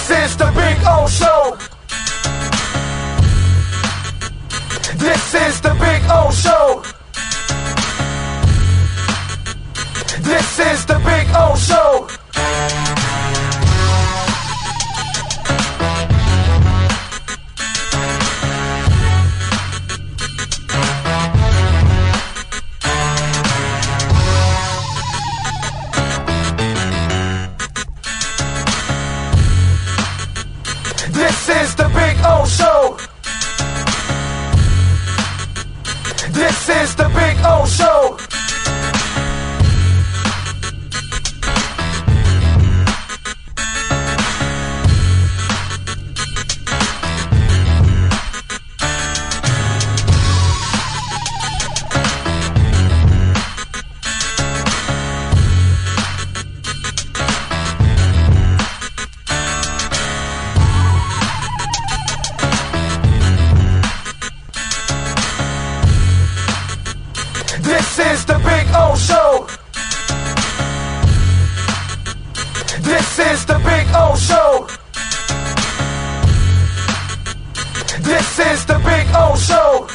This is the Big O Show. This is the Big O Show. This is the Big O Show. This is the Big O Show. This is the Big O Show. This is the Big O Show. This is the Big O Show. This is the Big O Show.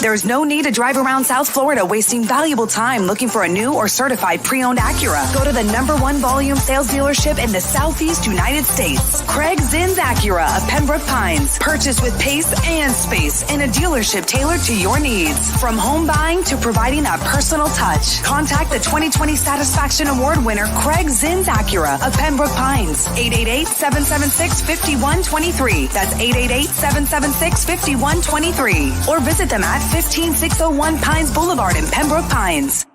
There's no need to drive around South Florida wasting valuable time looking for a new or certified pre-owned Acura. Go to the #1 volume sales dealership in the Southeast United States. Craig Zinn's Acura of Pembroke Pines. Purchase with pace and space in a dealership tailored to your needs. From home buying to providing that personal touch. Contact the 2020 Satisfaction Award winner Craig Zinn's Acura of Pembroke Pines. 888-776-5123. That's 888-776-5123. Or visit them at 15601 Pines Boulevard in Pembroke Pines.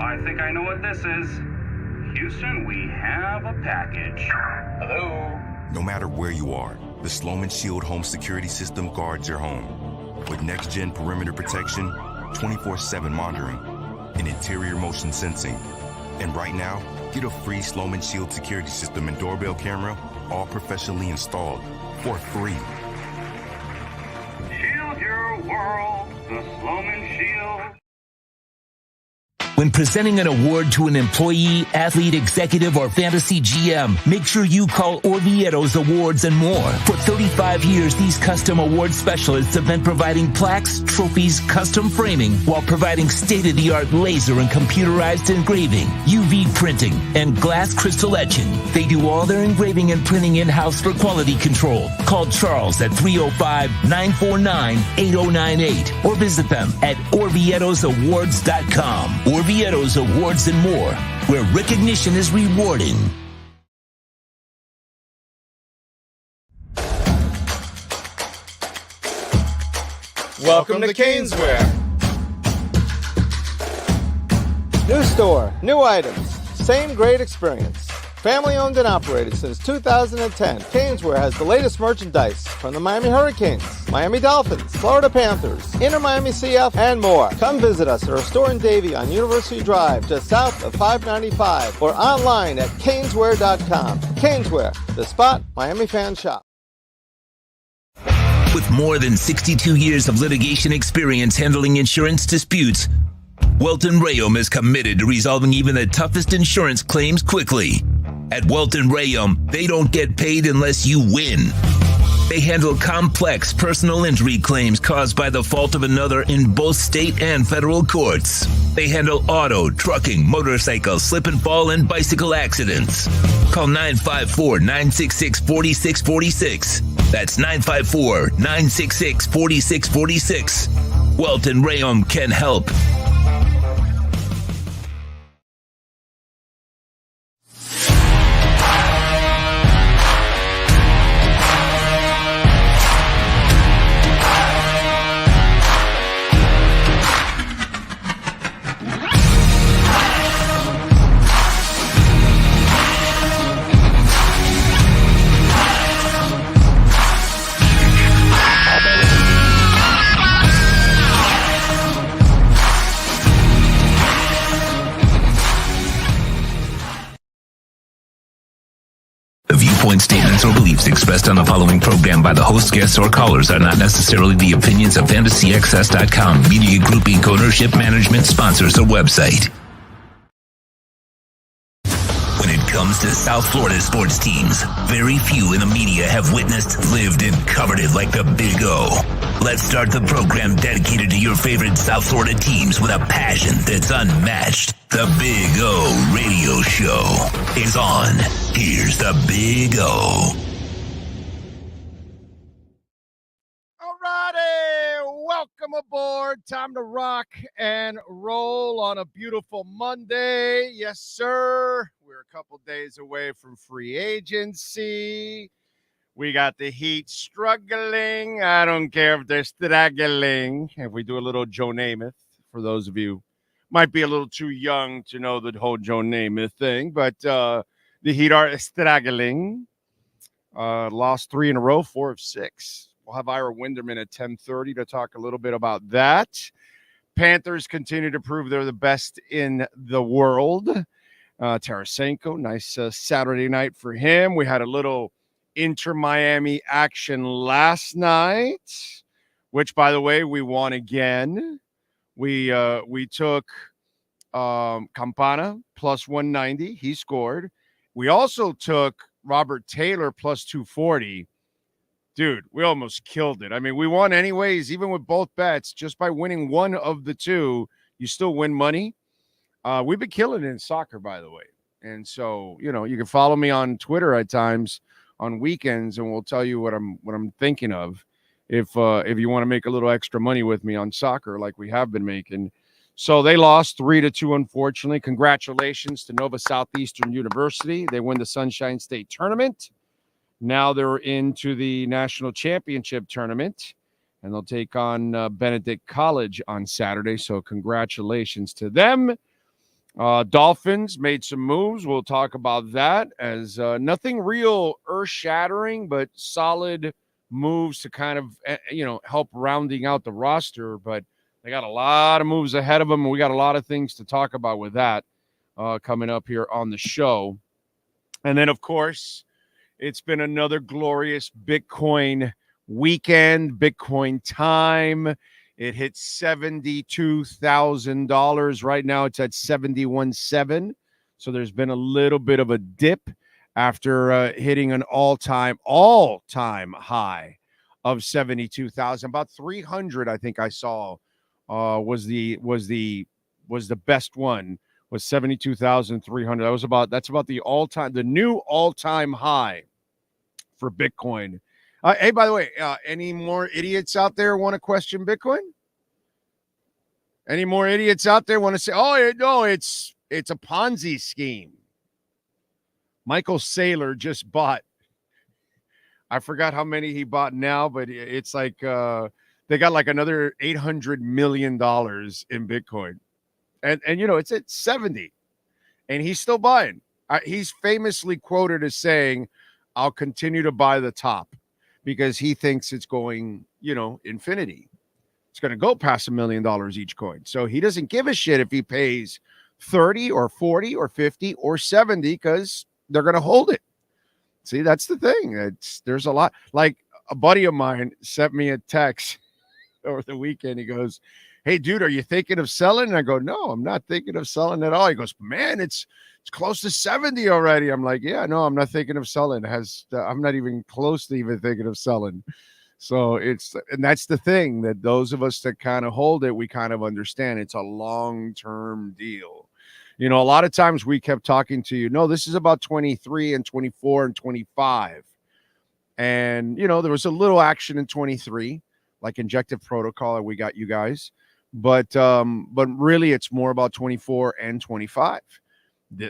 I think I know what this is. Houston, we have a package. Hello? No matter where you are, the Sloman Shield home security system guards your home. With next-gen perimeter protection, 24/7 monitoring, and interior motion sensing. And right now, get a free Sloman Shield security system and doorbell camera, all professionally installed, for free. Shield your world, the Sloman Shield. When presenting an award to an employee, athlete, executive, or fantasy GM, make sure you call Orvieto's Awards and More. For 35 years, these custom award specialists have been providing plaques, trophies, custom framing, while providing state-of-the-art laser and computerized engraving, UV printing, and glass crystal etching. They do all their engraving and printing in-house for quality control. Call Charles at 305-949-8098 or visit them at orvietosawards.com. Orvieto's Awards and More, where recognition is rewarding. Welcome to Caneswear. New store, new items, same great experience. Family owned and operated since 2010, Caneswear has the latest merchandise from the Miami Hurricanes, Miami Dolphins, Florida Panthers, InterMiamiCF, and more. Come visit us at our store in Davie on University Drive, just south of 595, or online at caneswear.com. Caneswear, the spot Miami fans shop. With more than 62 years of litigation experience handling insurance disputes, Welton Rayom is committed to resolving even the toughest insurance claims quickly. At Welton Rayom, they don't get paid unless you win. They handle complex personal injury claims caused by the fault of another in both state and federal courts. They handle auto, trucking, motorcycle, slip and fall, and bicycle accidents. Call 954-966-4646. That's 954-966-4646. Welton Rayom can help. foregoing statements or beliefs expressed on the following program by the host, guests, or callers are not necessarily the opinions of FantasyAccess.com, Media Group Inc. ownership, management, sponsors, or website. When it comes to South Florida sports teams, very few in the media have witnessed, lived, and covered it like the Big O. Let's start the program dedicated to your favorite South Florida teams with a passion that's unmatched. The Big O Radio Show is on. Here's the Big O. All righty, welcome aboard. Time to rock and roll on a beautiful Monday. Yes, sir. We're a couple days away from free agency. We got the Heat struggling. I don't care if they're struggling. If we do a little Joe Namath, for those of you might be a little too young to know the whole Joe Namath thing, but the Heat are struggling. Lost 3 in a row, 4 of 6. We'll have Ira Winderman at 10:30 to talk a little bit about that. Panthers continue to prove they're the best in the world. Tarasenko, nice Saturday night for him. We had a little InterMiami action last night, which, by the way, we won again. We took Campana plus 190. He scored. We also took Robert Taylor plus 240. Dude, we almost killed it. I mean, we won anyways, even with both bets. Just by winning one of the two, you still win money. We've been killing it in soccer, by the way. And so, you can follow me on Twitter at times on weekends, and we'll tell you what I'm thinking of if you want to make a little extra money with me on soccer like we have been making. So they lost 3-2, unfortunately. Congratulations to Nova Southeastern University. They win the Sunshine State Tournament. Now they're into the National Championship Tournament, and they'll take on Benedict College on Saturday. So congratulations to them. Dolphins made some moves. We'll talk about that as nothing real earth-shattering, but solid moves to kind of, help rounding out the roster. But they got a lot of moves ahead of them, and we got a lot of things to talk about with that coming up here on the show. And then, of course, it's been another glorious Bitcoin weekend, Bitcoin time. It hit $72,000. Right now it's at 71,700. So there's been a little bit of a dip after hitting an all-time high of 72,000. About 300, I think I saw, was the best one, was 72,300. That's about the new all-time high for Bitcoin. Hey, by the way, any more idiots out there want to question Bitcoin? Any more idiots out there want to say, oh, no, it's a Ponzi scheme? Michael Saylor just bought, I forgot how many he bought now, but it's like they got like another $800 million in Bitcoin. And it's at 70, and he's still buying. He's famously quoted as saying, I'll continue to buy the top, because he thinks it's going, infinity. It's going to go past $1 million each coin. So he doesn't give a shit if he pays 30 or 40 or 50 or 70, because they're going to hold it. See, that's the thing. There's a lot. Like, a buddy of mine sent me a text over the weekend. He goes, hey, dude, are you thinking of selling? And I go, no, I'm not thinking of selling at all. He goes, man, it's close to 70 already. I'm like, yeah, no, I'm not thinking of selling. I'm not even close to even thinking of selling. So and that's the thing, that those of us that kind of hold it, we kind of understand it's a long-term deal. A lot of times we kept talking to you, no, this is about 23 and 24 and 25. And, there was a little action in 23, like injective protocol, and we got you guys. But really it's more about 24 and 25.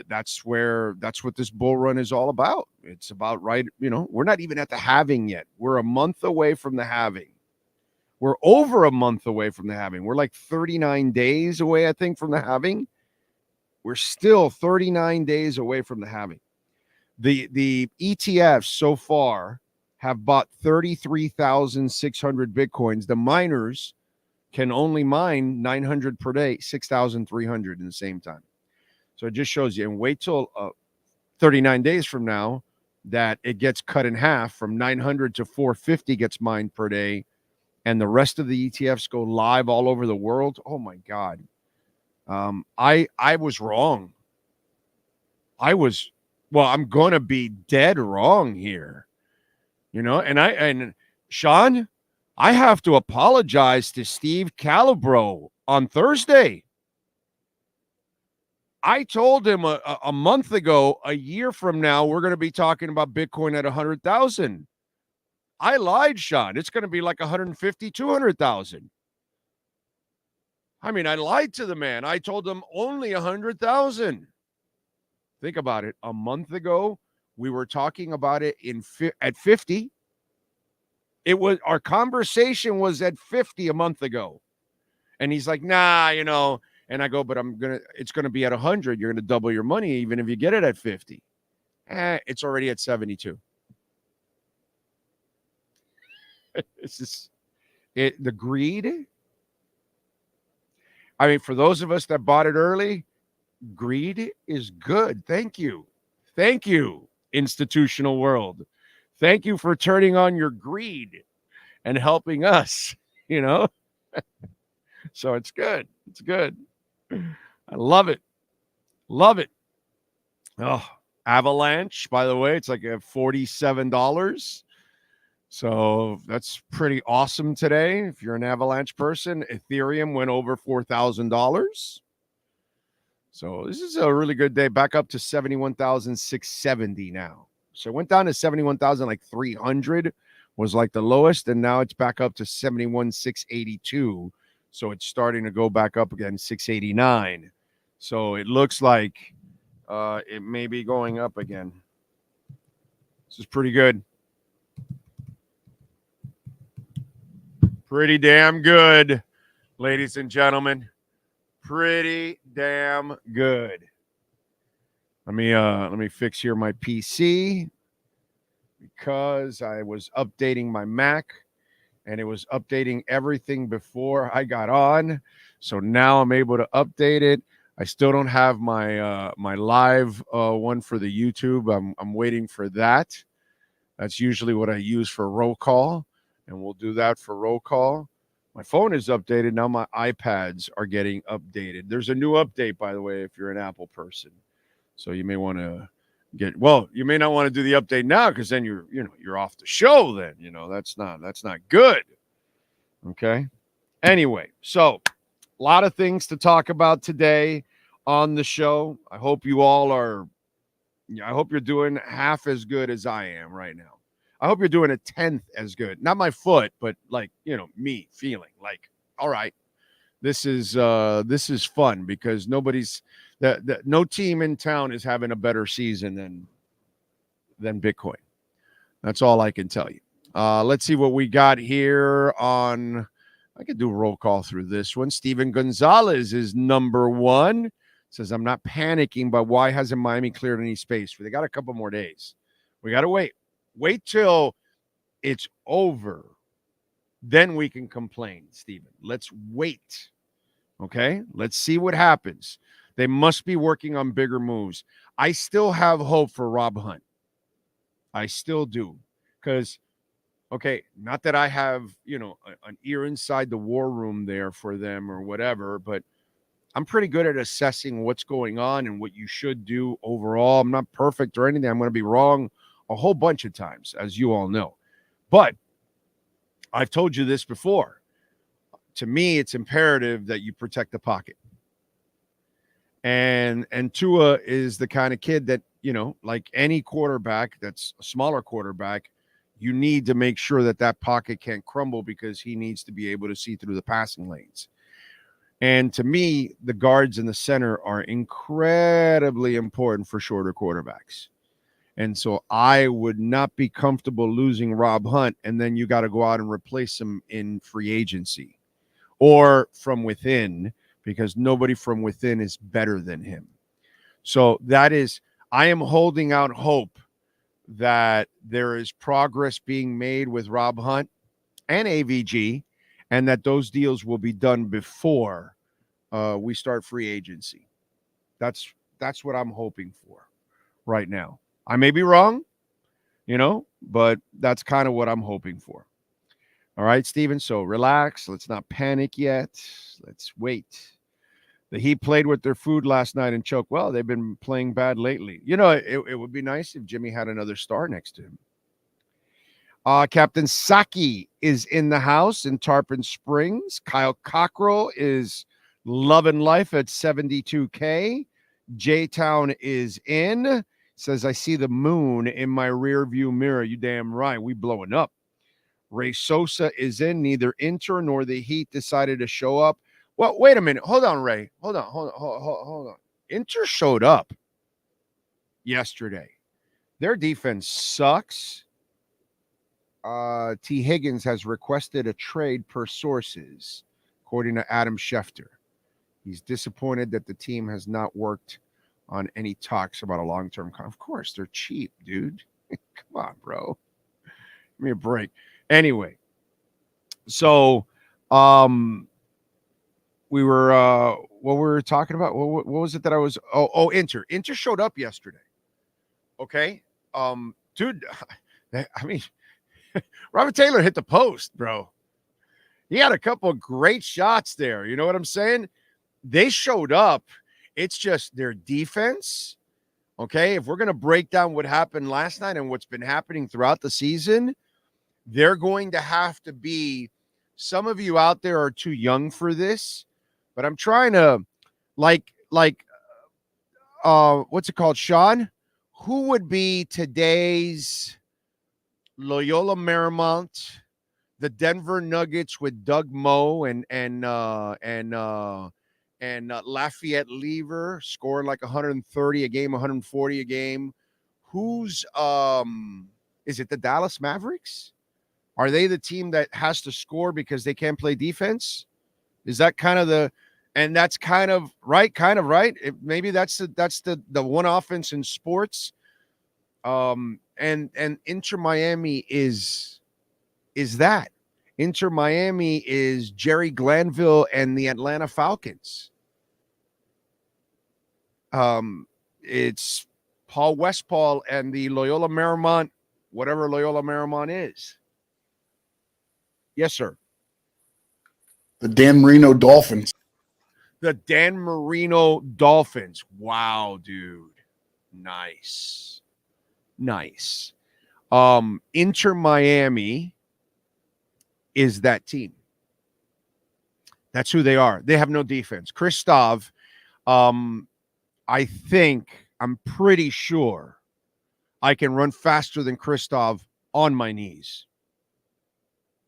That's what this bull run is all about. It's about, right, we're not even at the halving yet. We're a month away from the halving. We're over a month away from the halving. We're like 39 days away, I think, from the halving. We're still 39 days away from the halving. The ETFs so far have bought 33,600 Bitcoins. The miners can only mine 900 per day, 6,300 in the same time. So it just shows you. And wait till 39 days from now, that it gets cut in half from 900 to 450 gets mined per day, and the rest of the ETFs go live all over the world. Oh my God. I was wrong. I'm going to be dead wrong here. And Sean, I have to apologize to Steve Calabro on Thursday. I told him a month ago, a year from now, we're going to be talking about Bitcoin at 100,000. I lied, Sean. It's going to be like 150, 200,000. I mean, I lied to the man. I told him only 100,000. Think about it. A month ago, we were talking about it at 50. Our conversation was at 50 a month ago. And he's like, nah, and I go, but it's going to be at 100. You're going to double your money even if you get it at 50. It's already at 72. It's just the greed. I mean, for those of us that bought it early, greed is good. Thank you. Thank you, institutional world. Thank you for turning on your greed and helping us, So it's good. It's good. I love it. Love it. Oh, Avalanche, by the way, it's like $47. So that's pretty awesome today. If you're an Avalanche person, Ethereum went over $4,000. So this is a really good day. Back up to 71,670 now. So it went down to 71,300 was like the lowest, and now it's back up to 71,682. So it's starting to go back up again, 689. So it looks like it may be going up again. This is pretty good. Pretty damn good, ladies and gentlemen. Pretty damn good. Let me fix here my PC because I was updating my Mac and it was updating everything before I got on. So now I'm able to update it. I still don't have my my live one for the YouTube. I'm waiting for that. That's usually what I use for roll call, and we'll do that for roll call. My phone is updated. Now my iPads are getting updated. There's a new update, by the way, if you're an Apple person. So you may want to you may not want to do the update now because then you're off the show then. That's not good. Okay? Anyway, so a lot of things to talk about today on the show. I hope you're doing half as good as I am right now. I hope you're doing a 10th as good. Not my foot, but me feeling like, all right, this is fun because no team in town is having a better season than Bitcoin. That's all I can tell you. Let's see what we got here on. I could do a roll call through this one. Steven Gonzalez is number one. Says, I'm not panicking, but why hasn't Miami cleared any space? They got a couple more days. We got to wait. Wait till it's over. Then we can complain, Steven. Let's wait. Okay? Let's see what happens. They must be working on bigger moves. I still have hope for Rob Hunt. I still do. Because, okay, not that I have, an ear inside the war room there for them or whatever, but I'm pretty good at assessing what's going on and what you should do overall. I'm not perfect or anything. I'm going to be wrong a whole bunch of times, as you all know. But I've told you this before. To me, it's imperative that you protect the pocket. And Tua is the kind of kid that, like any quarterback that's a smaller quarterback, you need to make sure that pocket can't crumble because he needs to be able to see through the passing lanes. And to me, the guards in the center are incredibly important for shorter quarterbacks. And so I would not be comfortable losing Rob Hunt, and then you got to go out and replace him in free agency or from within, because nobody from within is better than him. So I am holding out hope that there is progress being made with Rob Hunt and AVG, and that those deals will be done before we start free agency. That's what I'm hoping for right now. I may be wrong. but that's kind of what I'm hoping for. All right, Steven. So relax. Let's not panic yet. Let's wait. The Heat played with their food last night and choked. Well, they've been playing bad lately. It would be nice if Jimmy had another star next to him. Captain Saki is in the house in Tarpon Springs. Kyle Cockrell is loving life at 72K. J-Town is in. Says, I see the moon in my rear view mirror. You damn right. We blowing up. Ray Sosa is in. Neither Inter nor the Heat decided to show up. Well, wait a minute. Hold on, Ray. Hold on. Inter showed up yesterday. Their defense sucks. T. Higgins has requested a trade per sources, according to Adam Schefter. He's disappointed that the team has not worked on any talks about a long-term Of course, they're cheap, dude. Come on, bro. Give me a break. Anyway, so we were what we were talking about. What was it that I was? Inter. Inter showed up yesterday. Okay, dude. I mean, Robert Taylor hit the post, bro. He had a couple of great shots there. You know what I'm saying? They showed up. It's just their defense. Okay, if we're going to break down what happened last night and what's been happening throughout the season, they're going to have to be, some of you out there are too young for this, but I'm trying to, what's it called, Sean? Who would be today's Loyola Marymount, the Denver Nuggets with Doug Moe and Lafayette Lever scoring like 130 a game, 140 a game. Who's is it the Dallas Mavericks? Are they the team that has to score because they can't play defense? Is that kind of and that's kind of right? Maybe that's the one offense in sports. And Inter Miami is that. Inter Miami is Jerry Glanville and the Atlanta Falcons. It's Paul Westphal and the Loyola Marymount, whatever Loyola Marymount is. Yes, sir. The Dan Marino Dolphins. The Dan Marino Dolphins. Wow, dude. Nice. Inter Miami is that team. That's who they are. They have no defense. Kristaps, I'm pretty sure I can run faster than Kristaps on my knees.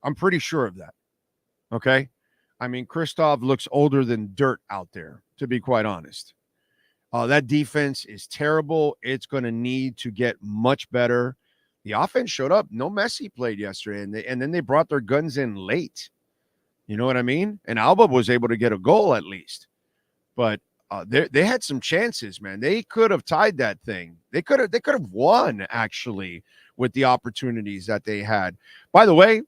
I'm pretty sure of that. Okay? I mean, Kristaps looks older than dirt out there, to be quite honest. That defense is terrible. It's going to need to get much better. The offense showed up. No Messi played yesterday, and then they brought their guns in late. You know what I mean? And Alba was able to get a goal at least. But they had some chances, man. They could have tied that thing. They could have won, actually, with the opportunities that they had. By the way,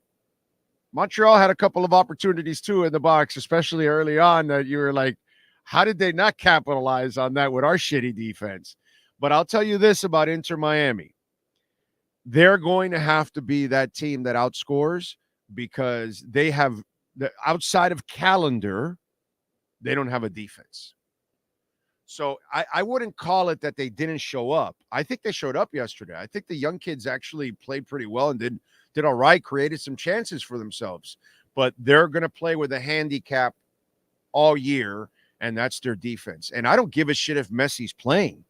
Montreal had a couple of opportunities, too, in the box, especially early on, that you were like, how did they not capitalize on that with our shitty defense? But I'll tell you this about Inter Miami. They're going to have to be that team that outscores because they have, outside of calendar, they don't have a defense. So I wouldn't call it that they didn't show up. I think they showed up yesterday. I think the young kids actually played pretty well and did all right, created some chances for themselves. But they're going to play with a handicap all year, and that's their defense. And I don't give a shit if Messi's playing.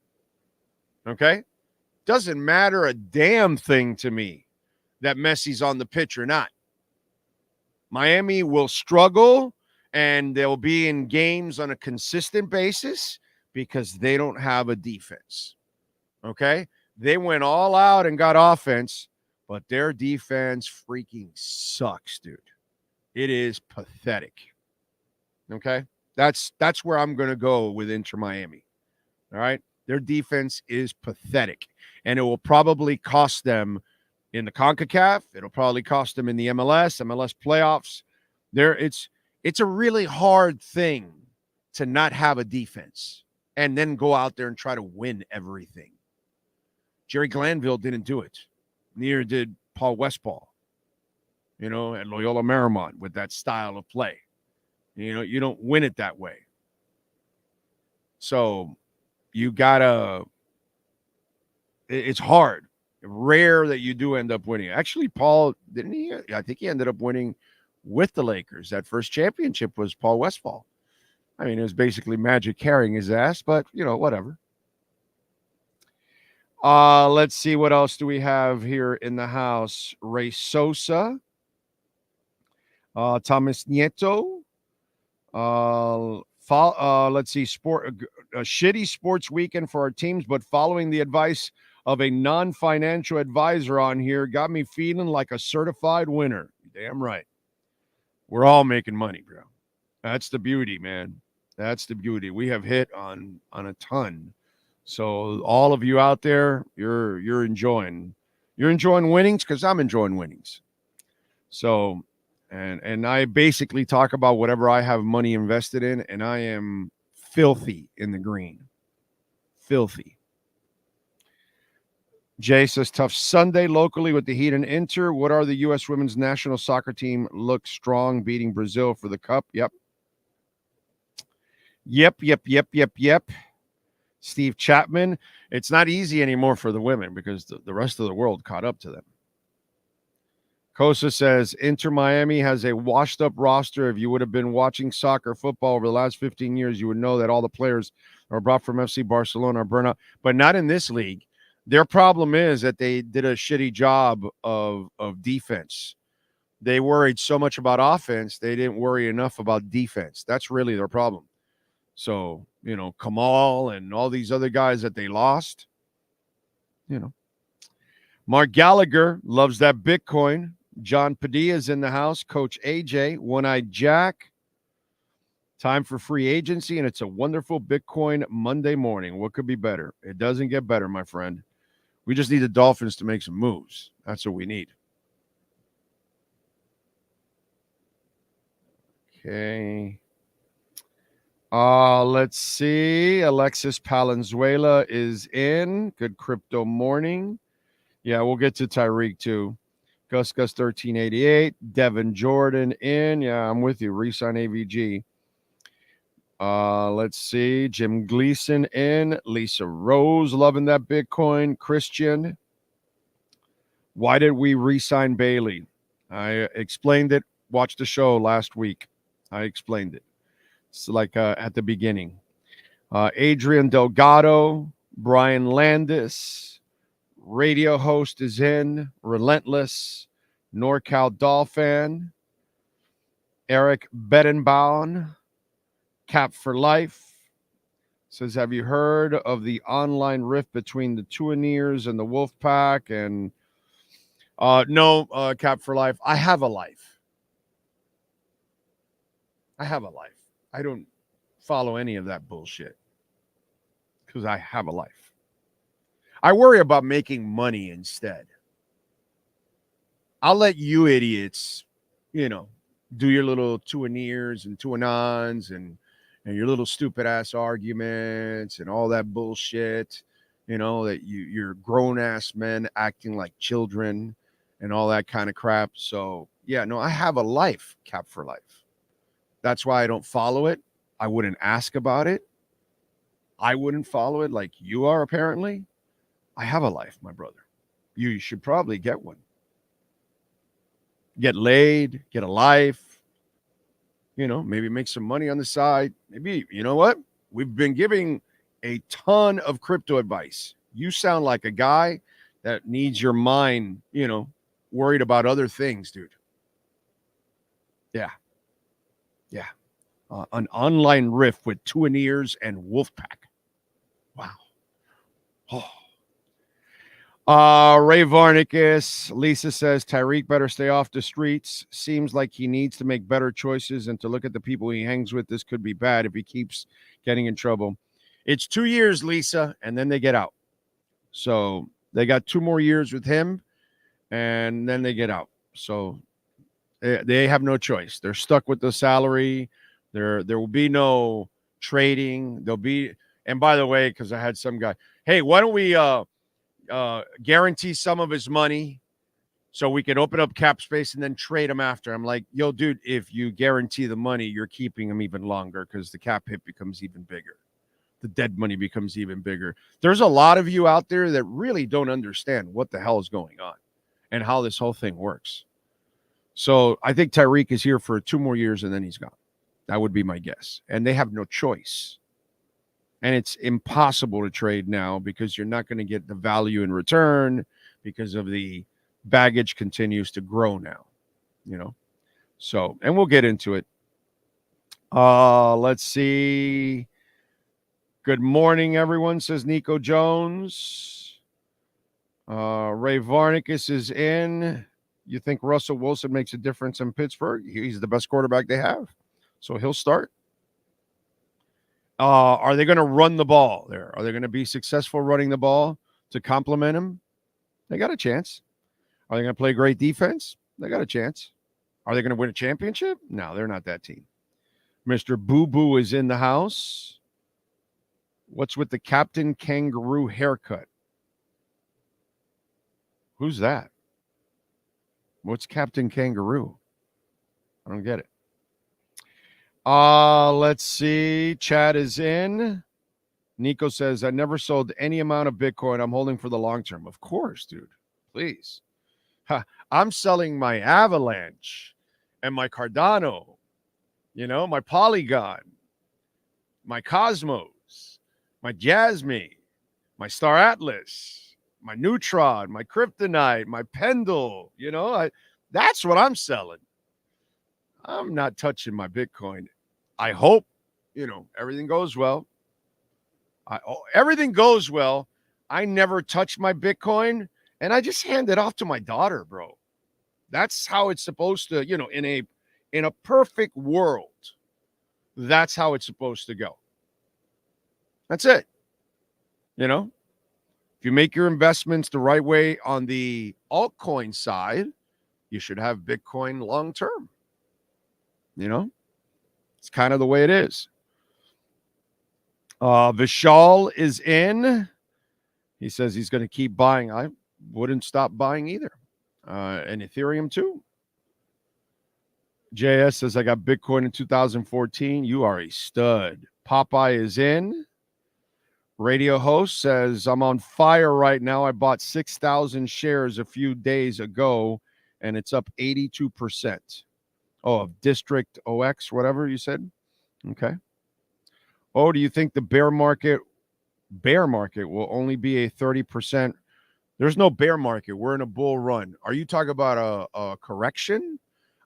Okay? Doesn't matter a damn thing to me that Messi's on the pitch or not. Miami will struggle, and they'll be in games on a consistent basis because they don't have a defense. Okay? They went all out and got offense, but their defense freaking sucks, dude. It is pathetic. Okay? That's where I'm going to go with Inter Miami. All right? Their defense is pathetic, and it will probably cost them in the CONCACAF. It'll probably cost them in the MLS playoffs. It's a really hard thing to not have a defense and then go out there and try to win everything. Jerry Glanville didn't do it. Neither did Paul Westphal, at Loyola Marymount with that style of play. You don't win it that way. So you gotta, it's hard. Rare that you do end up winning. Actually, Paul, didn't he? I think he ended up winning with the Lakers. That first championship was Paul Westphal. I mean, it was basically Magic carrying his ass, but, whatever. Let's see, what else do we have here in the house? Ray Sosa, Thomas Nieto. Let's see, a shitty sports weekend for our teams, but following the advice of a non-financial advisor on here got me feeling like a certified winner. Damn right. We're all making money, bro. That's the beauty, man. That's the beauty. We have hit on a ton. So all of you out there, you're enjoying winnings because I'm enjoying winnings. So, and I basically talk about whatever I have money invested in, and I am filthy in the green. Filthy. Jay says, tough Sunday locally with the Heat and Inter. What are the U.S. women's national soccer team look strong, beating Brazil for the cup? Yep. Steve Chapman. It's not easy anymore for the women because the rest of the world caught up to them. Kosa says, Inter Miami has a washed-up roster. If you would have been watching soccer, football over the last 15 years, you would know that all the players are brought from FC Barcelona or burnout, but not in this league. Their problem is that they did a shitty job of defense. They worried so much about offense, they didn't worry enough about defense. That's really their problem. So, Kamal and all these other guys that they lost, Mark Gallagher loves that Bitcoin. John Padilla's in the house. Coach AJ, One-Eyed Jack. Time for free agency, and it's a wonderful Bitcoin Monday morning. What could be better? It doesn't get better, my friend. We just need the Dolphins to make some moves. That's what we need. Okay. Let's see. Alexis Palenzuela is in. Good crypto morning. Yeah, we'll get to Tyreek too. Gus 1388. Devin Jordan in. Yeah, I'm with you. Resign AVG. Let's see. Jim Gleason in. Lisa Rose loving that Bitcoin. Christian. Why did we re-sign Bailey? I explained it. Watch the show last week. I explained it. It's like at the beginning. Adrian Delgado. Brian Landis. Radio host is in. Relentless. NorCal Dolphin. Eric Bettenbaum. Cap for Life says, have you heard of the online rift between the Tuaniers and the Wolfpack? And no, Cap for Life. I have a life. I don't follow any of that bullshit because I have a life. I worry about making money instead. I'll let you idiots, do your little Tuaniers and Tuanons and your little stupid ass arguments and all that bullshit, that you're grown ass men acting like children and all that kind of crap. So yeah, no, I have a life, Cap for Life. That's why I don't follow it. I wouldn't ask about it. I wouldn't follow it like you are apparently. I have a life, my brother. You should probably get one. Get laid, get a life. Maybe make some money on the side. Maybe, you know what? We've been giving a ton of crypto advice. You sound like a guy that needs your mind, worried about other things, dude. Yeah. An online rift with Tuaniers and Wolfpack. Wow. Ray Varnicus. Lisa says Tyreek better stay off the streets. Seems like he needs to make better choices and to look at the people he hangs with. This could be bad if he keeps getting in trouble. It's 2 years, Lisa, and then they get out. So they got 2 more years with him, and then they get out. So they have no choice. They're stuck with the salary. There will be no trading. And by the way, because I had some guy, hey, why don't we guarantee some of his money So we can open up cap space and then trade him after. I'm like, yo, dude, if you guarantee the money, you're keeping him even longer because the cap hit becomes even bigger. The dead money becomes even bigger. There's a lot of you out there that really don't understand what the hell is going on and how this whole thing works. So I think Tyreek is here for 2 more years and then he's gone. That would be my guess. And they have no choice. And it's impossible to trade now because you're not going to get the value in return because of the baggage continues to grow now, you know. So, and we'll get into it. Let's see. Good morning, everyone, says Nico Jones. Ray Varnicus is in. You think Russell Wilson makes a difference in Pittsburgh? He's the best quarterback they have. So he'll start. Are they going to run the ball there? Are they going to be successful running the ball to complement him? They got a chance. Are they going to play great defense? They got a chance. Are they going to win a championship? No, they're not that team. Mr. Boo Boo is in the house. What's with the Captain Kangaroo haircut? Who's that? What's Captain Kangaroo? I don't get it. Let's see. Chad is in. Nico says, I never sold any amount of Bitcoin. I'm holding for the long term. Of course, dude. Please. I'm selling my Avalanche and my Cardano, my Polygon, my Cosmos, my Jasmine, my Star Atlas, my Neutron, my Kryptonite, my Pendle. That's what I'm selling. I'm not touching my Bitcoin. I hope, everything goes well. Everything goes well. I never touch my Bitcoin, and I just hand it off to my daughter, bro. That's how it's supposed to, in a perfect world, that's how it's supposed to go. That's it. If you make your investments the right way on the altcoin side, you should have Bitcoin long term. It's kind of the way it is. Vishal is in. He says he's going to keep buying. I wouldn't stop buying either. And Ethereum too. JS says, I got Bitcoin in 2014. You are a stud. Popeye is in. Radio host says, I'm on fire right now. I bought 6,000 shares a few days ago, and it's up 82%. Oh, of District OX, whatever you said. Okay. Oh, do you think the bear market will only be a 30%? There's no bear market. We're in a bull run. Are you talking about a correction?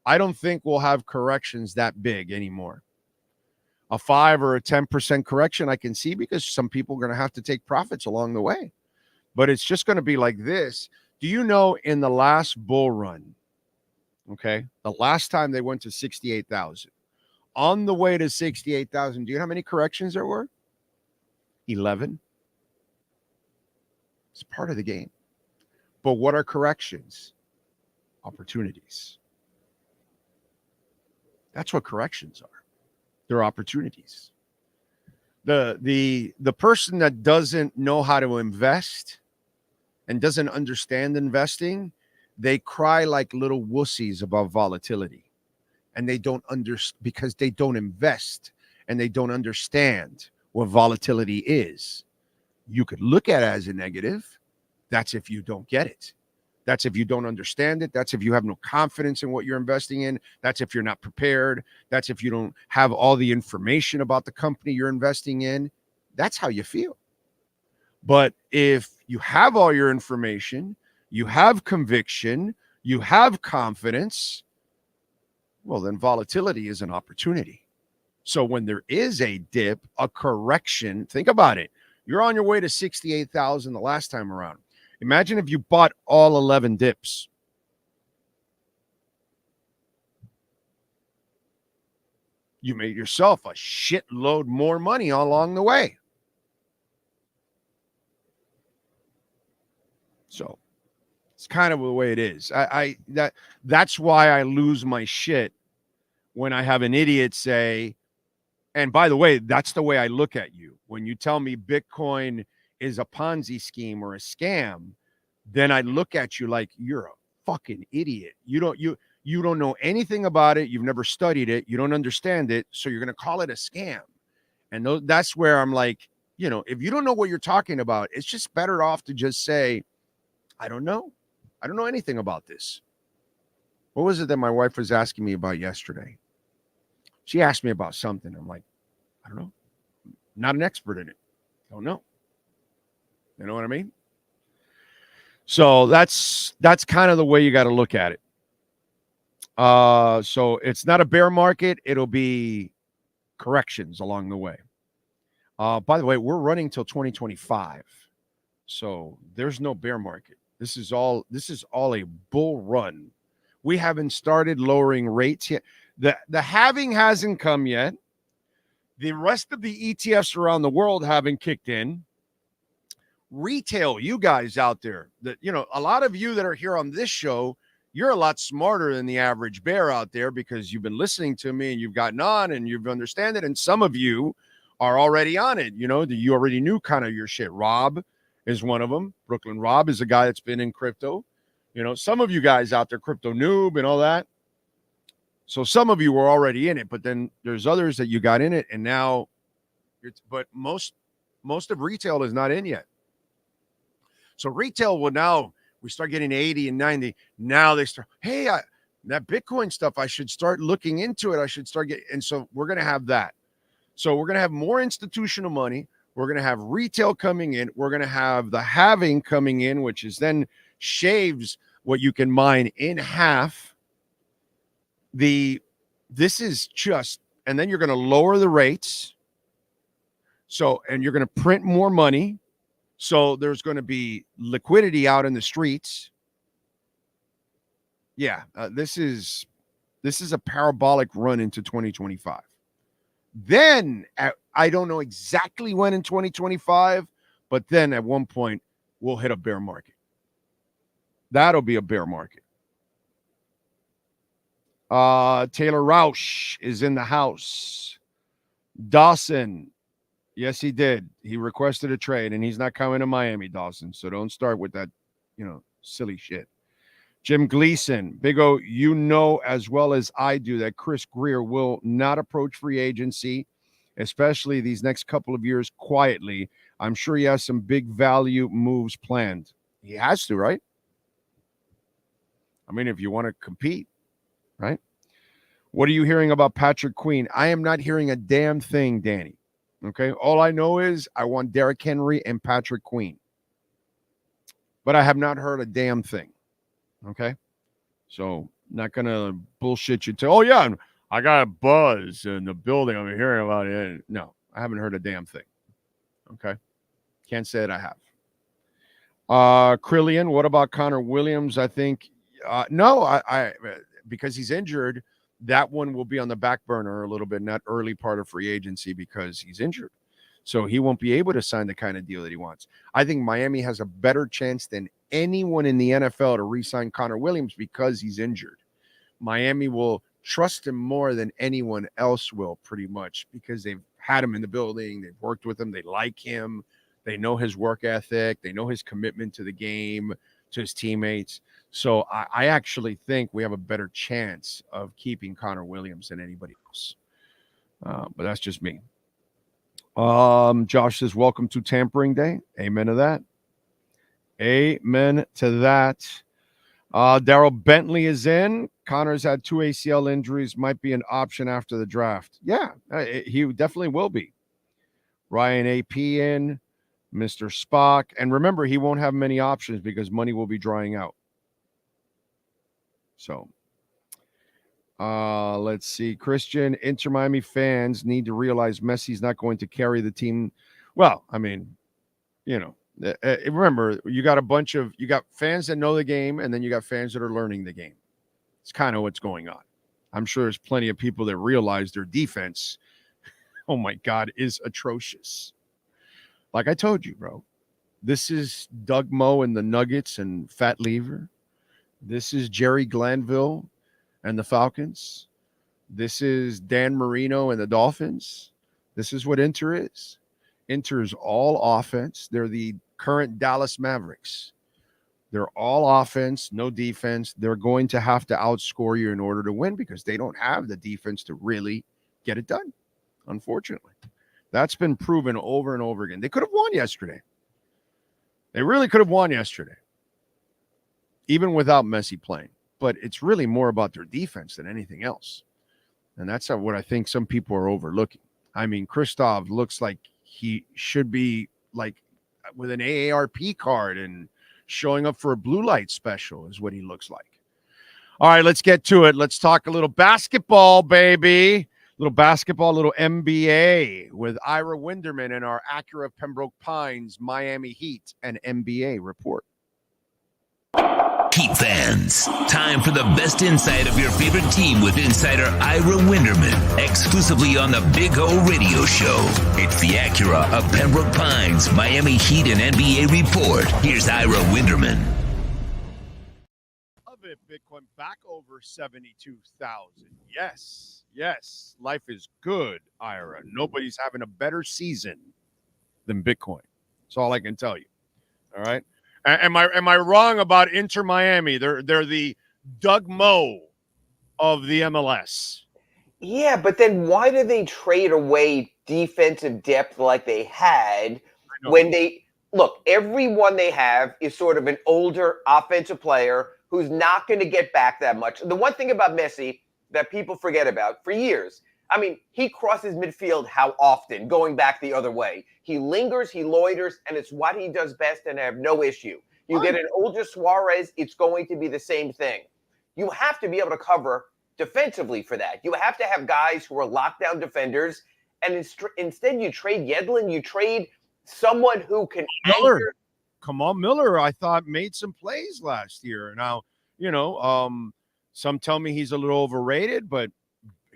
I don't think we'll have corrections that big anymore. A 5 or a 10% correction I can see because some people are going to have to take profits along the way. But it's just going to be like this. Do you know in the last bull run, okay, the last time they went to 68,000, on the way to 68,000, do you know how many corrections there were? 11. It's part of the game. But what are corrections? Opportunities. That's what corrections are. They're opportunities. The person that doesn't know how to invest and doesn't understand investing, they cry like little wussies about volatility. And they don't because they don't invest and they don't understand what volatility is. You could look at it as a negative. That's if you don't get it. That's if you don't understand it. That's if you have no confidence in what you're investing in. That's if you're not prepared. That's if you don't have all the information about the company you're investing in. That's how you feel. But if you have all your information, you have conviction, you have confidence, well, then volatility is an opportunity. So when there is a dip, a correction, think about it. You're on your way to 68,000 the last time around. Imagine if you bought all 11 dips. You made yourself a shitload more money along the way. So it's kind of the way it is. That's why I lose my shit when I have an idiot say, and by the way, that's the way I look at you. When you tell me Bitcoin is a Ponzi scheme or a scam, then I look at you like you're a fucking idiot. You don't know anything about it. You've never studied it. You don't understand it. So you're going to call it a scam. And that's where I'm like, if you don't know what you're talking about, it's just better off to just say, I don't know. I don't know anything about this. What was it that my wife was asking me about yesterday? She asked me about something. I'm like, I don't know. Not an expert in it. Don't know. You know what I mean? So that's kind of the way you got to look at it. So it's not a bear market. It'll be corrections along the way. By the way, we're running till 2025. So there's no bear market. This is all a bull run. We haven't started lowering rates yet. The halving hasn't come yet. The rest of the ETFs around the world haven't kicked in. Retail, you guys out there, a lot of you that are here on this show, you're a lot smarter than the average bear out there because you've been listening to me and you've gotten on and you've understand it. And some of you are already on it. You already knew kind of your shit. Rob is one of them. Brooklyn Rob is a guy that's been in crypto. Some of you guys out there, crypto noob and all that. So some of you were already in it, but then there's others that you got in it, and now but most of retail is not in yet. So retail we start getting 80 and 90. Now they start, hey, that Bitcoin stuff, I should start looking into it. I should start getting, and so we're going to have that. So we're going to have more institutional money. We're going to have retail coming in. We're going to have the halving coming in, which is then shaves what you can mine in half. This is just, and then you're going to lower the rates. So, and you're going to print more money. So there's going to be liquidity out in the streets. Yeah, this is a parabolic run into 2025. Then I don't know exactly when in 2025, but then at one point we'll hit a bear market. That'll be a bear market. Taylor Rausch is in the house. Dawson. Yes, he did. He requested a trade, and he's not coming to Miami, Dawson. So don't start with that, silly shit. Jim Gleason, Big O, as well as I do that Chris Greer will not approach free agency, especially these next couple of years, quietly. I'm sure he has some big value moves planned. He has to, right? I mean, if you want to compete, right? What are you hearing about Patrick Queen? I am not hearing a damn thing, Danny. Okay, all I know is I want Derrick Henry and Patrick Queen. But I have not heard a damn thing. Okay? So, not going to bullshit you. Oh, yeah, I got a buzz in the building. I'm hearing about it. No, I haven't heard a damn thing. Okay? Can't say that I have. Krillian, what about Connor Williams? I think, no, I because he's injured, that one will be on the back burner a little bit, not early part of free agency because he's injured. So he won't be able to sign the kind of deal that he wants. I think Miami has a better chance than anyone in the NFL to re-sign Connor Williams because he's injured. Miami will trust him more than anyone else will, pretty much, because they've had him in the building. They've worked with him. They like him. They know his work ethic. They know his commitment to the game, to his teammates. So I actually think we have a better chance of keeping Connor Williams than anybody else. But that's just me. Josh says, welcome to Tampering Day. Amen to that. Amen to that. Daryl Bentley is in. Connor's had 2 ACL injuries. Might be an option after the draft. Yeah, he definitely will be. Ryan AP in. Mr. Spock. And remember, he won't have many options because money will be drying out. So, let's see. Christian, InterMiami fans need to realize Messi's not going to carry the team. Well, I mean, remember, you got fans that know the game, and then you got fans that are learning the game. It's kind of what's going on. I'm sure there's plenty of people that realize their defense, oh my God, is atrocious. Like I told you, bro, this is Doug Moe and the Nuggets and Fat Lever. This is Jerry Glanville and the Falcons. This is Dan Marino and the Dolphins. This is what Inter is. Inter is all offense. They're the current Dallas Mavericks. They're all offense, no defense. They're going to have to outscore you in order to win because they don't have the defense to really get it done, unfortunately. That's been proven over and over again. They could have won yesterday. They really could have won yesterday, even without Messi playing. But it's really more about their defense than anything else. And that's what I think some people are overlooking. I mean, Kristoff looks like he should be like with an AARP card and showing up for a blue light special is what he looks like. All right, let's get to it. Let's talk a little basketball, baby. A little basketball, a little NBA with Ira Winderman and our Acura Pembroke Pines Miami Heat and NBA report. Heat fans, time for the best insight of your favorite team with insider Ira Winderman, exclusively on the Big O Radio Show. It's the Acura of Pembroke Pines Miami Heat and NBA report. Here's Ira Winderman. Love it, Bitcoin back over 72,000. Yes, life is good, Ira. Nobody's having a better season than Bitcoin. That's all I can tell you. All right. Am I wrong about InterMiami? They're the Doug Moe of the MLS. Yeah, but then why do they trade away defensive depth like they had when they look? Everyone they have is sort of an older offensive player who's not going to get back that much. The one thing about Messi that people forget about for years, I mean, he crosses midfield how often, going back the other way. He lingers, he loiters, and it's what he does best, and I have no issue. You get an older Suarez, it's going to be the same thing. You have to be able to cover defensively for that. You have to have guys who are lockdown defenders, and instead you trade Yedlin, you trade someone who can Miller. anchor. Come on, Miller, I thought made some plays last year. Now, some tell me he's a little overrated, but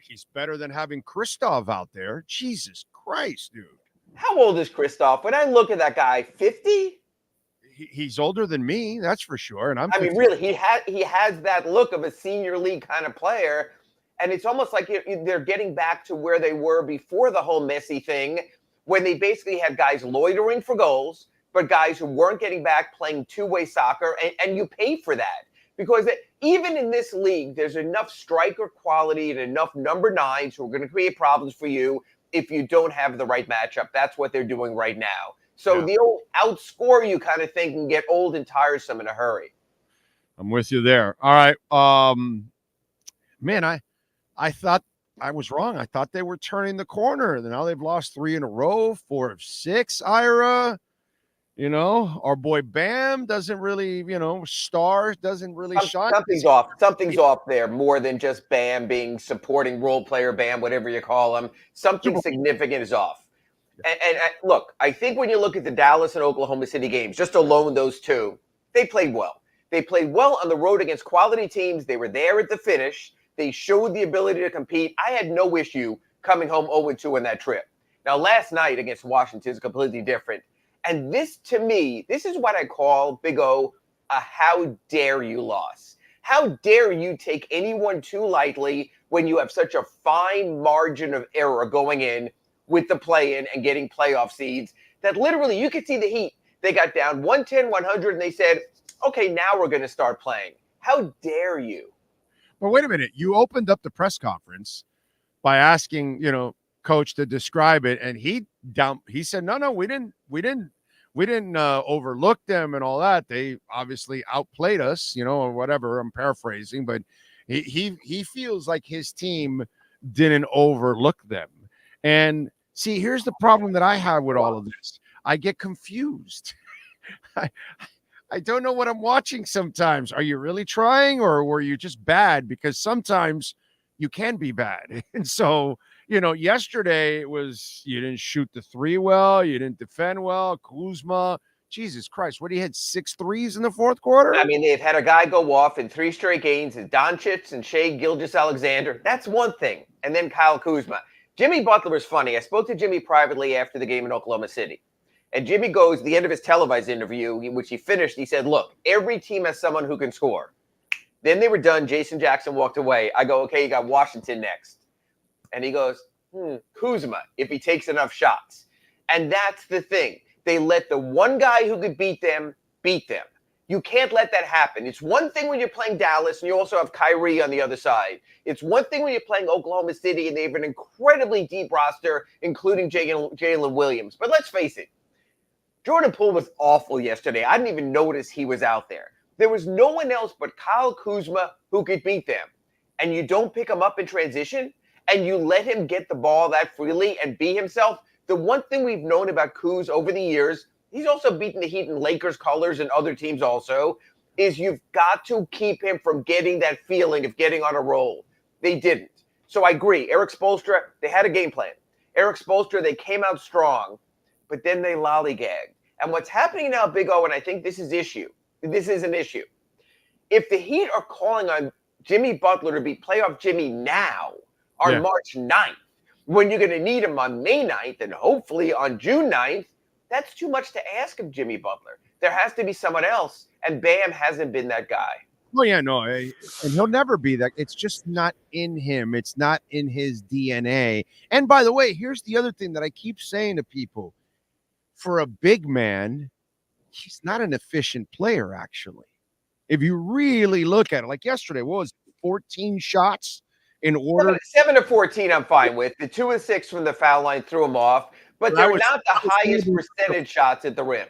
he's better than having Kristoff out there. Jesus Christ, dude. How old is Kristoff? When I look at that guy, 50? He's older than me, that's for sure. And I mean, really, he has that look of a senior league kind of player. And it's almost like they're getting back to where they were before the whole Messi thing, when they basically had guys loitering for goals, but guys who weren't getting back playing two-way soccer, and you pay for that. Because even in this league, there's enough striker quality and enough number nines who are going to create problems for you if you don't have the right matchup. That's what they're doing right now. So the old outscore you kind of thing can get old and tiresome in a hurry. I'm with you there. All right. Man, I thought I was wrong. I thought they were turning the corner. Now they've lost 3 in a row, 4 of 6, Ira. Our boy Bam doesn't really, star doesn't really shine. Something's off there more than just Bam being supporting role player Bam, whatever you call him. Something significant is off. And look, I think when you look at the Dallas and Oklahoma City games, just alone those two, they played well. They played well on the road against quality teams. They were there at the finish. They showed the ability to compete. I had no issue coming home 0-2 on that trip. Now, last night against Washington is completely different. And this, to me, this is what I call, Big O, a how dare you loss. How dare you take anyone too lightly when you have such a fine margin of error going in with the play-in and getting playoff seeds that literally you could see the Heat. They got down 110-100, and they said, okay, now we're going to start playing. How dare you? Well, wait a minute. You opened up the press conference by asking, coach to describe it, and he said, no, we didn't overlook them and all that. They obviously outplayed us, or whatever. I'm paraphrasing, but he feels like his team didn't overlook them. And see, here's the problem that I have with all of this. I get confused. I don't know what I'm watching sometimes. Are you really trying, or were you just bad? Because sometimes you can be bad. And so, yesterday it was you didn't shoot the 3 well, you didn't defend well. Kuzma, Jesus Christ, what, he had 6 threes in the fourth quarter? I mean, they've had a guy go off in 3 straight games, and Doncic and Shai Gilgeous-Alexander. That's one thing. And then Kyle Kuzma. Jimmy Butler was funny. I spoke to Jimmy privately after the game in Oklahoma City. And Jimmy goes, the end of his televised interview, which he finished, he said, look, every team has someone who can score. Then they were done. Jason Jackson walked away. I go, okay, you got Washington next. And he goes, Kuzma, if he takes enough shots. And that's the thing. They let the one guy who could beat them. You can't let that happen. It's one thing when you're playing Dallas and you also have Kyrie on the other side. It's one thing when you're playing Oklahoma City and they have an incredibly deep roster, including Jalen Williams. But let's face it, Jordan Poole was awful yesterday. I didn't even notice he was out there. There was no one else but Kyle Kuzma who could beat them. And you don't pick him up in transition and you let him get the ball that freely and be himself. The one thing we've known about Kuz over the years, he's also beaten the Heat in Lakers colors and other teams also, is you've got to keep him from getting that feeling of getting on a roll. They didn't. So I agree. Eric Spoelstra, they had a game plan. Eric Spoelstra, they came out strong, but then they lollygagged. And what's happening now, Big O, and I think this is an issue. If the Heat are calling on Jimmy Butler to be playoff Jimmy now on March 9th, when you're going to need him on May 9th and hopefully on June 9th, that's too much to ask of Jimmy Butler. There has to be someone else, and Bam hasn't been that guy. Well, yeah, no, and he'll never be that. It's just not in him. It's not in his DNA. And by the way, here's the other thing that I keep saying to people. For a big man, he's not an efficient player, actually. If you really look at it, like yesterday, what was it, 14 shots in order? 7 of 14 I'm fine with. The 2 of 6 from the foul line threw him off, but they're not the highest percentage shots at the rim.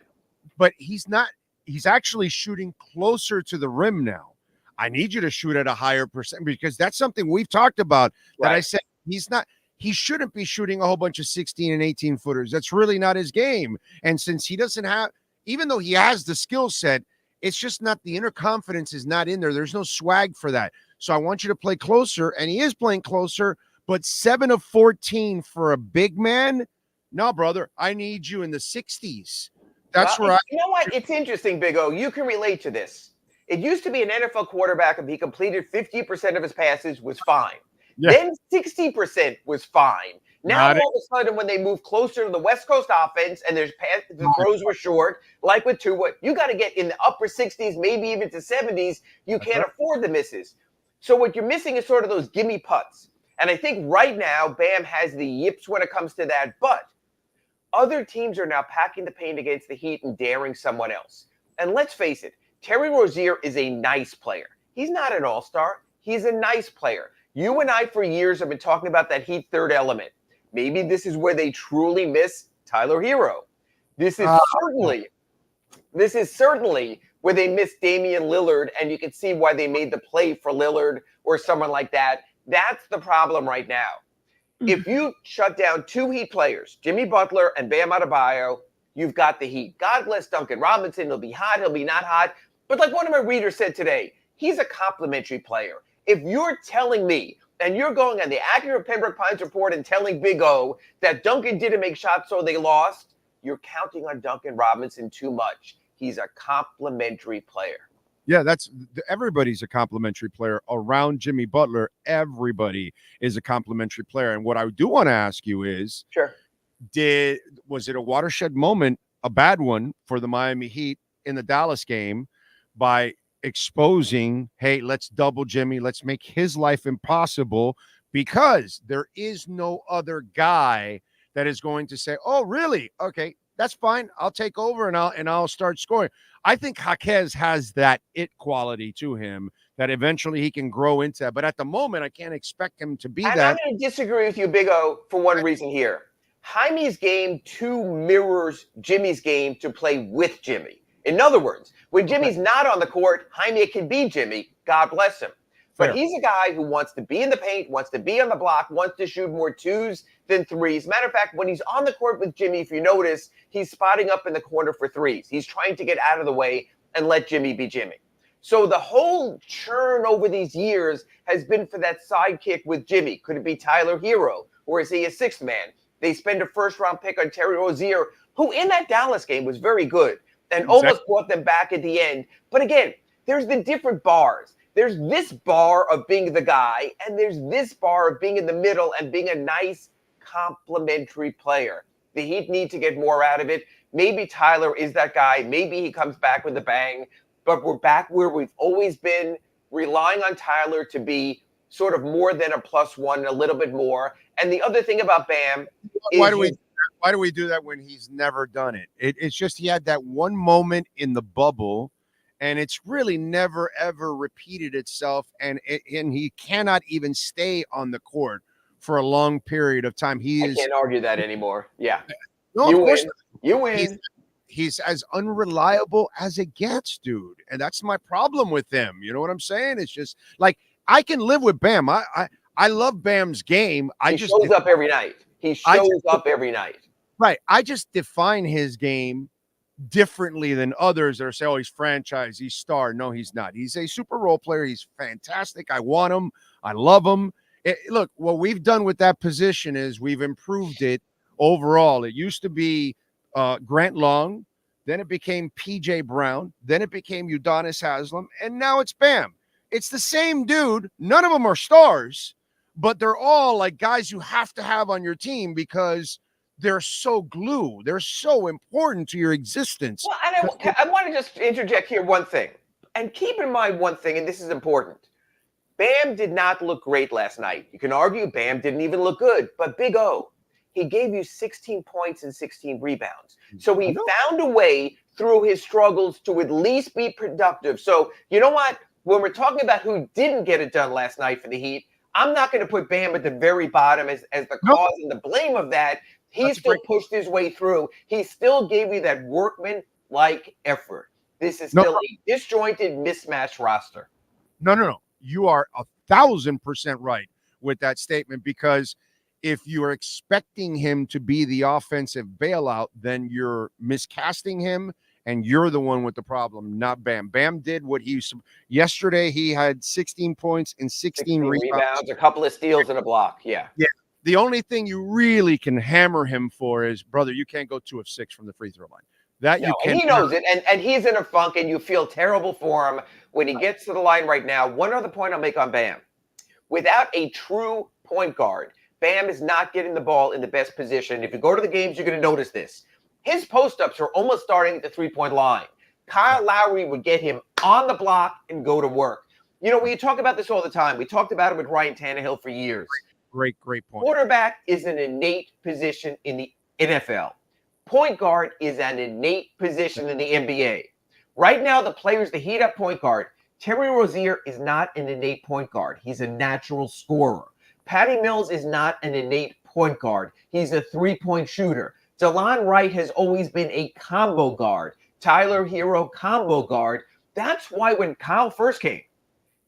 But he's not. He's actually shooting closer to the rim now. I need you to shoot at a higher percent because that's something we've talked about. That I said he's not. He shouldn't be shooting a whole bunch of 16 and 18 footers. That's really not his game. And since he doesn't have, even though he has the skill set, it's just not, the inner confidence is not in there. There's no swag for that. So I want you to play closer, and he is playing closer, but 7 of 14 for a big man? No, brother, I need you in the 60s. That's where You know what? It's interesting, Big O. You can relate to this. It used to be an NFL quarterback, if he completed 50% of his passes, was fine. Yeah. Then 60% was fine. Now, all of a sudden, when they move closer to the West Coast offense and the throws were short, like with Tua, you got to get in the upper 60s, maybe even to 70s. You can't afford the misses. So what you're missing is sort of those gimme putts. And I think right now, Bam has the yips when it comes to that. But other teams are now packing the paint against the Heat and daring someone else. And let's face it, Terry Rozier is a nice player. He's not an all-star. He's a nice player. You and I for years have been talking about that Heat third element. Maybe this is where they truly miss Tyler Hero. This is certainly where they miss Damian Lillard, and you can see why they made the play for Lillard or someone like that. That's the problem right now. If you shut down 2 Heat players, Jimmy Butler and Bam Adebayo, you've got the Heat. God bless Duncan Robinson. He'll be hot. He'll be not hot. But like one of my readers said today, he's a complimentary player. If you're telling me, and you're going on the accurate Pembroke Pines report and telling Big O that Duncan didn't make shots so they lost, you're counting on Duncan Robinson too much. He's a complimentary player. Yeah, everybody's a complimentary player. Around Jimmy Butler, everybody is a complimentary player. And what I do want to ask you is, was it a watershed moment, a bad one for the Miami Heat in the Dallas game by exposing, hey, let's double Jimmy, let's make his life impossible, because there is no other guy that is going to say, oh, really? Okay, that's fine. I'll take over and I'll start scoring. I think Jaquez has that it quality to him that eventually he can grow into that. But at the moment, I can't expect him to be that. I'm going to disagree with you, Big O, for one reason here. Jaime's game too mirrors Jimmy's game to play with Jimmy. In other words, when Jimmy's not on the court, Jaime can be Jimmy. God bless him. But he's a guy who wants to be in the paint, wants to be on the block, wants to shoot more 2s than 3s. Matter of fact, when he's on the court with Jimmy, if you notice, he's spotting up in the corner for 3s. He's trying to get out of the way and let Jimmy be Jimmy. So the whole churn over these years has been for that sidekick with Jimmy. Could it be Tyler Hero, or is he a 6th man? They spend a first-round pick on Terry Rozier, who in that Dallas game was very good and almost brought them back at the end. But again, there's the different bars. There's this bar of being the guy, and there's this bar of being in the middle and being a nice complementary player. The Heat need to get more out of it. Maybe Tyler is that guy. Maybe he comes back with a bang. But we're back where we've always been, relying on Tyler to be sort of more than a +1, a little bit more. And the other thing about Bam is... Why do we do that when he's never done it? It's just he had that one moment in the bubble, and it's really never ever repeated itself. And he cannot even stay on the court for a long period of time. I can't argue that anymore. Yeah, no, you of course win. You win. He's as unreliable as it gets, dude. And that's my problem with him. You know what I'm saying? It's just like, I can live with Bam. I love Bam's game. He shows up every night. He shows up every night. Right. I just define his game differently than others that are saying, oh, he's franchise, he's star. No, he's not. He's a super role player. He's fantastic. I want him. I love him. Look, what we've done with that position is we've improved it overall. It used to be Grant Long, then it became PJ Brown, then it became Udonis Haslem, and now it's Bam. It's the same dude. None of them are stars, but they're all like guys you have to have on your team because they're so glue. They're so important to your existence. Well, and I want to just interject here one thing. And keep in mind one thing, and this is important. Bam did not look great last night. You can argue Bam didn't even look good, but Big O, he gave you 16 points and 16 rebounds. So he found a way through his struggles to at least be productive. So you know what? When we're talking about who didn't get it done last night for the Heat, I'm not going to put Bam at the very bottom as the cause and the blame of that. He still pushed his way through. He still gave you that workman-like effort. This is still a disjointed, mismatched roster. No. You are 1,000% right with that statement, because if you are expecting him to be the offensive bailout, then you're miscasting him, and you're the one with the problem, not Bam. Bam did what yesterday. He had 16 points and 16 rebounds, a couple of steals and a block. Yeah. The only thing you really can hammer him for is, brother, you can't go 2 of 6 from the free throw line. And he knows it, and he's in a funk, and you feel terrible for him when he gets to the line right now. One other point I'll make on Bam. Without a true point guard, Bam is not getting the ball in the best position. If you go to the games, you're going to notice this. His post-ups are almost starting at the three-point line. Kyle Lowry would get him on the block and go to work. You know, we talk about this all the time. We talked about it with Ryan Tannehill for years. Great point. Quarterback is an innate position in the NFL. Point guard is an innate position in the NBA. Right now, the players that heat up point guard, Terry Rozier is not an innate point guard. He's a natural scorer. Patty Mills is not an innate point guard. He's a three-point shooter. DeLon Wright has always been a combo guard. Tyler Hero, combo guard. That's why when Kyle first came,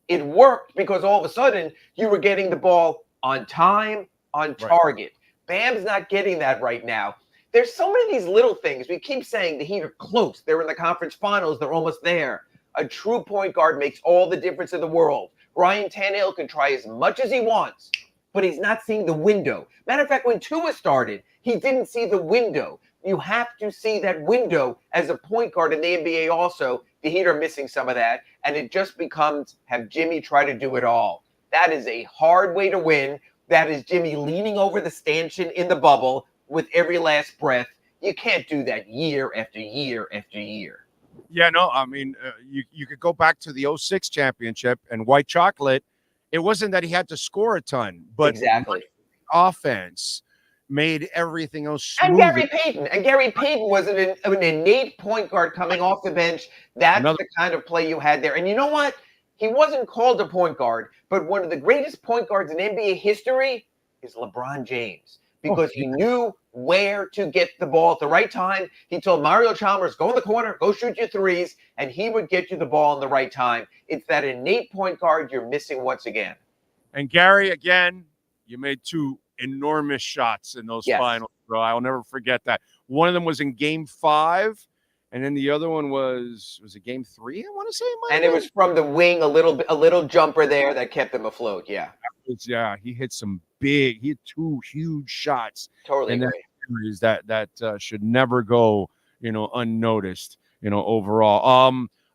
it worked, because all of a sudden you were getting the ball on time, on target. Bam's not getting that right now. There's so many of these little things. We keep saying the Heat are close. They're in the conference finals. They're almost there. A true point guard makes all the difference in the world. Ryan Tannehill can try as much as he wants, but he's not seeing the window. Matter of fact, when Tua started, he didn't see the window. You have to see that window as a point guard in the NBA also. The Heat are missing some of that, and it just becomes have Jimmy try to do it all. That is a hard way to win. That is Jimmy leaning over the stanchion in the bubble with every last breath. You can't do that year after year after year. Yeah, no, I mean, you could go back to the 06 championship and White Chocolate. It wasn't that he had to score a ton, but exactly offense made everything else smooth. And Gary Payton was an innate point guard coming off the bench. That's the kind of play you had there. And you know what? He wasn't called a point guard, but one of the greatest point guards in NBA history is LeBron James, because he knew where to get the ball at the right time. He told Mario Chalmers, go in the corner, go shoot your threes, and he would get you the ball in the right time. It's that innate point guard you're missing once again. And Gary, again, you made 2 enormous shots in those finals, bro. I'll never forget that. One of them was in Game 5, and then the other one was it Game 3? I want to say. It was from the wing, a little jumper there that kept him afloat. Yeah. He hit some big. He hit 2 huge shots. Totally agree. That should never go, unnoticed, overall.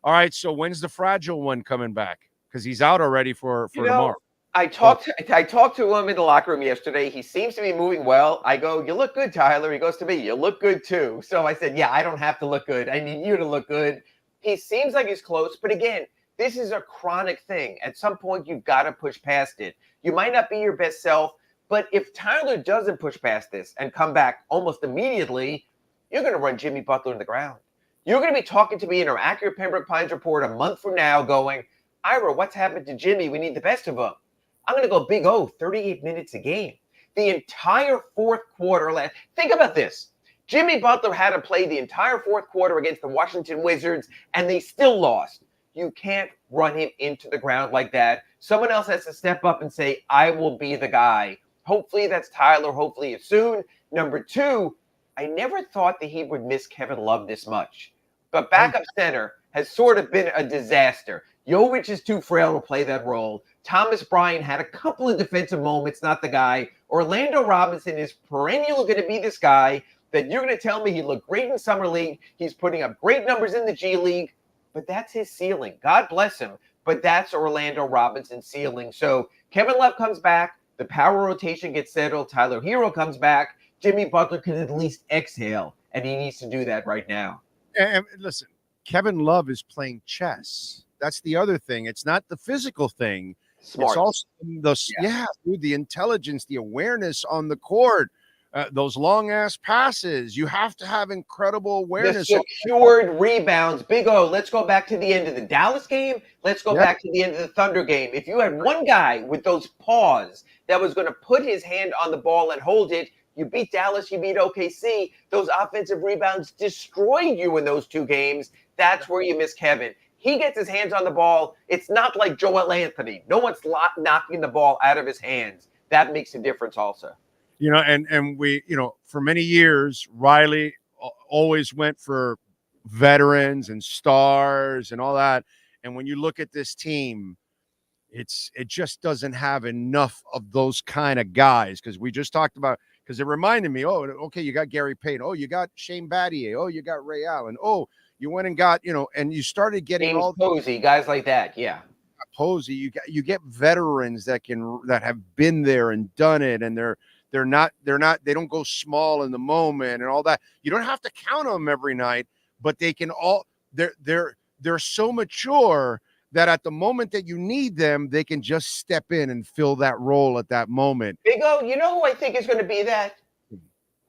All right. So when's the fragile one coming back? Because he's out already for tomorrow. I talked to him in the locker room yesterday. He seems to be moving well. I go, you look good, Tyler. He goes to me, you look good too. So I said, yeah, I don't have to look good. I need you to look good. He seems like he's close. But again, this is a chronic thing. At some point, you've got to push past it. You might not be your best self, but if Tyler doesn't push past this and come back almost immediately, you're going to run Jimmy Butler in the ground. You're going to be talking to me in our Accurate Pembroke Pines report a month from now going, Ira, what's happened to Jimmy? We need the best of him. I'm going to go Big O, 38 minutes a game. The entire fourth quarter. Think about this. Jimmy Butler had to play the entire fourth quarter against the Washington Wizards, and they still lost. You can't run him into the ground like that. Someone else has to step up and say, I will be the guy. Hopefully that's Tyler. Hopefully it's soon. Number two, I never thought that he would miss Kevin Love this much. But backup center has sort of been a disaster. Jovic is too frail to play that role. Thomas Bryant had a couple of defensive moments, not the guy. Orlando Robinson is perennially going to be this guy that you're going to tell me he looked great in Summer League. He's putting up great numbers in the G League, but that's his ceiling. God bless him, but that's Orlando Robinson's ceiling. So Kevin Love comes back. The power rotation gets settled. Tyler Hero comes back. Jimmy Butler can at least exhale, and he needs to do that right now. And listen, Kevin Love is playing chess. That's the other thing. It's not the physical thing. Smart. It's also the intelligence, the awareness on the court, those long ass passes. You have to have incredible awareness. The secured rebounds. Big O, let's go back to the end of the Dallas game. Let's go back to the end of the Thunder game. If you had one guy with those paws that was going to put his hand on the ball and hold it, you beat Dallas, you beat OKC. Those offensive rebounds destroyed you in those two games. That's where you miss Kevin. He gets his hands on the ball. It's not like Joel Anthony. No one's knocking the ball out of his hands. That makes a difference also. And we, for many years, Riley always went for veterans and stars and all that. And when you look at this team, it just doesn't have enough of those kind of guys. Because we just talked about, because it reminded me, oh, okay, you got Gary Payton. Oh, you got Shane Battier. Oh, you got Ray Allen. Oh, you went and got, and you started getting James all Posey, guys like that. Yeah. Posey, you get veterans that have been there and done it, and they don't go small in the moment and all that. You don't have to count on them every night, but they can all they're so mature that at the moment that you need them, they can just step in and fill that role at that moment. Big O, you know who I think is going to be that?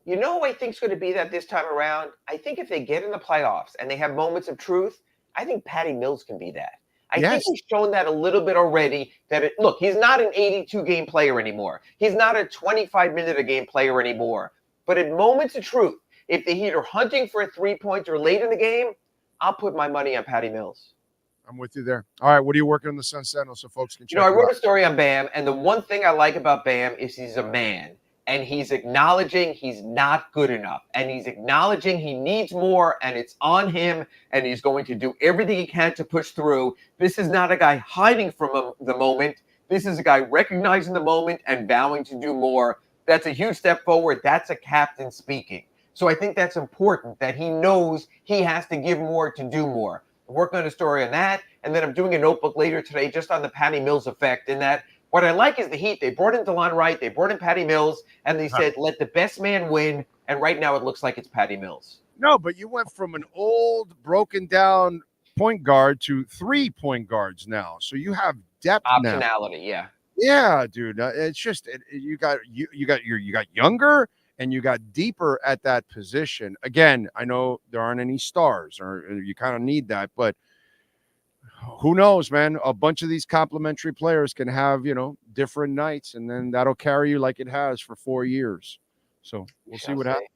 You know who I think is going to be that this time around? I think if they get in the playoffs and they have moments of truth, I think Patty Mills can be that. I think he's shown that a little bit already. Look, he's not an 82-game player anymore. He's not a 25-minute-a-game player anymore. But at moments of truth, if the Heat are hunting for a three-pointer late in the game, I'll put my money on Patty Mills. I'm with you there. All right, what are you working on the Sun Sentinel so folks can check I wrote a story on Bam, and the one thing I like about Bam is he's a man. And he's acknowledging he's not good enough. And he's acknowledging he needs more, and it's on him, and he's going to do everything he can to push through. This is not a guy hiding from the moment. This is a guy recognizing the moment and vowing to do more. That's a huge step forward. That's a captain speaking. So I think that's important, that he knows he has to give more to do more. I'm working on a story on that, and then I'm doing a notebook later today just on the Patty Mills effect, in that what I like is the Heat. They brought in DeLon Wright. They brought in Patty Mills, and they said, let the best man win. And right now it looks like it's Patty Mills. No, but you went from an old, broken down point guard to 3 point guards now. So you have depth optionality, now. Yeah. Yeah, dude. It's just you got younger and you got deeper at that position. Again, I know there aren't any stars, or you kind of need that, but who knows, man? A bunch of these complimentary players can have, different nights, and then that'll carry you like it has for 4 years. So we'll see what happens.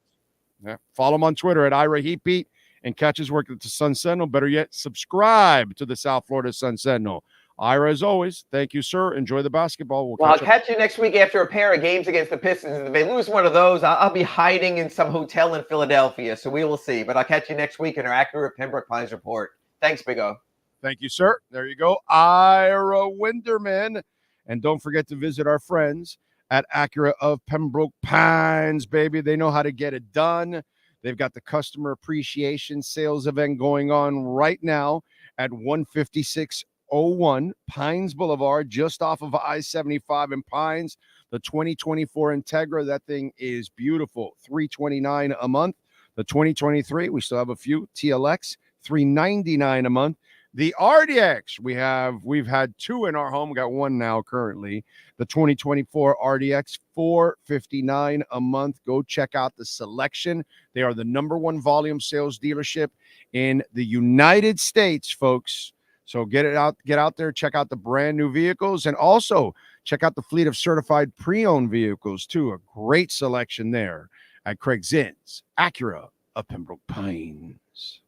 Yeah. Follow him on Twitter at Ira Heatbeat and catch his work at the Sun Sentinel. Better yet, subscribe to the South Florida Sun Sentinel. Ira, as always, thank you, sir. Enjoy the basketball. I'll catch you next week after a pair of games against the Pistons. If they lose one of those, I'll be hiding in some hotel in Philadelphia, so we will see. But I'll catch you next week in our Accurate Pembroke Pines report. Thanks, Big O. Thank you, sir. There you go, Ira Winderman. And don't forget to visit our friends at Acura of Pembroke Pines, baby. They know how to get it done. They've got the customer appreciation sales event going on right now at 15601 Pines Boulevard, just off of I-75 in Pines. The 2024 Integra, that thing is beautiful. $329 a month. The 2023, we still have a few. TLX, $399 a month. The RDX, we've had two in our home. We got one now currently. The 2024 RDX, $459 a month. Go check out the selection. They are the #1 volume sales dealership in the United States, folks. So get out there, check out the brand new vehicles, and also check out the fleet of certified pre-owned vehicles too. A great selection there at Craig Zinn's Acura of Pembroke Pines.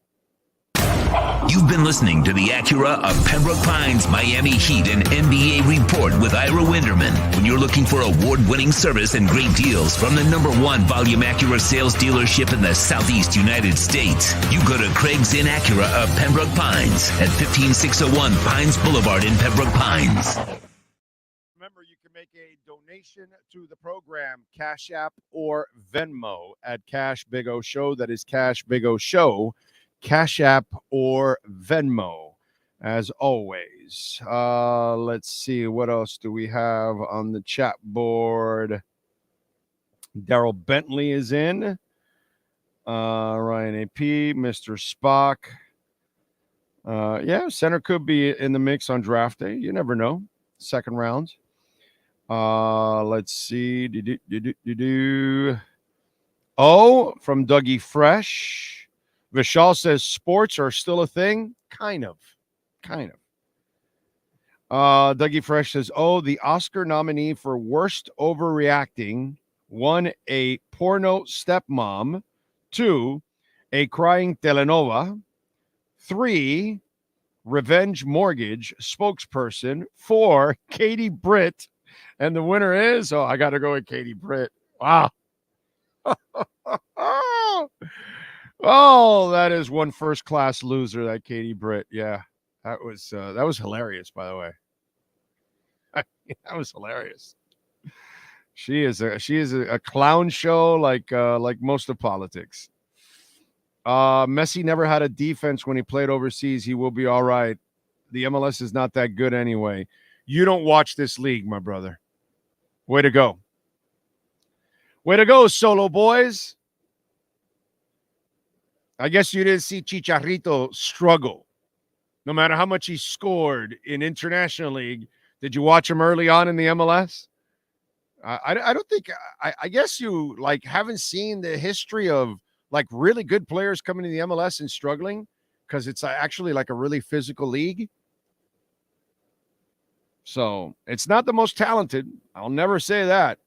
You've been listening to the Acura of Pembroke Pines Miami Heat and NBA Report with Ira Winderman. When you're looking for award-winning service and great deals from the #1 volume Acura sales dealership in the Southeast United States, you go to Craig Zinn Acura of Pembroke Pines at 15601 Pines Boulevard in Pembroke Pines. Remember, you can make a donation to the program, Cash App or Venmo at Cash Big O Show. That is Cash Big O Show. Cash App or Venmo, as always. Let's see. What else do we have on the chat board? Daryl Bentley is in. Ryan AP, Mr. Spock. Yeah, center could be in the mix on draft day. You never know. Second round. Let's see. Oh, from Dougie Fresh. Vishal says sports are still a thing. Kind of. Dougie Fresh says, the Oscar nominee for worst overreacting, 1, a porno stepmom, 2, a crying telenova, 3, revenge mortgage spokesperson, 4, Katie Britt, and the winner is, I got to go with Katie Britt. Wow. That is one first-class loser, that Katie Britt. Yeah, that was hilarious, by the way. That was hilarious. She is a clown show like most of politics. Messi never had a defense when he played overseas. He will be all right. The MLS is not that good anyway. You don't watch this league, my brother. Way to go. Way to go, Solo boys. I guess you didn't see Chicharito struggle. No matter how much he scored in International League, did you watch him early on in the MLS? I don't think – I guess you, haven't seen the history of, really good players coming to the MLS and struggling because it's actually, a really physical league. So, it's not the most talented. I'll never say that.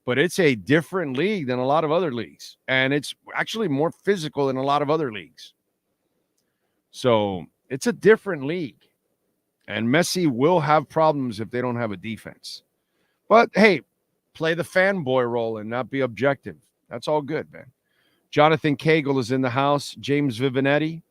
But it's a different league than a lot of other leagues. And it's actually more physical than a lot of other leagues. So it's a different league. And Messi will have problems if they don't have a defense. But, hey, play the fanboy role and not be objective. That's all good, man. Jonathan Cagle is in the house. James Vivinetti.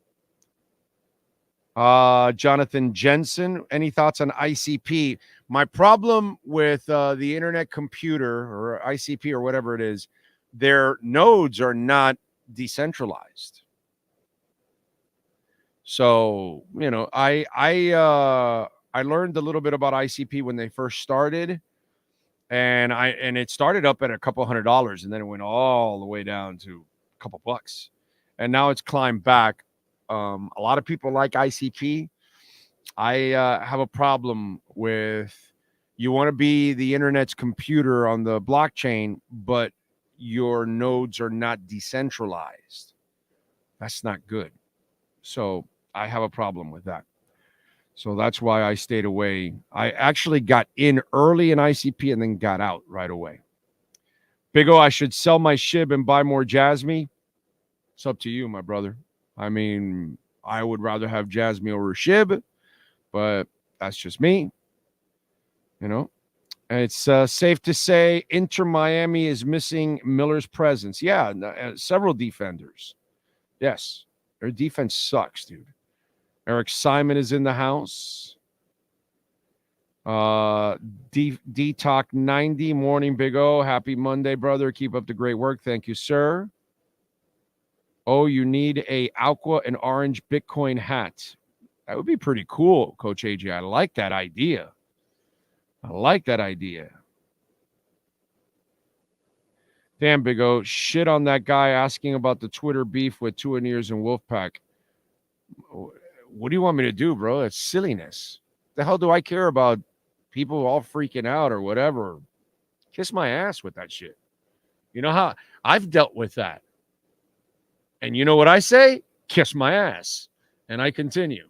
Jonathan Jensen. Any thoughts on ICP? My problem with the internet computer or ICP or whatever it is, their nodes are not decentralized. So, I learned a little bit about ICP when they first started, and it started up at a couple $100, and then it went all the way down to a couple bucks, and now it's climbed back. A lot of people like ICP. I have a problem with you want to be the internet's computer on the blockchain, but your nodes are not decentralized. That's not good. So I have a problem with that. So that's why I stayed away. I actually got in early in ICP and then got out right away. Big O, I should sell my SHIB and buy more Jasmy. It's up to you, my brother. I mean, I would rather have Jasmy over SHIB, but that's just me. And it's safe to say InterMiami is missing Miller's presence. Yeah, several defenders. Yes, their defense sucks, dude. Eric Simon is in the house. D-Talk 90, morning, Big O. Happy Monday, brother. Keep up the great work. Thank you, sir. Oh, you need a aqua and orange Bitcoin hat. That would be pretty cool, Coach AJ. I like that idea. Damn, Big O. Shit on that guy asking about the Twitter beef with Tuaniers and Wolfpack. what do you want me to do, bro? It's silliness. The hell do I care about people all freaking out or whatever? Kiss my ass with that shit. You know how I've dealt with that. And you know what I say? Kiss my ass. And I continue.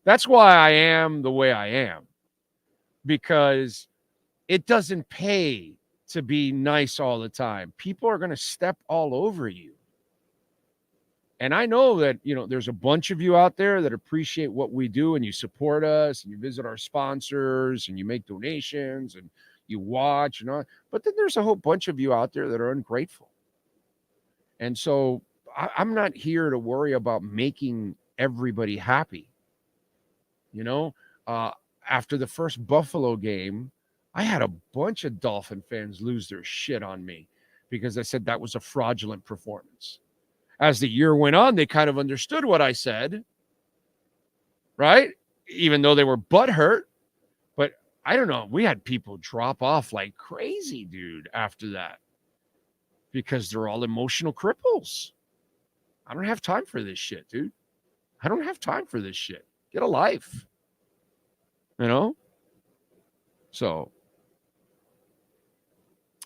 That's why I am the way I am. Because it doesn't pay to be nice all the time. People are going to step all over you. And I know that, there's a bunch of you out there that appreciate what we do and you support us and you visit our sponsors and you make donations and you watch and all. But then there's a whole bunch of you out there that are ungrateful. And so I'm not here to worry about making everybody happy. After the first Buffalo game, I had a bunch of Dolphin fans lose their shit on me because I said that was a fraudulent performance. As the year went on, they kind of understood what I said, right? Even though they were butthurt. But I don't know. We had people drop off like crazy, dude, after that because they're all emotional cripples. I don't have time for this shit, dude. I don't have time for this shit. Get a life. So,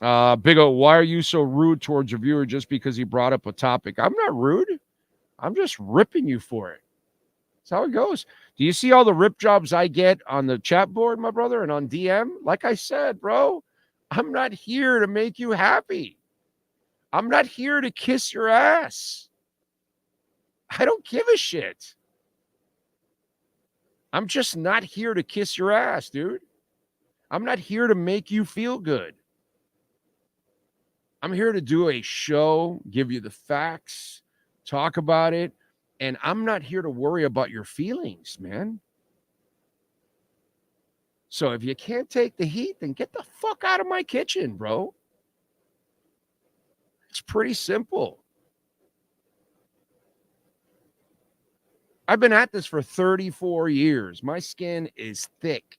Big O, why are you so rude towards your viewer just because he brought up a topic? I'm not rude. I'm just ripping you for it. That's how it goes. Do you see all the rip jobs I get on the chat board, my brother, and on DM? Like I said, bro, I'm not here to make you happy. I'm not here to kiss your ass. I don't give a shit. I'm just not here to kiss your ass, dude. I'm not here to make you feel good. I'm here to do a show, give you the facts, talk about it, and I'm not here to worry about your feelings, man. So if you can't take the heat, then get the fuck out of my kitchen, bro. It's pretty simple. I've been at this for 34 years. My skin is thick.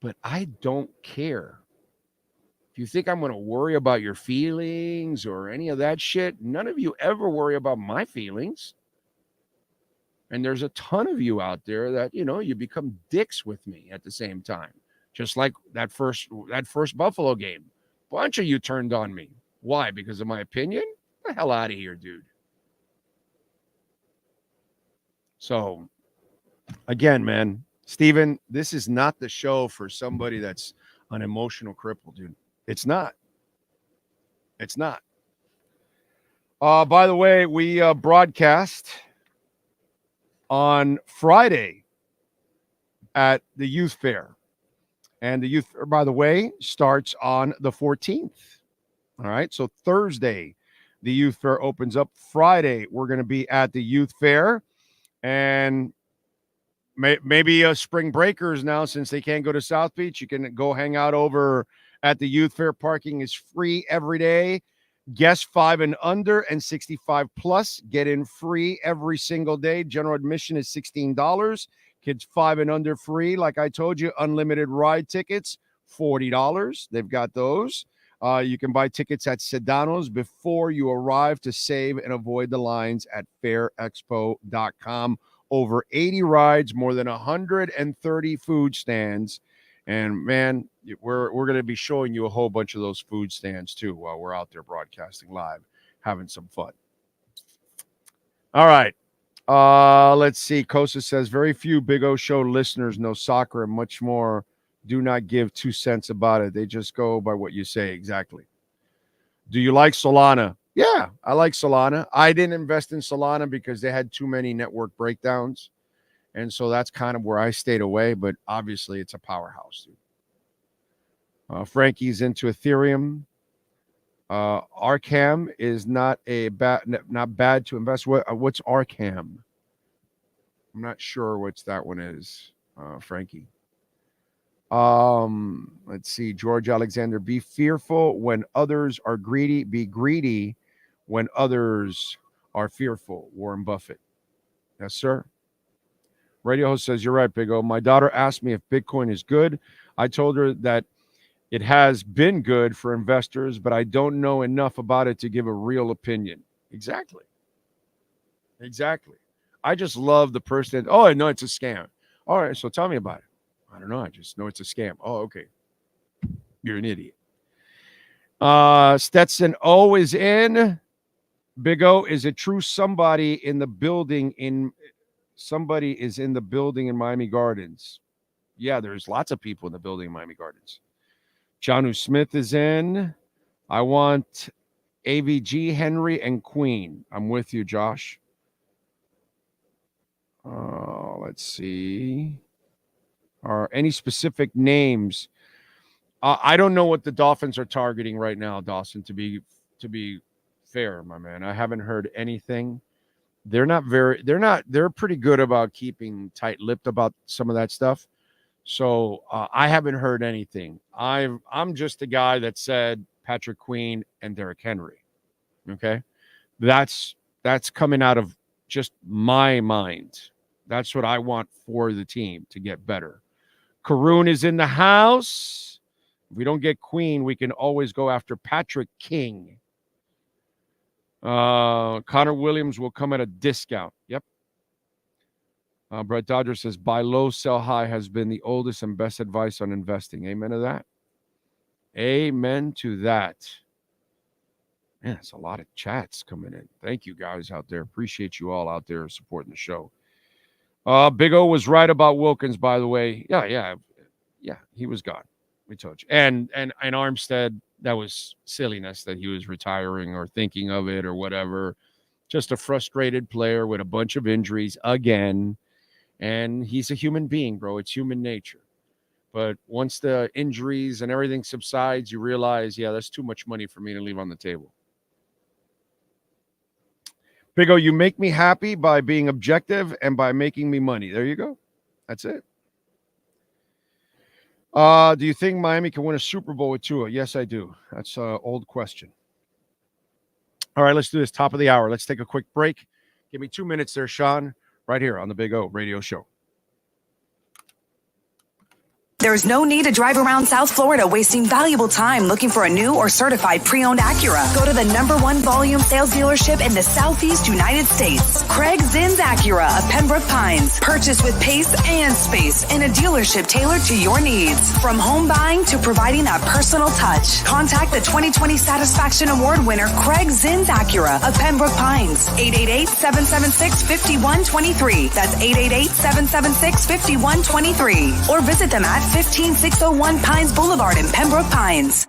But I don't care. If you think I'm going to worry about your feelings or any of that shit, none of you ever worry about my feelings. And there's a ton of you out there that, you become dicks with me at the same time. Just like that first Buffalo game. A bunch of you turned on me. Why? Because of my opinion? Get the hell out of here, dude. So, again, man, Steven, this is not the show for somebody that's an emotional cripple, dude. It's not. It's not. By the way, we broadcast on Friday at the Youth Fair. And the Youth Fair, by the way, starts on the 14th. All right. So Thursday, the Youth Fair opens up. Friday, we're going to be at the Youth Fair. And maybe spring breakers now, since they can't go to South Beach, you can go hang out over at the Youth Fair. Parking is free every day. Guests 5 and under and 65 plus get in free every single day. General admission is $16. Kids 5 and under free. Like I told you, unlimited ride tickets, $40. They've got those. You can buy tickets at Sedano's before you arrive to save and avoid the lines at fairexpo.com. Over 80 rides, more than 130 food stands. And, man, we're going to be showing you a whole bunch of those food stands, too, while we're out there broadcasting live, having some fun. All right. Let's see. Kosa says, very few Big O Show listeners know soccer and much more do not give 2 cents about it. They just go by what you say. Exactly. Do you like Solana? Yeah, I like Solana. I didn't invest in Solana because they had too many network breakdowns. And so that's kind of where I stayed away. But obviously, it's a powerhouse. Frankie's into Ethereum. Arkham is not bad to invest. What's Arkham? I'm not sure what that one is, Frankie. Let's see. George Alexander, be fearful when others are greedy. Be greedy when others are fearful. Warren Buffett. Yes, sir. Radio host says, you're right, Big O. My daughter asked me if Bitcoin is good. I told her that it has been good for investors, but I don't know enough about it to give a real opinion. Exactly. I just love the person. Oh, I know it's a scam. All right, so tell me about it. I don't know. I just know it's a scam. Oh, okay. You're an idiot. Stetson O is in. Big O, is it true somebody is in the building in Miami Gardens? Yeah, there's lots of people in the building in Miami Gardens. Johnu Smith is in. I want AVG, Henry, and Queen. I'm with you, Josh. Let's see. Are any specific names? I don't know what the Dolphins are targeting right now, Dawson, to be fair, my man. I haven't heard anything. They're pretty good about keeping tight-lipped about some of that stuff. So I haven't heard anything. I'm just a guy that said Patrick Queen and Derrick Henry. Okay? That's coming out of just my mind. That's what I want for the team to get better. Karoon is in the house. If we don't get Queen, we can always go after Patrick King. Connor Williams will come at a discount. Yep. Brett Dodger says, buy low, sell high has been the oldest and best advice on investing. Amen to that. Amen to that. Man, it's a lot of chats coming in. Thank you guys out there. Appreciate you all out there supporting the show. Big O was right about Wilkins, by the way. Yeah, he was gone. We told you. And Armstead, that was silliness that he was retiring or thinking of it or whatever. Just a frustrated player with a bunch of injuries again. And he's a human being, bro. It's human nature. But once the injuries and everything subsides, you realize, yeah, that's too much money for me to leave on the table. Big O, you make me happy by being objective and by making me money. There you go. That's it. Do you think Miami can win a Super Bowl with Tua? Yes, I do. That's an old question. All right, let's do this. Top of the hour. Let's take a quick break. Give me 2 minutes there, Sean, right here on the Big O Radio Show. There's no need to drive around South Florida wasting valuable time looking for a new or certified pre-owned Acura. Go to the #1 volume sales dealership in the Southeast United States. Craig Zinn's Acura of Pembroke Pines. Purchase with pace and space in a dealership tailored to your needs. From home buying to providing that personal touch. Contact the 2020 Satisfaction Award winner Craig Zinn's Acura of Pembroke Pines. 888-776-5123. That's 888-776-5123. Or visit them at 15601 Pines Boulevard in Pembroke Pines.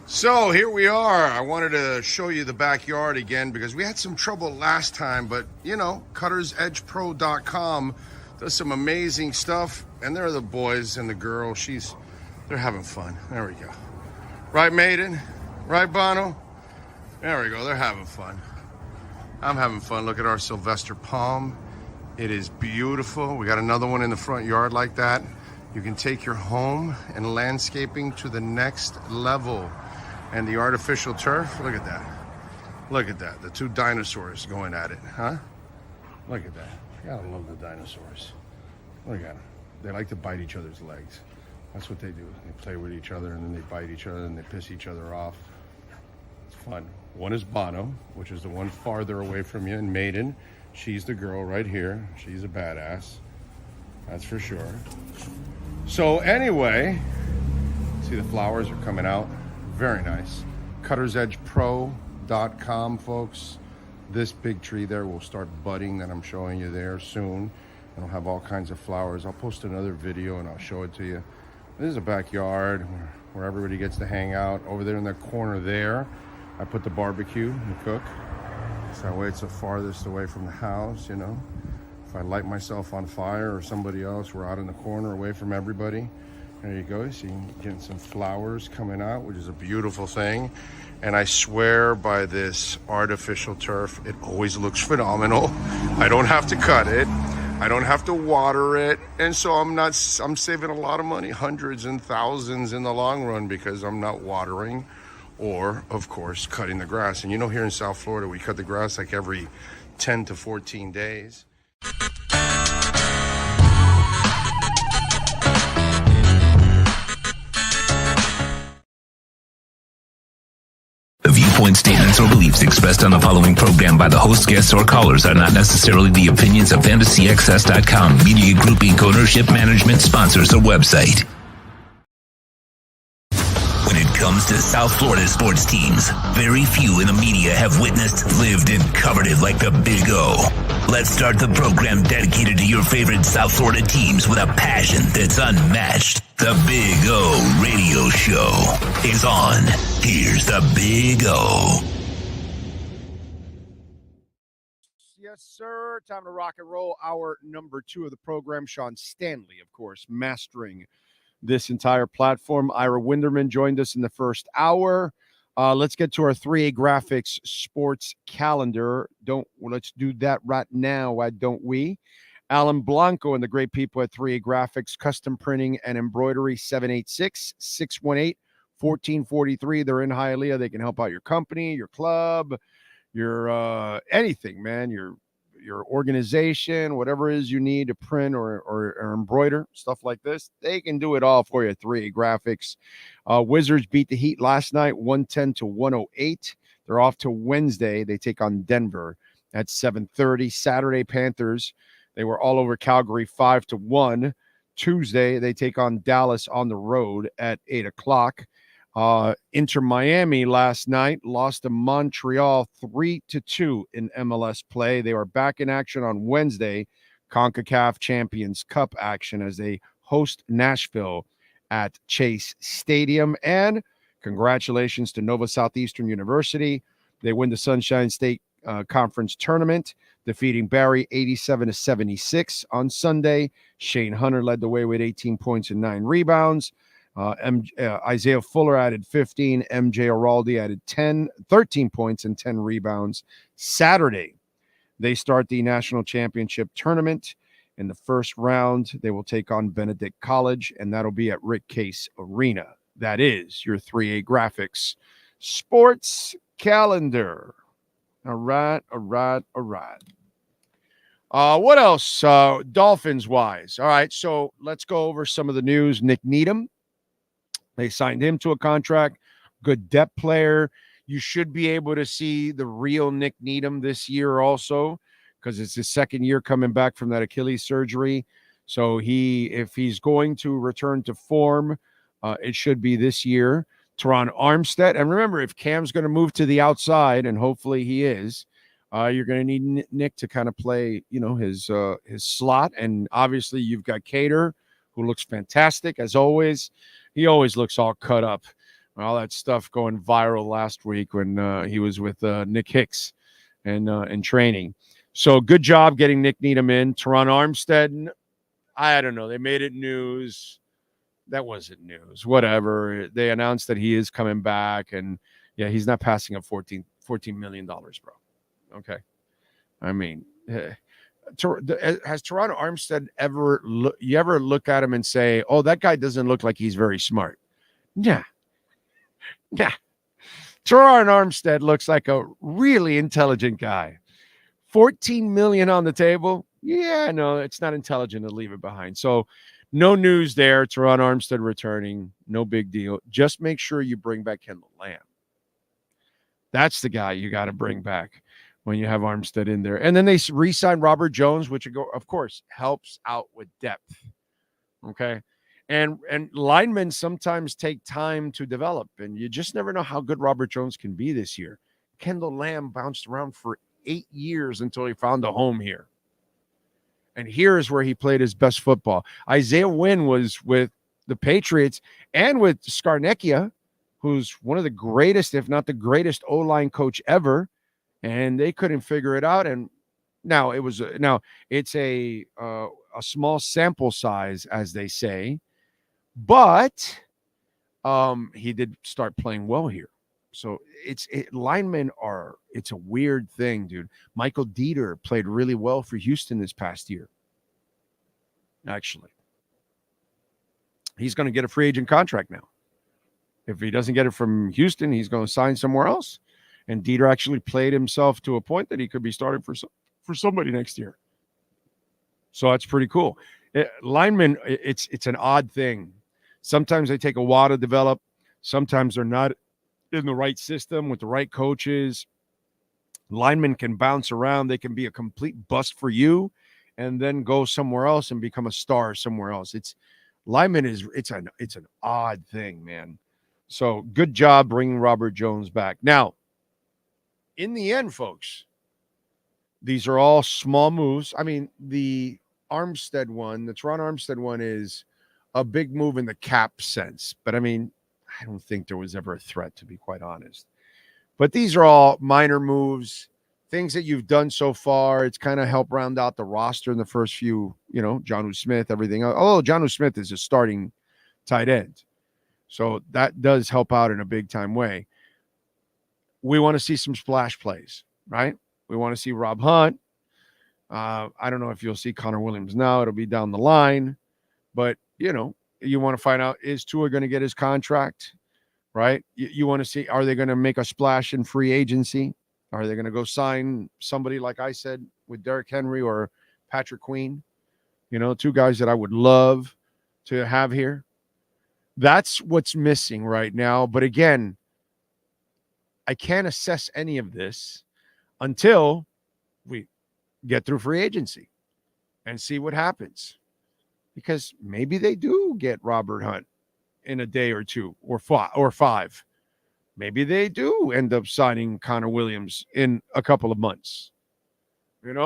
So here we are. I wanted to show you the backyard again because we had some trouble last time, but CuttersEdgePro.com does some amazing stuff, and they're the boys and the girl. They're having fun. There we go. Right, Maiden? Right, Bono? There we go. They're having fun. I'm having fun. Look at our Sylvester palm. It is beautiful. We got another one in the front yard like that. You can take your home and landscaping to the next level. And the artificial turf, look at that. Look at that. The two dinosaurs going at it, huh? Look at that. Gotta love the dinosaurs. Look at them. They like to bite each other's legs. That's what they do. They play with each other and then they bite each other and they piss each other off. It's fun. One is Bono, which is the one farther away from you, and Maiden. She's the girl right here. She's a badass. That's for sure. So anyway, see the flowers are coming out. Very nice. CuttersEdgePro.com, folks. This big tree there will start budding that I'm showing you there soon. It'll have all kinds of flowers. I'll post another video and I'll show it to you. This is a backyard where everybody gets to hang out. Over there in that corner there, I put the barbecue and cook. So that way it's the farthest away from the house, If I light myself on fire or somebody else, we're out in the corner away from everybody. There you go. So you're getting some flowers coming out, which is a beautiful thing. And I swear by this artificial turf, it always looks phenomenal. I don't have to cut it. I don't have to water it. And so I'm saving a lot of money, hundreds and thousands in the long run, because I'm not watering or, of course, cutting the grass. And here in South Florida, we cut the grass like every 10 to 14 days. following statements or beliefs expressed on the following program by the host, guests, or callers are not necessarily the opinions of FantasyAccess.com, Media Group Inc. ownership, management, sponsors, or website. When it comes to South Florida sports teams, very few in the media have witnessed, lived, and covered it like the Big O. Let's start the program dedicated to your favorite South Florida teams with a passion that's unmatched. The Big O Radio Show is on. Here's the Big O. Yes, sir. Time to rock and roll. Hour number 2 of the program. Sean Stanley, of course, mastering this entire platform. Ira Winderman joined us in the first hour. Let's get to our 3A Graphics sports calendar. Let's do that right now. Why don't we? Alan Blanco and the great people at 3A Graphics, custom printing and embroidery, 786-618-1443. They're in Hialeah. They can help out your company, your club, your anything, man, your organization, whatever it is you need to print or embroider, stuff like this. They can do it all for you at 3A Graphics. Wizards beat the Heat last night, 110-108. They're off to Wednesday. They take on Denver at 7:30. Saturday, Panthers, they were all over Calgary, 5-1. Tuesday, they take on Dallas on the road at 8 o'clock. InterMiami last night lost to Montreal 3-2 in MLS play. They are back in action on Wednesday, CONCACAF Champions Cup action as they host Nashville at Chase Stadium. And congratulations to Nova Southeastern University. They win the Sunshine State Conference tournament, defeating Barry 87-76 on Sunday. Shane Hunter led the way with 18 points and 9 rebounds. Isaiah Fuller added 15. MJ Araldi added 13 points and 10 rebounds. Saturday, they start the national championship tournament. In the first round, they will take on Benedict College, and that'll be at Rick Case Arena. That is your 3A Graphics sports calendar. All right. What else? Dolphins-wise. All right, so let's go over some of the news. Nick Needham, they signed him to a contract. Good depth player. You should be able to see the real Nick Needham this year also, because it's his second year coming back from that Achilles surgery. So if he's going to return to form, it should be this year. Teron Armstead. And remember, if Cam's going to move to the outside, and hopefully he is, you're going to need Nick to kind of play, his slot. And obviously you've got Cater, who looks fantastic as always. He always looks all cut up. All that stuff going viral last week when he was with Nick Hicks and training. So good job getting Nick Needham in. Teron Armstead, I don't know. They made it news. That wasn't news. Whatever. They announced that he is coming back, and yeah, he's not passing up $14 million, bro. Okay. I mean, has Teron Armstead ever look at him and say, "Oh, that guy doesn't look like he's very smart"? Yeah. Teron Armstead looks like a really intelligent guy. $14 million on the table. Yeah, no, it's not intelligent to leave it behind. So no news there. Teron Armstead returning. No big deal. Just make sure you bring back Kendall Lamb. That's the guy you got to bring back when you have Armstead in there. And then they re-signed Robert Jones, which, of course, helps out with depth. Okay? And linemen sometimes take time to develop, and you just never know how good Robert Jones can be this year. Kendall Lamb bounced around for 8 years until he found a home here. And here is where he played his best football. Isaiah Wynn was with the Patriots and with Scarnecchia, who's one of the greatest, if not the greatest, O-line coach ever, and they couldn't figure it out. And now it's a small sample size, as they say, but he did start playing well here. So linemen it's a weird thing, dude. Michael Dieter played really well for Houston this past year. Actually, he's going to get a free agent contract now. If he doesn't get it from Houston, he's going to sign somewhere else. And Dieter actually played himself to a point that he could be starting for somebody next year. So that's pretty cool. Linemen, it's an odd thing. Sometimes they take a while to develop. Sometimes they're not in the right system with the right coaches, linemen can bounce around. They can be a complete bust for you and then go somewhere else and become a star somewhere else. It's an odd thing, man. So good job bringing Robert Jones back. Now, in the end, folks, these are all small moves. I mean, the Armstead one, the Toronto Armstead one is a big move in the cap sense. But I mean, I don't think there was ever a threat, to be quite honest. But these are all minor moves, things that you've done so far. It's kind of helped round out the roster in the first few, Jonnu Smith, everything. Although Jonnu Smith is a starting tight end. So that does help out in a big time way. We want to see some splash plays, right? We want to see Rob Hunt. I don't know if you'll see Connor Williams now. It'll be down the line. But, you want to find out, is Tua going to get his contract, right? You want to see, are they going to make a splash in free agency? Are they going to go sign somebody, like I said, with Derrick Henry or Patrick Queen? Two guys that I would love to have here. That's what's missing right now. But again, I can't assess any of this until we get through free agency and see what happens. Because maybe they do get Robert Hunt in a day or two or five. Maybe they do end up signing Connor Williams in a couple of months.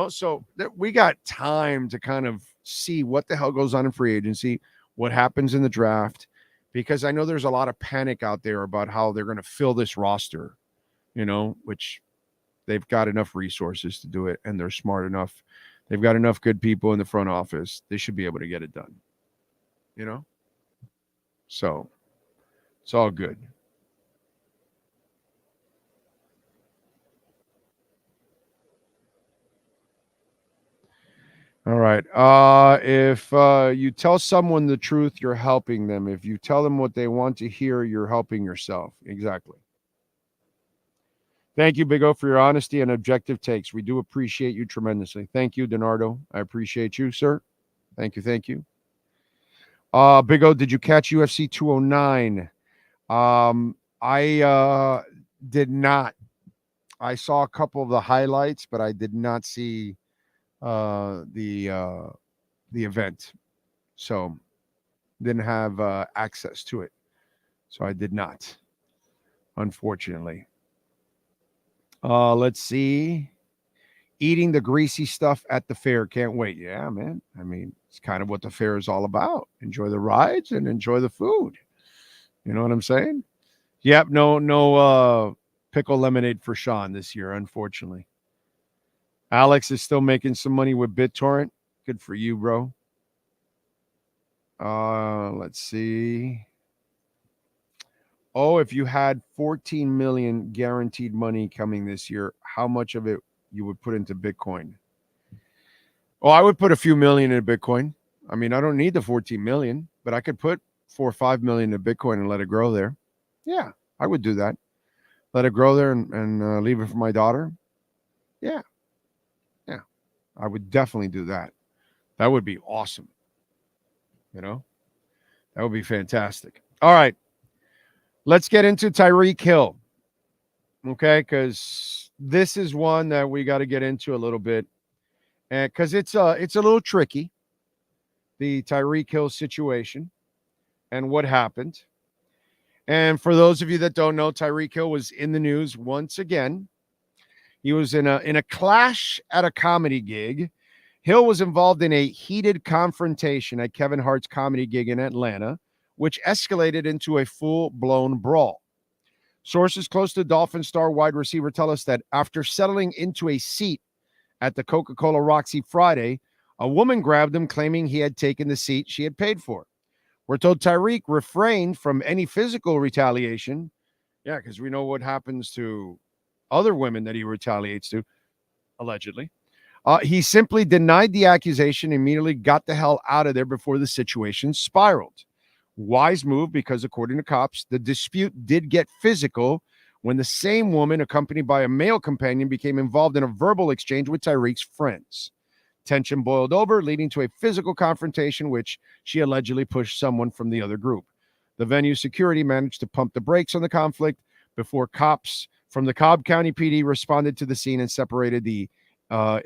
So we got time to kind of see what the hell goes on in free agency, what happens in the draft, because I know there's a lot of panic out there about how they're going to fill this roster, which they've got enough resources to do it, and they're smart enough. They've got enough good people in the front office. They should be able to get it done, So it's all good. All right. If you tell someone the truth, you're helping them. If you tell them what they want to hear, you're helping yourself. Exactly. Thank you, Big O, for your honesty and objective takes. We do appreciate you tremendously. Thank you, Donardo. I appreciate you, sir. Thank you. Thank you. Big O, did you catch UFC 209? I did not. I saw a couple of the highlights, but I did not see the event. So didn't have access to it. So I did not, unfortunately. Let's see. Eating the greasy stuff at the fair. Can't wait. Yeah, man. I mean, it's kind of what the fair is all about. Enjoy the rides and enjoy the food. You know what I'm saying? Yep. No pickle lemonade for Sean this year, unfortunately. Alex is still making some money with BitTorrent. Good for you, bro. Let's see. Oh, if you had 14 million guaranteed money coming this year, how much of it you would put into Bitcoin? Oh, I would put a few million in Bitcoin. I mean, I don't need the 14 million, but I could put 4 or 5 million in Bitcoin and let it grow there. Yeah, I would do that. Let it grow there and leave it for my daughter. Yeah. I would definitely do that. That would be awesome. That would be fantastic. All right. Let's get into Tyreek Hill. Okay, because this is one that we got to get into a little bit. And because it's a little tricky, the Tyreek Hill situation and what happened. And for those of you that don't know, Tyreek Hill was in the news once again. He was in a clash at a comedy gig. Hill was involved in a heated confrontation at Kevin Hart's comedy gig in Atlanta, which escalated into a full-blown brawl. Sources close to Dolphins star wide receiver tell us that after settling into a seat at the Coca-Cola Roxy Friday, a woman grabbed him, claiming he had taken the seat she had paid for. We're told Tyreek refrained from any physical retaliation. Yeah, because we know what happens to other women that he retaliates to, allegedly. He simply denied the accusation, immediately got the hell out of there before the situation spiraled. Wise move, because according to cops, the dispute did get physical when the same woman, accompanied by a male companion, became involved in a verbal exchange with Tyreek's friends. Tension boiled over, leading to a physical confrontation, which she allegedly pushed someone from the other group. The venue security managed to pump the brakes on the conflict, before cops from the Cobb County PD responded to the scene and separated the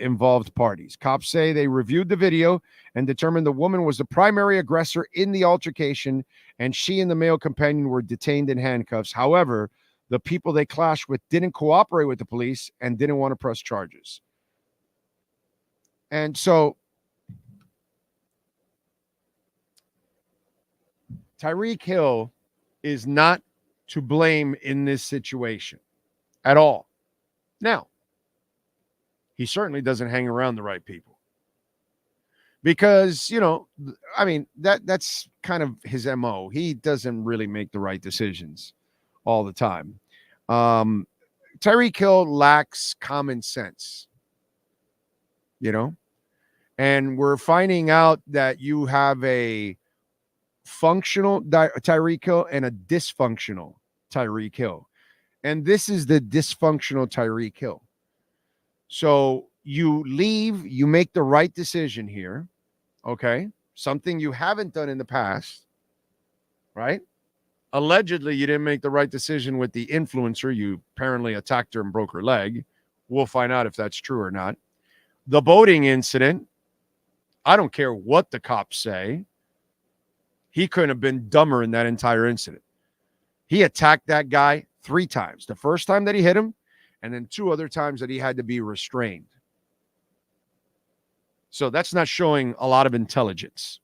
involved parties. Cops say they reviewed the video and determined the woman was the primary aggressor in the altercation, and she and the male companion were detained in handcuffs. However, the people they clashed with didn't cooperate with the police and didn't want to press charges. And so Tyreek Hill is not to blame in this situation at all. Now, he certainly doesn't hang around the right people because, that's kind of his MO. He doesn't really make the right decisions all the time. Tyreek Hill lacks common sense, and we're finding out that you have a functional Tyreek Hill and a dysfunctional Tyreek Hill. And this is the dysfunctional Tyreek Hill. So you leave, you make the right decision here, okay? Something you haven't done in the past, right? Allegedly, you didn't make the right decision with the influencer. You apparently attacked her and broke her leg. We'll find out if that's true or not. The boating incident, I don't care what the cops say. He couldn't have been dumber in that entire incident. He attacked that guy 3 times. The first time that he hit him, and then 2 other times that he had to be restrained. So that's not showing a lot of intelligence.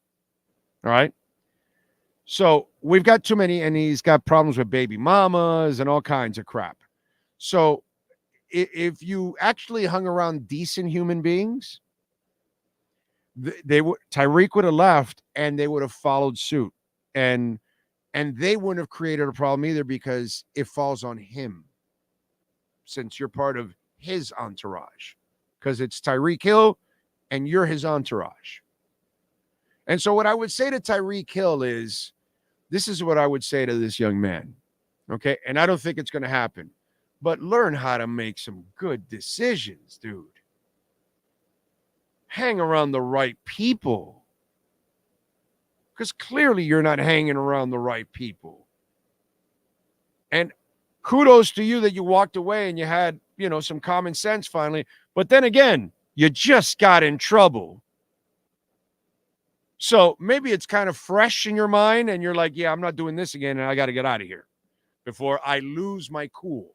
All right? So we've got too many, and he's got problems with baby mamas and all kinds of crap. So if you actually hung around decent human beings, Tyreek would have left and they would have followed suit, and they wouldn't have created a problem either because it falls on him since you're part of his entourage, because it's Tyreek Hill and you're his entourage. And so what I would say to Tyreek Hill is, this is what I would say to this young man. Okay. And I don't think it's going to happen, but learn how to make some good decisions, dude. Hang around the right people, because clearly you're not hanging around the right people. And kudos to you that you walked away and you had, some common sense finally. But then again, you just got in trouble. So maybe it's kind of fresh in your mind and you're like, yeah, I'm not doing this again and I got to get out of here before I lose my cool.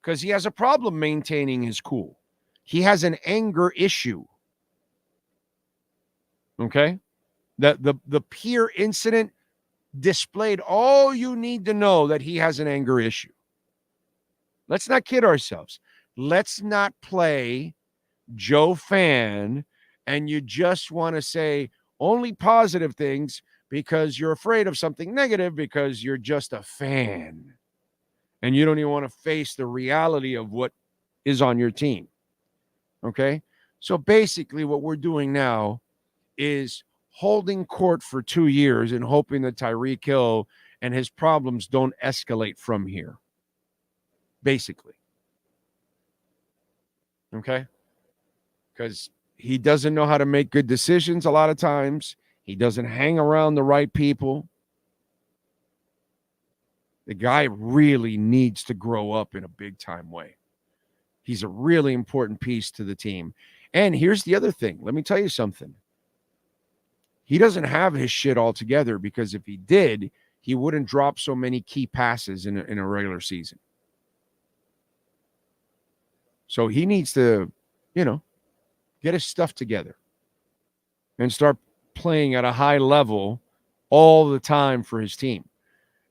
Because he has a problem maintaining his cool. He has an anger issue. Okay? The peer incident displayed all you need to know that he has an anger issue. Let's not kid ourselves. Let's not play Joe Fan and you just want to say only positive things because you're afraid of something negative because you're just a fan and you don't even want to face the reality of what is on your team. Okay? So basically what we're doing now is holding court for 2 years and hoping that Tyreek Hill and his problems don't escalate from here. Basically. Okay? Because he doesn't know how to make good decisions a lot of times. He doesn't hang around the right people. The guy really needs to grow up in a big-time way. He's a really important piece to the team. And here's the other thing. Let me tell you something. He doesn't have his shit all together, because if he did, he wouldn't drop so many key passes in a regular season. So he needs to, get his stuff together and start playing at a high level all the time for his team.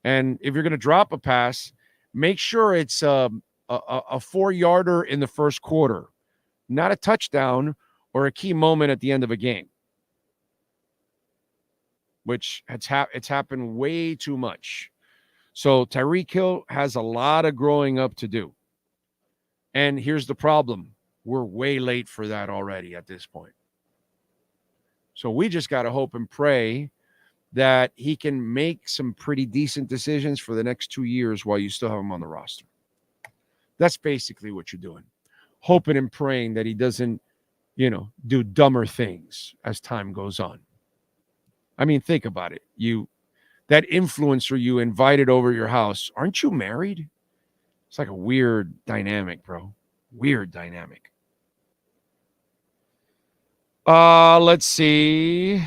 And if you're going to drop a pass, make sure it's a 4-yarder in the first quarter, not a touchdown or a key moment at the end of a game, which it's happened way too much. So Tyreek Hill has a lot of growing up to do. And here's the problem. We're way late for that already at this point. So we just got to hope and pray that he can make some pretty decent decisions for the next 2 years while you still have him on the roster. That's basically what you're doing. Hoping and praying that he doesn't, do dumber things as time goes on. I mean, think about it. that influencer you invited over your house, aren't you married? It's like a weird dynamic, bro. Weird dynamic. Let's see.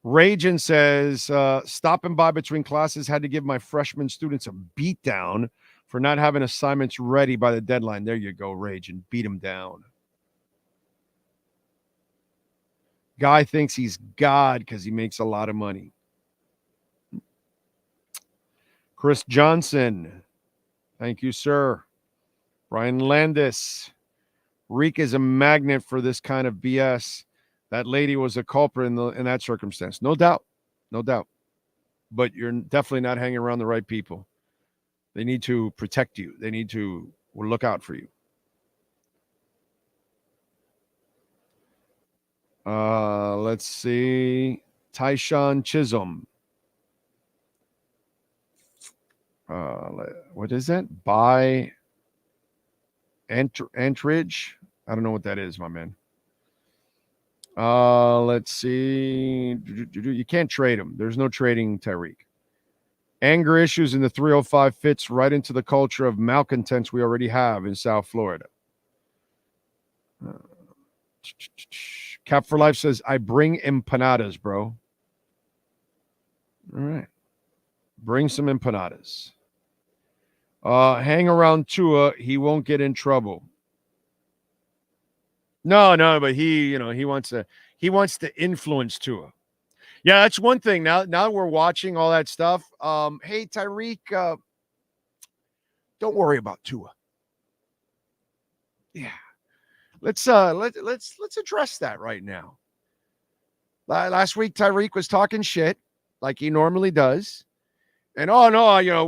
Ragin says, stopping by between classes, had to give my freshman students a beat down for not having assignments ready by the deadline. There you go, Ragin. Beat them down. Guy thinks he's God because he makes a lot of money. Chris Johnson. Thank you, sir. Brian Landis. Reek is a magnet for this kind of BS. That lady was a culprit in that circumstance. No doubt. No doubt. But you're definitely not hanging around the right people. They need to protect you. They need to look out for you. Let's see. Tyshawn Chisholm. What is that? By Antridge? I don't know what that is, my man. Let's see. You can't trade him. There's no trading Tyreek. Anger issues in the 305 fits right into the culture of malcontents we already have in South Florida. Cap for Life says, I bring empanadas, bro. All right. Bring some empanadas. Hang around Tua. He won't get in trouble. No, but he wants to influence Tua. Yeah, that's one thing. Now we're watching all that stuff. Hey, Tyreek, don't worry about Tua. Yeah. Let's address that right now. Last week, Tyreek was talking shit like he normally does. And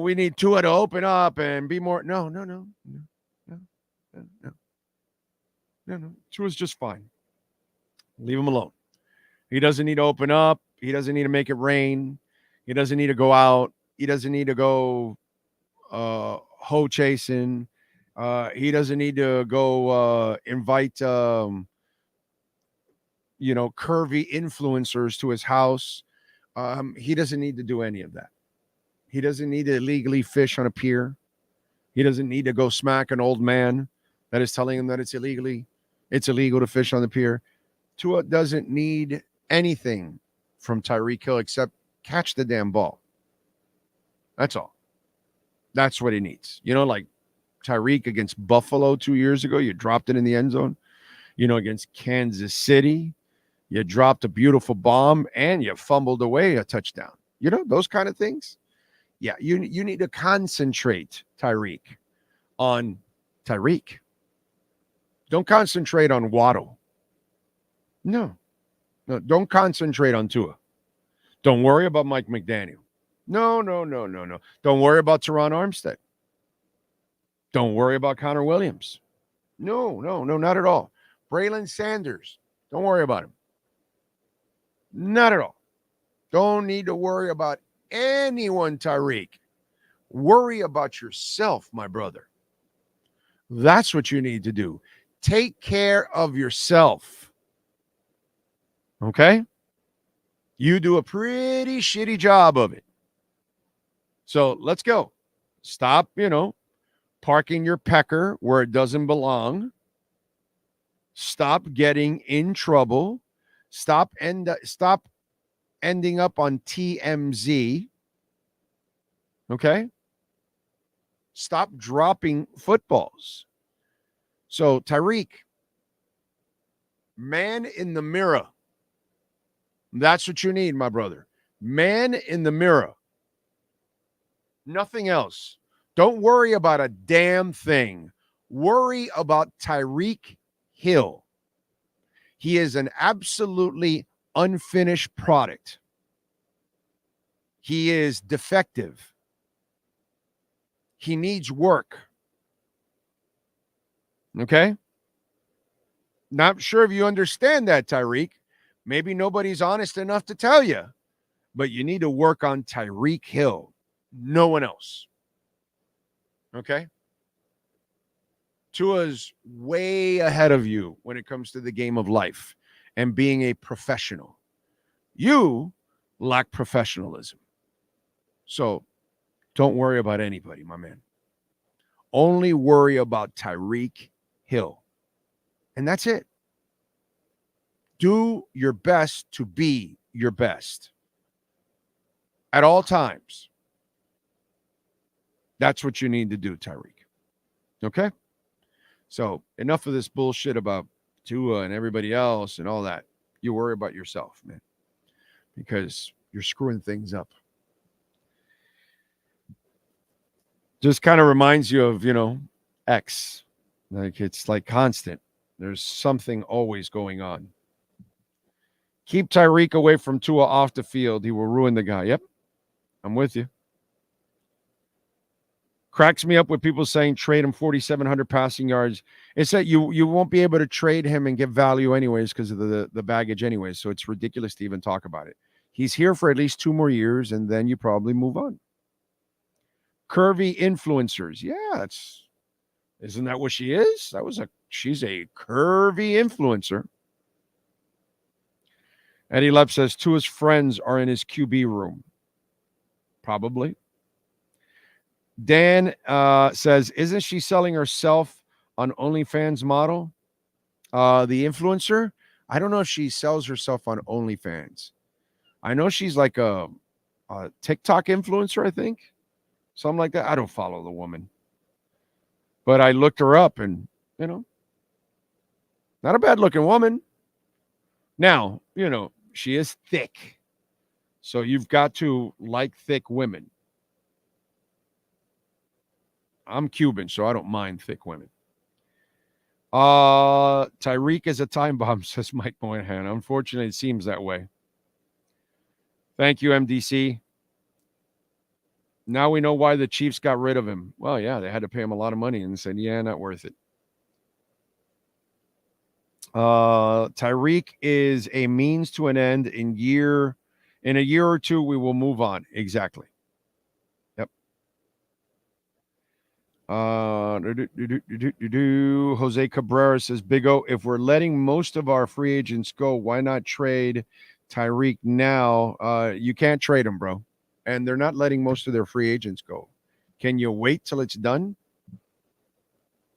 we need Tua to open up and be more. No. Tua's just fine. Leave him alone. He doesn't need to open up. He doesn't need to make it rain. He doesn't need to go out. He doesn't need to go hoe chasing. He doesn't need to go invite curvy influencers to his house. He doesn't need to do any of that. He doesn't need to illegally fish on a pier. He doesn't need to go smack an old man that is telling him that it's illegal to fish on the pier. Tua doesn't need anything from Tyreek Hill except catch the damn ball. That's all. That's what he needs. Like Tyreek against Buffalo 2 years ago, you dropped it in the end zone. Against Kansas City, you dropped a beautiful bomb and you fumbled away a touchdown. Those kind of things. Yeah, you need to concentrate, Tyreek, on Tyreek. Don't concentrate on Waddle. No, don't concentrate on Tua. Don't worry about Mike McDaniel. No. Don't worry about Teron Armstead. Don't worry about Connor Williams. No, not at all. Braylon Sanders. Don't worry about him. Not at all. Don't need to worry about anyone, Tyreek. Worry about yourself, my brother. That's what you need to do. Take care of yourself. Okay? You do a pretty shitty job of it. So let's go. Stop, parking your pecker where it doesn't belong. Stop getting in trouble. Stop ending up on TMZ. Okay? Stop dropping footballs. So, Tyreek, man in the mirror. That's what you need, my brother. Man in the mirror. Nothing else. Don't worry about a damn thing. Worry about Tyreek Hill. He is an absolutely unfinished product. He is defective. He needs work. Okay? Not sure if you understand that, Tyreek. Maybe nobody's honest enough to tell you, but you need to work on Tyreek Hill. No one else. Okay? Tua's way ahead of you when it comes to the game of life and being a professional. You lack professionalism. So don't worry about anybody, my man. Only worry about Tyreek Hill. And that's it. Do your best to be your best at all times. That's what you need to do, Tyreek. Okay? So enough of this bullshit about Tua and everybody else and all that. You worry about yourself, man, because you're screwing things up. Just kind of reminds you of, X. Like, it's like constant. There's something always going on. Keep Tyreek away from Tua off the field. He will ruin the guy. Yep, I'm with you. Cracks me up with people saying trade him 4,700 passing yards. It's that you won't be able to trade him and get value anyways because of the baggage anyways. So it's ridiculous to even talk about it. He's here for at least 2 more years, and then you probably move on. Curvy influencers. Yeah, isn't that what she is? She's a curvy influencer. Eddie Lepp says Tua's friends are in his QB room. Probably. Dan says, isn't she selling herself on OnlyFans model? The influencer? I don't know if she sells herself on OnlyFans. I know she's like a TikTok influencer, I think. Something like that. I don't follow the woman. But I looked her up and, not a bad looking woman. Now, she is thick. So you've got to like thick women. I'm Cuban, so I don't mind thick women. Tyreek is a time bomb, says Mike Moynihan. Unfortunately, it seems that way. Thank you, MDC. Now we know why the Chiefs got rid of him. Well, yeah, they had to pay him a lot of money and said, yeah, not worth it. Tyreek is a means to an end. In a year or two, we will move on. Exactly. Yep. Jose Cabrera says, Big O, if we're letting most of our free agents go, why not trade Tyreek now? You can't trade him, bro. And they're not letting most of their free agents go. Can you wait till it's done?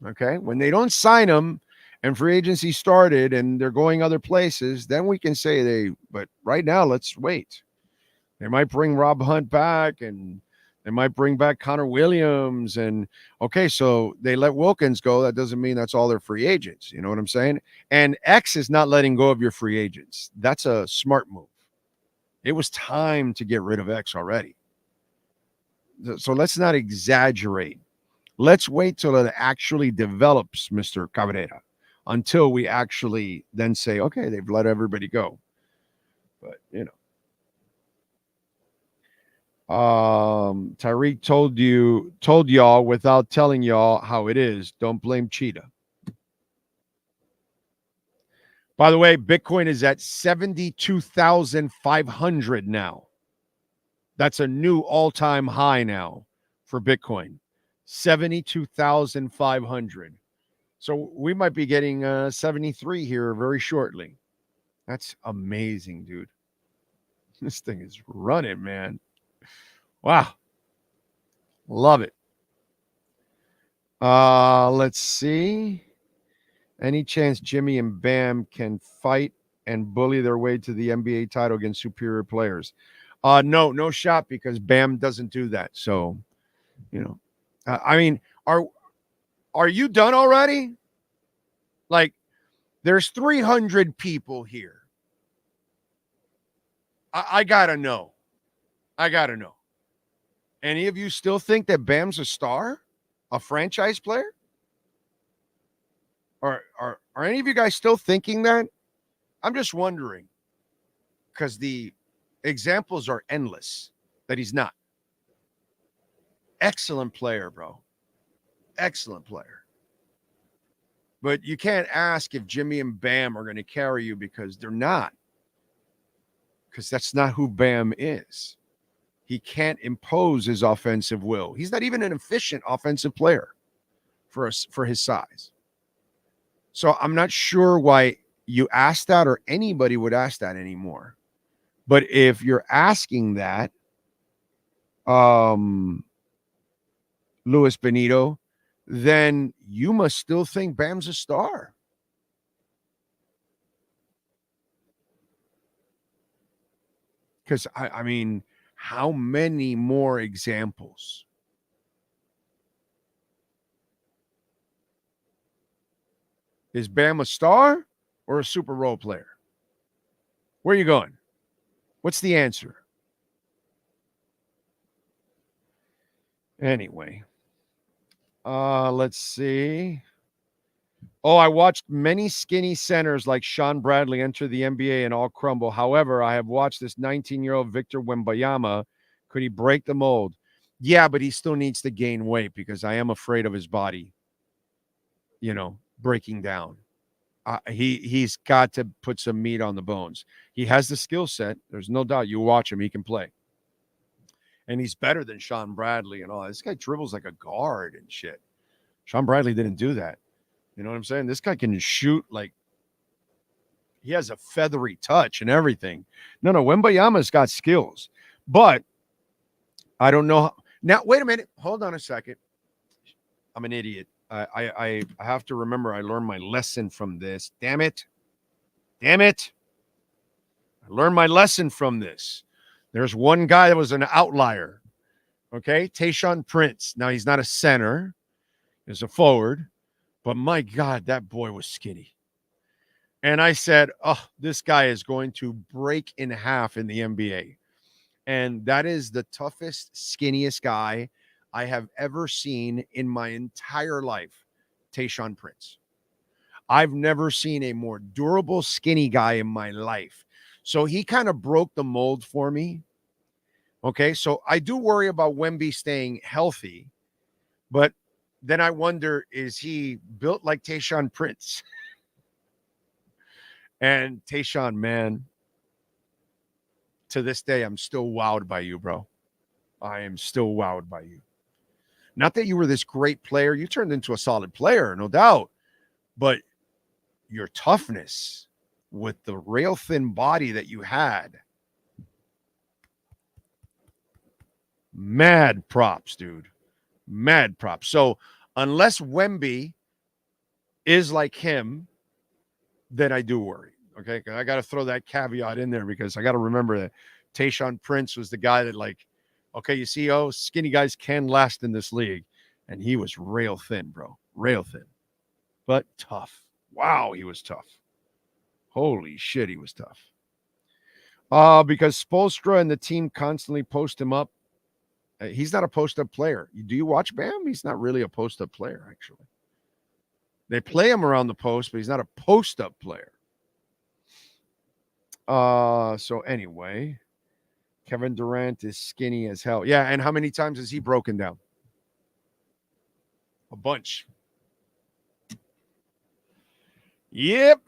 Okay. When they don't sign them and free agency started and they're going other places, then we can say but right now, let's wait. They might bring Rob Hunt back and they might bring back Connor Williams. And okay, so they let Wilkins go. That doesn't mean that's all their free agents. You know what I'm saying? And X is not letting go of your free agents. That's a smart move. It was time to get rid of X already. So let's not exaggerate. Let's wait till it actually develops, Mr. Cabrera, until we actually then say, okay, they've let everybody go. But, Tyreek told y'all without telling y'all how it is. Don't blame Cheetah. By the way, Bitcoin is at 72,500 now. That's a new all-time high now for Bitcoin. 72,500. So we might be getting 73 here very shortly. That's amazing, dude. This thing is running, man. Wow. Love it. Let's see. Any chance Jimmy and Bam can fight and bully their way to the NBA title against superior players? No shot, because Bam doesn't do that. So, I mean, are you done already? Like, there's 300 people here. I gotta know. Any of you still think that Bam's a star, a franchise player? Are any of you guys still thinking that? I'm just wondering, because the examples are endless that he's not. Excellent player, bro. Excellent player. But you can't ask if Jimmy and Bam are going to carry you, because they're not. Because that's not who Bam is. He can't impose his offensive will. He's not even an efficient offensive player for his size. So I'm not sure why you asked that, or anybody would ask that anymore. But if you're asking that, Luis Benito, then you must still think Bam's a star. Because, I mean, how many more examples? Is Bam a star or a super role player? Where are you going? What's the answer? Anyway, let's see. Oh, I watched many skinny centers like Sean Bradley enter the NBA and all crumble. However, I have watched this 19-year-old Victor Wembanyama. Could he break the mold? Yeah, but he still needs to gain weight because I am afraid of his body, breaking down. He's got to put some meat on the bones. He has the skill set. There's no doubt. You watch him, he can play. And he's better than Sean Bradley and all. This guy dribbles like a guard and shit. Sean Bradley didn't do that. You know what I'm saying? This guy can shoot like he has a feathery touch and everything. No, Wembanyama's got skills. But I don't know. Now, wait a minute. Hold on a second. I'm an idiot. I have to remember I learned my lesson from this. Damn it. I learned my lesson from this. There's one guy that was an outlier. Okay? Tayshaun Prince. Now, he's not a center. He's a forward. But my God, that boy was skinny. And I said, oh, this guy is going to break in half in the NBA. And that is the toughest, skinniest guy I have ever seen in my entire life, Tayshaun Prince. I've never seen a more durable, skinny guy in my life. So he kind of broke the mold for me. Okay, so I do worry about Wemby staying healthy, but then I wonder, is he built like Tayshaun Prince? And Tayshaun, man, to this day, I'm still wowed by you, bro. I am still wowed by you. Not that you were this great player. You turned into a solid player, no doubt. But your toughness with the rail-thin body that you had, mad props, dude. Mad props. So unless Wemby is like him, then I do worry. Okay, I got to throw that caveat in there because I got to remember that Tayshaun Prince was the guy that, like, okay, you see, skinny guys can last in this league, and he was rail thin, bro, rail thin, but tough. Wow, he was tough. Holy shit, he was tough. Because Spoelstra and the team constantly post him up. He's not a post-up player. Do you watch Bam? He's not really a post-up player, actually. They play him around the post, but he's not a post-up player. So anyway, Kevin Durant is skinny as hell. Yeah, and how many times has he broken down? A bunch. Yep.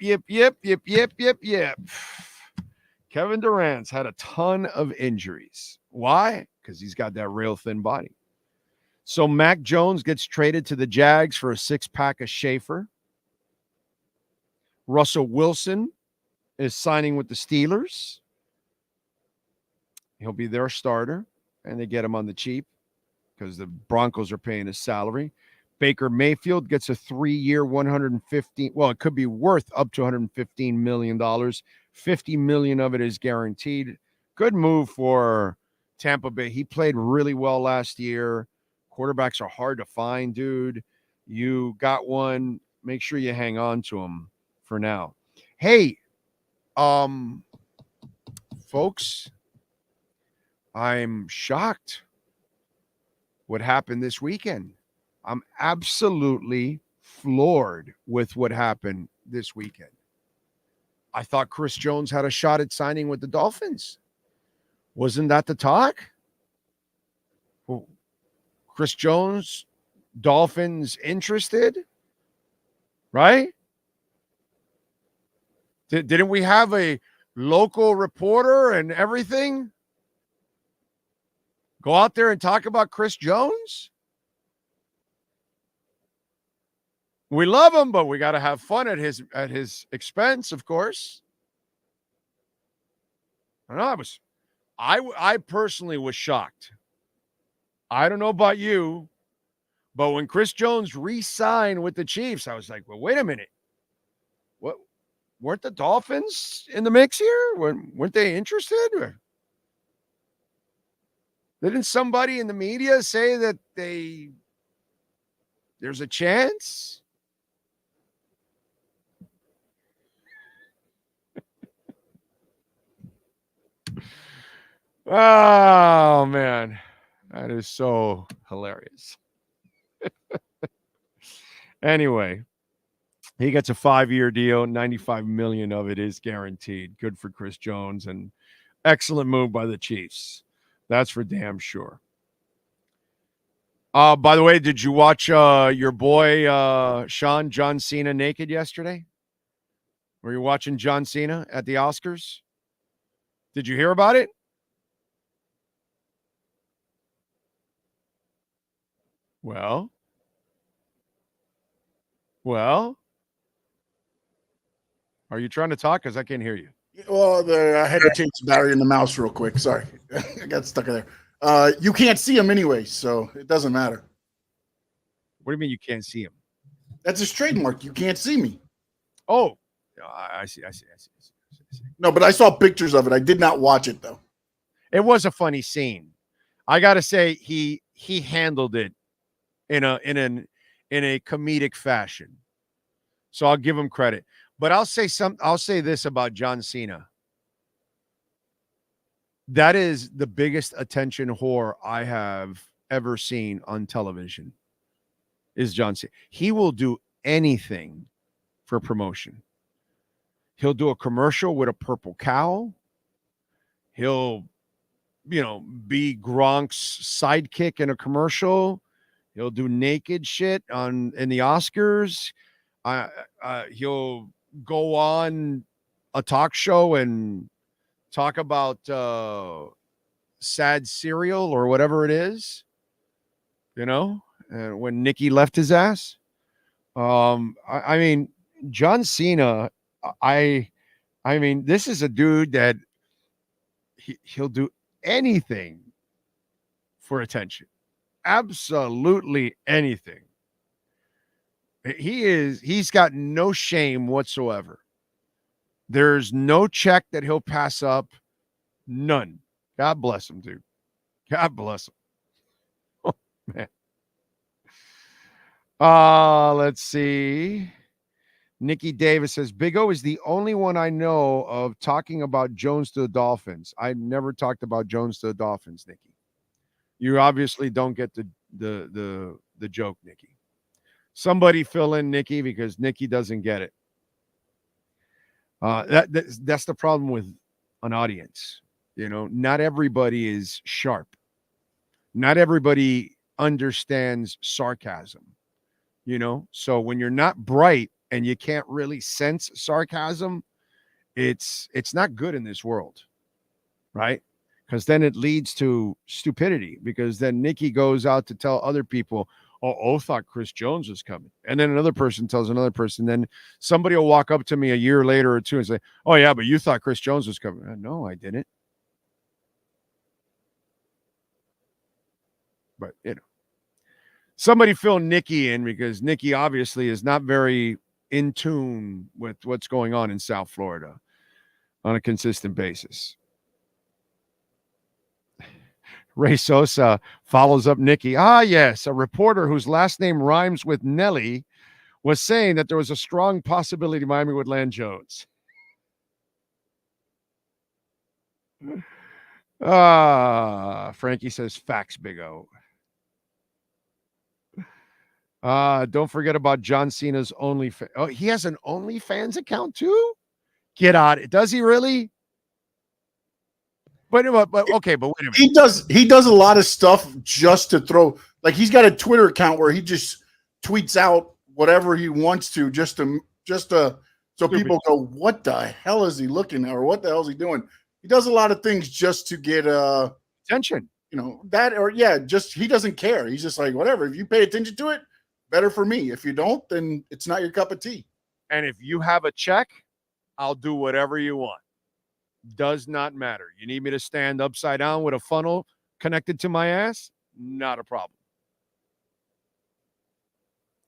Kevin Durant's had a ton of injuries. Why? Because he's got that real thin body. So Mac Jones gets traded to the Jags for a six-pack of Schaefer. Russell Wilson is signing with the Steelers. He'll be their starter, and they get him on the cheap because the Broncos are paying his salary. Baker Mayfield gets a 3-year, $115. Well, it could be worth up to $115 million. $50 million of it is guaranteed. Good move for Tampa Bay. He played really well last year. Quarterbacks are hard to find, dude. You got one. Make sure you hang on to him for now. Hey, folks, I'm shocked what happened this weekend. I'm absolutely floored with what happened this weekend. I thought Chris Jones had a shot at signing with the Dolphins. Wasn't that the talk? Well, Chris Jones, Dolphins interested, right? Didn't we have a local reporter and everything go out there and talk about Chris Jones? We love him, but we got to have fun at his expense, of course. I don't know. I personally was shocked. I don't know about you, but when Chris Jones re-signed with the Chiefs, I was like, well, wait a minute. What? Weren't the Dolphins in the mix here? Weren't they interested? Or didn't somebody in the media say that there's a chance? Oh, man. That is so hilarious. Anyway, he gets a 5-year deal. $95 million of it is guaranteed. Good for Chris Jones, and excellent move by the Chiefs. That's for damn sure. By the way, did you watch your boy John Cena naked yesterday? Were you watching John Cena at the Oscars? Did you hear about it? Well, are you trying to talk? Because I can't hear you. Well, I had to change the battery in the mouse real quick. Sorry. I got stuck in there. You can't see him anyway, so it doesn't matter. What do you mean you can't see him? That's his trademark. You can't see me. Oh, I see. No, but I saw pictures of it. I did not watch it, though. It was a funny scene. I got to say, he handled it in a comedic fashion. So I'll give him credit. But I'll say this about John Cena. That is the biggest attention whore I have ever seen on television. Is John Cena. He will do anything for promotion. He'll do a commercial with a purple cow. He'll, be Gronk's sidekick in a commercial. He'll do naked shit in the Oscars. He'll go on a talk show and talk about sad cereal or whatever it is, when Nikki left his ass. I mean, John Cena, I mean, this is a dude that he'll do anything for attention. Absolutely anything. He's got no shame whatsoever. There's no check that he'll pass up. None. God bless him, dude. God bless him. Oh, man. Let's see. Nikki Davis says, Big O is the only one I know of talking about Jones to the Dolphins. I never talked about Jones to the Dolphins, Nikki. You obviously don't get the joke, Nikki. Somebody fill in Nikki because Nikki doesn't get it. That's the problem with an audience. Not everybody is sharp. Not everybody understands sarcasm. So when you're not bright and you can't really sense sarcasm, it's not good in this world, right? Because then it leads to stupidity, because then Nikki goes out to tell other people, oh, thought Chris Jones was coming. And then another person tells another person. Then somebody will walk up to me a year later or two and say, oh, yeah, but you thought Chris Jones was coming. No, I didn't. But, somebody fill Nikki in, because Nikki obviously is not very in tune with what's going on in South Florida on a consistent basis. Ray Sosa follows up Nikki. Yes, a reporter whose last name rhymes with Nelly was saying that there was a strong possibility Miami would land Jones. Frankie says, facts, Big O. Don't forget about John Cena's OnlyFans. Oh, he has an OnlyFans account too? Get out. Does he really? But okay, but wait a minute. He does a lot of stuff just to throw. Like, he's got a Twitter account where he just tweets out whatever he wants to just to so people go, what the hell is he looking at, or what the hell is he doing? He does a lot of things just to get attention. That, or just he doesn't care. He's just like, whatever. If you pay attention to it, better for me. If you don't, then it's not your cup of tea. And if you have a check, I'll do whatever you want. Does not matter. You need me to stand upside down with a funnel connected to my ass? Not a problem.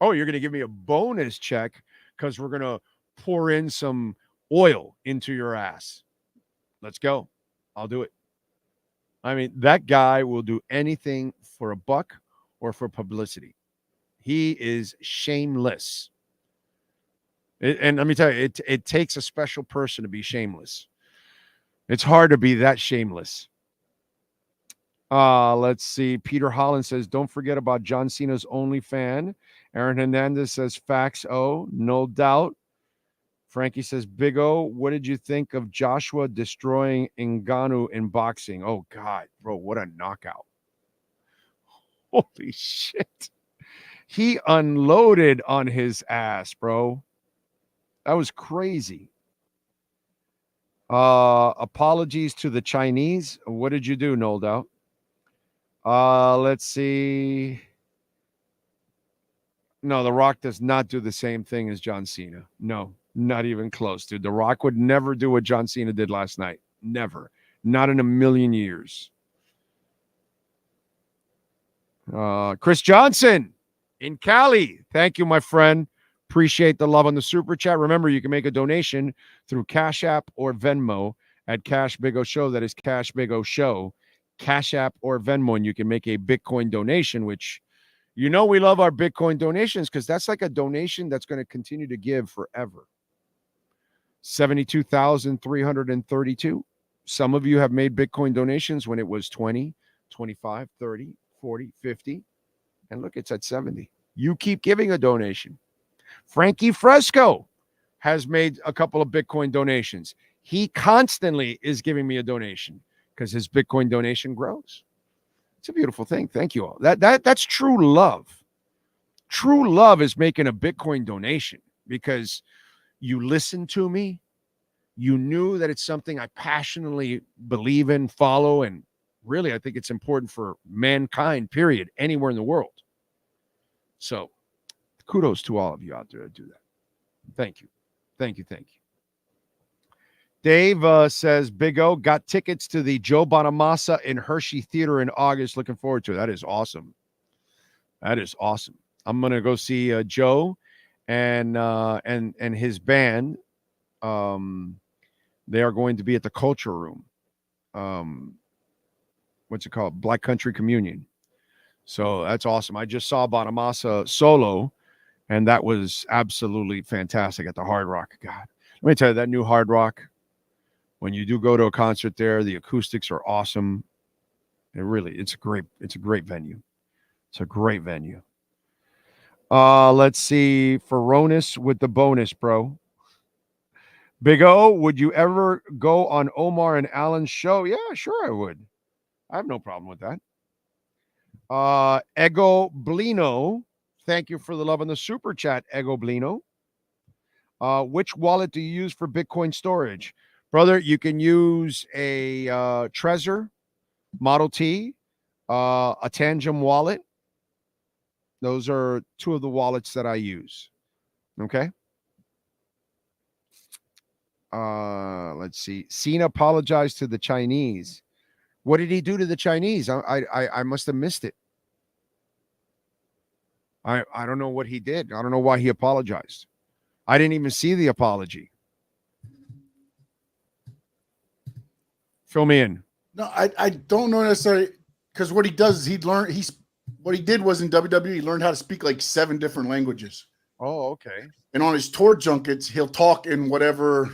Oh, you're going to give me a bonus check because we're going to pour in some oil into your ass. Let's go. I'll do it. I mean, that guy will do anything for a buck or for publicity. He is shameless. And let me tell you, it takes a special person to be shameless. It's hard to be that shameless. Let's see. Peter Holland says, don't forget about John Cena's only fan. Aaron Hernandez says, facts, no doubt. Frankie says, Big O, what did you think of Joshua destroying Ngannou in boxing? Oh, God, bro, what a knockout. Holy shit. He unloaded on his ass, bro. That was crazy. Apologies to the Chinese. What did you do, no doubt? Let's see. No, The Rock does not do the same thing as John Cena. No, not even close, dude. The Rock would never do what John Cena did last night. Never. Not in a million years. Chris Johnson in Cali. Thank you, my friend. Appreciate the love on the super chat. Remember, you can make a donation through Cash App or Venmo at Cash Big O Show. That is Cash Big O Show. Cash App or Venmo, and you can make a Bitcoin donation, which you know we love our Bitcoin donations because that's like a donation that's going to continue to give forever. 72,332. Some of you have made Bitcoin donations when it was 20, 25, 30, 40, 50. And look, it's at 70. You keep giving a donation. Frankie Fresco has made a couple of Bitcoin donations. He constantly is giving me a donation because his Bitcoin donation grows. It's a beautiful thing. Thank you all. That's true love. True love is making a Bitcoin donation because you listened to me. You knew that it's something I passionately believe in, follow, and really I think it's important for mankind, period, anywhere in the world. So kudos to all of you out there that do that. Thank you. Thank you. Thank you. Dave says, Big O, got tickets to the Joe Bonamassa in Hershey Theater in August. Looking forward to it. That is awesome. That is awesome. I'm going to go see Joe and his band. They are going to be at the Culture Room. What's it called? Black Country Communion. So that's awesome. I just saw Bonamassa solo, and that was absolutely fantastic at the Hard Rock. God, let me tell you, that new Hard Rock, when you do go to a concert there, the acoustics are awesome. It's a great venue. It's a great venue. Let's see. Feronis with the bonus, bro. Big O, would you ever go on Omar and Alan's show? Yeah, sure I would. I have no problem with that. Ego Blino, thank you for the love on the super chat, Ego Blino. Which wallet do you use for Bitcoin storage? Brother, you can use a Trezor Model T, a Tangent wallet. Those are two of the wallets that I use. Okay. Let's see. Cena apologized to the Chinese. What did he do to the Chinese? I must have missed it. I don't know what he did. I don't know why he apologized. I didn't even see the apology. Fill me in. No, I don't know necessarily, because what he does is what he did was in WWE, he learned how to speak like 7 different languages. Oh, okay. And on his tour junkets, he'll talk in whatever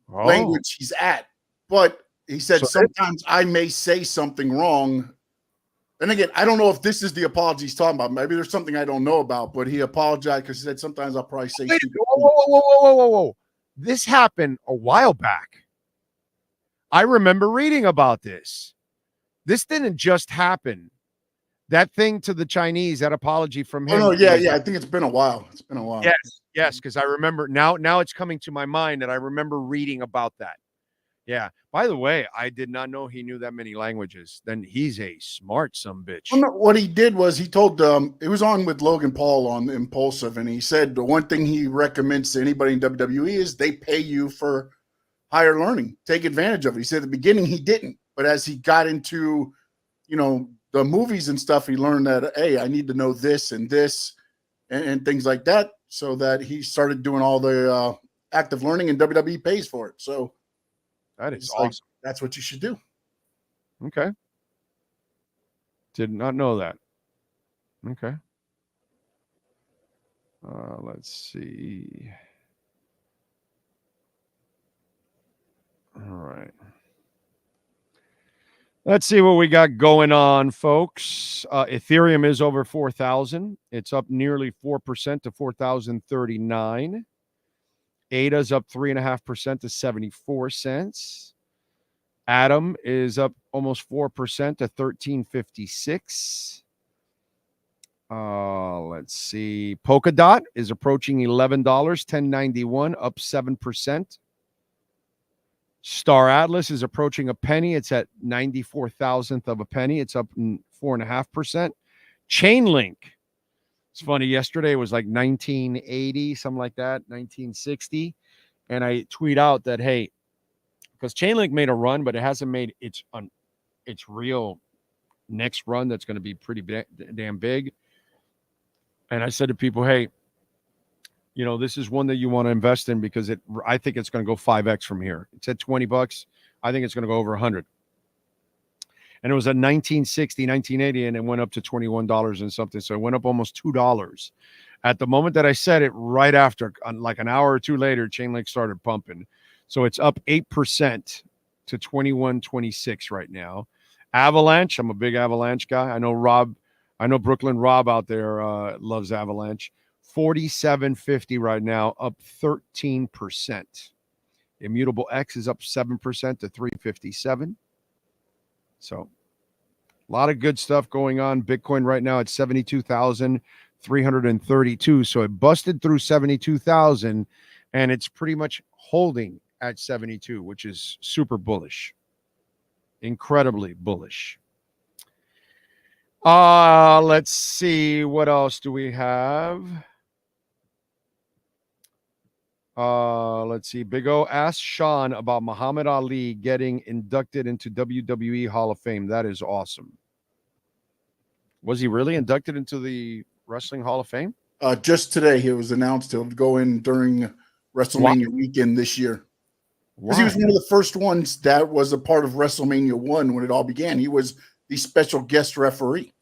language he's at. But he said, sometimes I may say something wrong. And again, I don't know if this is the apology he's talking about. Maybe there's something I don't know about, but he apologized because he said, sometimes I'll probably say stupid. Whoa. This happened a while back. I remember reading about this. This didn't just happen. That thing to the Chinese, that apology from him. Oh, no, yeah. I think it's been a while. It's been a while. Yes, because I remember now it's coming to my mind that I remember reading about that. Yeah. By the way, I did not know he knew that many languages. Then he's a smart sumbitch. Well, no, what he did was he told it was on with Logan Paul on Impulsive, and he said the one thing he recommends to anybody in WWE is they pay you for higher learning, take advantage of it. He said at the beginning he didn't, but as he got into, the movies and stuff, he learned that, hey, I need to know this and this and things like that, so that he started doing all the active learning, and WWE pays for it. So that is awesome. That's what you should do. Okay. Did not know that. Okay. Let's see. All right. Let's see what we got going on, folks. Ethereum is over 4,000. It's up nearly 4% to 4,039. ADA's up 3.5% to 74 cents. Atom is up almost 4% to 1356. Let's see. Polkadot is approaching $11, 1091, up 7%. Star Atlas is approaching a penny. It's at 94,000th of a penny. It's up 4.5%. Chainlink. It's funny. Yesterday it was like 1980, something like that, 1960. And I tweet out that, hey, because Chainlink made a run, but it hasn't made its real next run that's going to be pretty damn big. And I said to people, hey, this is one that you want to invest in because I think it's going to go 5x from here. It's at $20. I think it's going to go over 100. And it was at 1960, 1980, and it went up to $21 and something. So it went up almost $2. At the moment that I said it, right after, like an hour or two later, Chainlink started pumping. So it's up 8% to 21.26 right now. Avalanche, I'm a big Avalanche guy. I know Brooklyn Rob out there loves Avalanche. 47.50 right now, up 13%. Immutable X is up 7% to 357. So a lot of good stuff going on. Bitcoin right now at 72,332. So it busted through 72,000 and it's pretty much holding at 72, which is super bullish. Incredibly bullish. Let's see. What else do we have? Let's see. Big O asked Sean about Muhammad Ali getting inducted into WWE Hall of Fame. That is awesome. Was he really inducted into the Wrestling Hall of Fame? Just today, it was announced he'll go in during WrestleMania weekend this year. Because he was one of the first ones that was a part of WrestleMania 1 when it all began. He was the special guest referee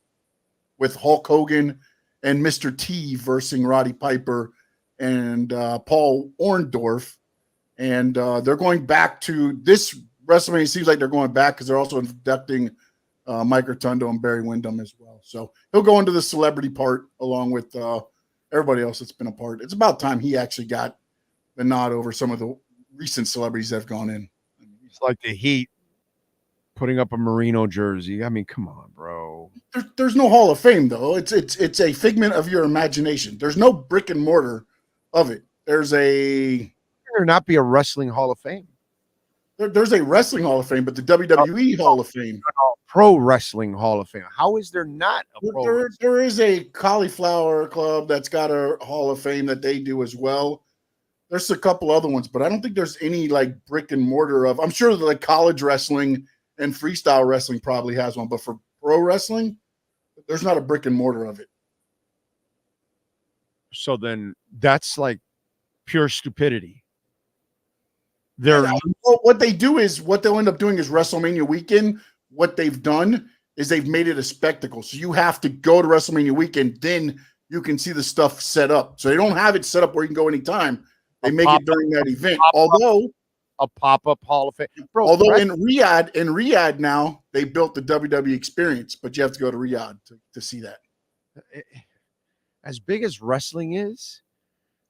with Hulk Hogan and Mr. T versing Roddy Piper and Paul Orndorff. And they're going back to this WrestleMania. It seems like they're going back because they're also inducting Mike Rotundo and Barry Windham as well. So he'll go into the celebrity part along with everybody else that's been a part. It's about time he actually got the nod over some of the recent celebrities that have gone in. It's like the Heat putting up a Marino jersey. I mean, come on, bro. There's no Hall of Fame, though. It's a figment of your imagination. There's no brick and mortar of it. There not be a Wrestling Hall of Fame. There's a Wrestling Hall of Fame, but the WWE Hall of Fame. Pro Wrestling Hall of Fame. How is there not a pro? There is a Cauliflower Club that's got a Hall of Fame that they do as well. There's a couple other ones, but I don't think there's any like brick and mortar of. I'm sure that like college wrestling and freestyle wrestling probably has one, but for pro wrestling, there's not a brick and mortar of it. So then that's like pure stupidity. What they do is what they'll end up doing is WrestleMania weekend. What they've done is they've made it a spectacle. So you have to go to WrestleMania weekend, then you can see the stuff set up. So they don't have it set up where you can go anytime. They make it during that event. Although a pop-up Hall of Fame. Bro, although in Riyadh now, they built the WWE experience, but you have to go to Riyadh to see that. As big as wrestling is,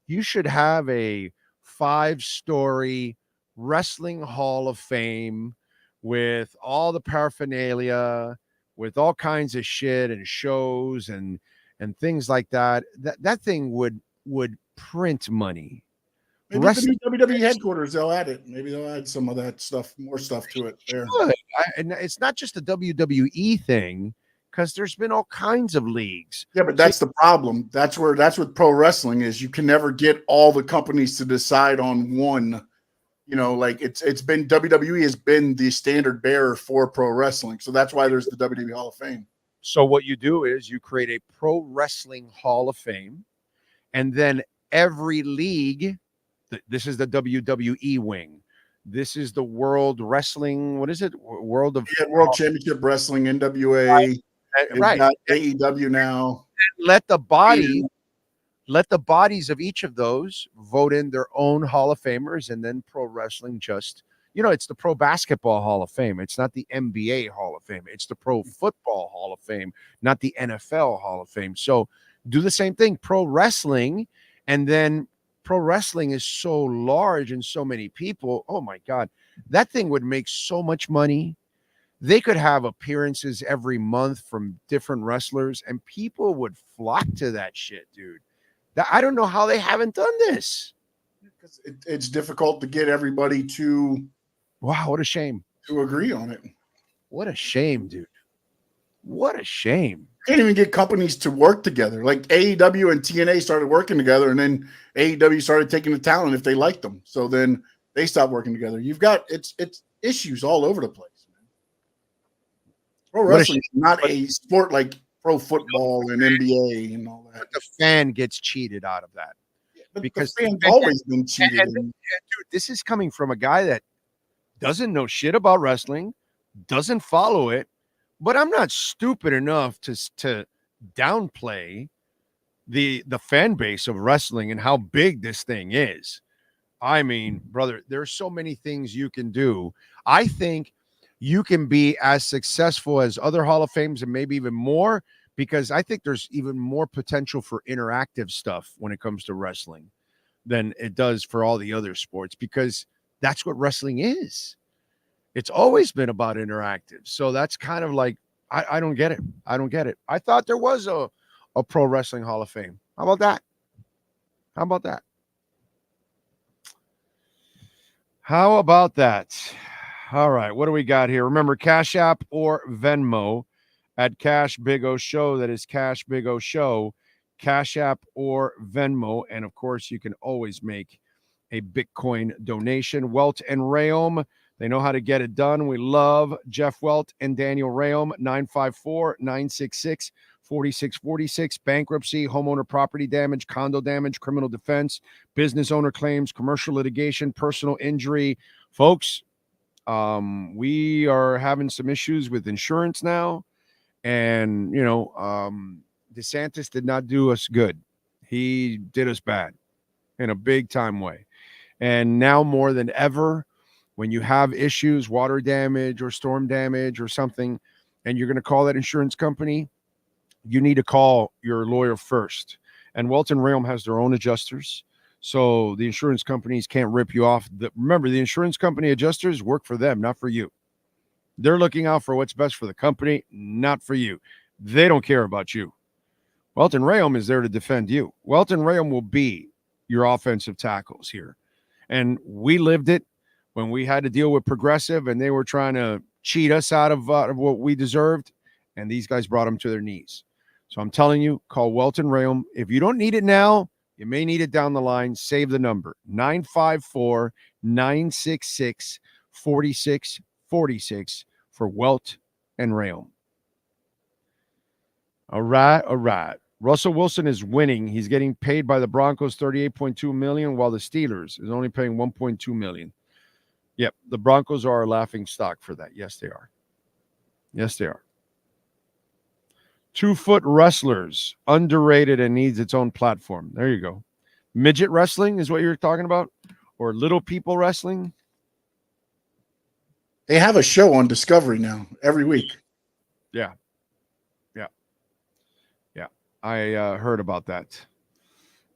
you should have a 5-story Wrestling Hall of Fame with all the paraphernalia, with all kinds of shit and shows and things like that. That thing would print money. Maybe the WWE headquarters, they'll add it. Maybe they'll add some of that stuff, more stuff to it there. And it's not just a WWE thing, because there's been all kinds of leagues. Yeah, but that's the problem. That's what pro wrestling is. You can never get all the companies to decide on one You know, like it's been WWE has been the standard bearer for pro wrestling. So that's why there's the WWE Hall of Fame. So what you do is you create a pro wrestling Hall of Fame, and then every league, this is the WWE wing. This is the World Wrestling. What is it? World Championship Wrestling, NWA. Right. Got AEW now. Let the bodies of each of those vote in their own Hall of Famers, and then pro wrestling just, it's the Pro Basketball Hall of Fame. It's not the NBA Hall of Fame. It's the Pro Football Hall of Fame, not the NFL Hall of Fame. So do the same thing, pro wrestling, and then pro wrestling is so large and so many people. Oh my God, that thing would make so much money. They could have appearances every month from different wrestlers, and people would flock to that shit, dude. I don't know how they haven't done this. Because it's difficult to get everybody to. Wow, what a shame. To agree on it. What a shame, dude. What a shame. Can't even get companies to work together. Like AEW and TNA started working together, and then AEW started taking the talent if they liked them. So then they stopped working together. You've got it's issues all over the place, man. Pro wrestling is not a sport like pro football and NBA and all that. But the fan gets cheated out of that. But because the fan's always been cheated. Dude, this is coming from a guy that doesn't know shit about wrestling, doesn't follow it. But I'm not stupid enough to downplay the fan base of wrestling and how big this thing is. I mean, brother, there's so many things you can do. I think you can be as successful as other Hall of Fames and maybe even more, because I think there's even more potential for interactive stuff when it comes to wrestling than it does for all the other sports, because that's what wrestling is. It's always been about interactive. So that's kind of like, I don't get it. I don't get it. I thought there was a pro wrestling Hall of Fame. How about that? How about that? How about that? All right. What do we got here? Remember, Cash App or Venmo at Cash Big O Show. That is Cash Big O Show. Cash App or Venmo. And of course, you can always make a Bitcoin donation. Welt and Rayom, they know how to get it done. We love Jeff Welt and Daniel Rayom. 954-966-4646. Bankruptcy, homeowner property damage, condo damage, criminal defense, business owner claims, commercial litigation, personal injury. Folks, we are having some issues with insurance now. And, DeSantis did not do us good. He did us bad in a big time way. And now more than ever, when you have issues, water damage or storm damage or something, and you're going to call that insurance company, you need to call your lawyer first. And Welton Realm has their own adjusters. So the insurance companies can't rip you off. Remember, the insurance company adjusters work for them, not for you. They're looking out for what's best for the company, not for you. They don't care about you. Welton Realm is there to defend you. Welton Realm will be your offensive tackles here. And we lived it when we had to deal with Progressive and they were trying to cheat us out of what we deserved. And these guys brought them to their knees. So I'm telling you, call Welton Realm. If you don't need it now, you may need it down the line. Save the number, 954-966-4646 for Welt and Realm. All right. Russell Wilson is winning. He's getting paid by the Broncos $38.2 million, while the Steelers is only paying $1.2 million. Yep, the Broncos are a laughing stock for that. Yes, they are. Yes, they are. 2-foot wrestlers, underrated and needs its own platform. There you go. Midget wrestling is what you're talking about? Or little people wrestling? They have a show on Discovery now every week. Yeah. I heard about that.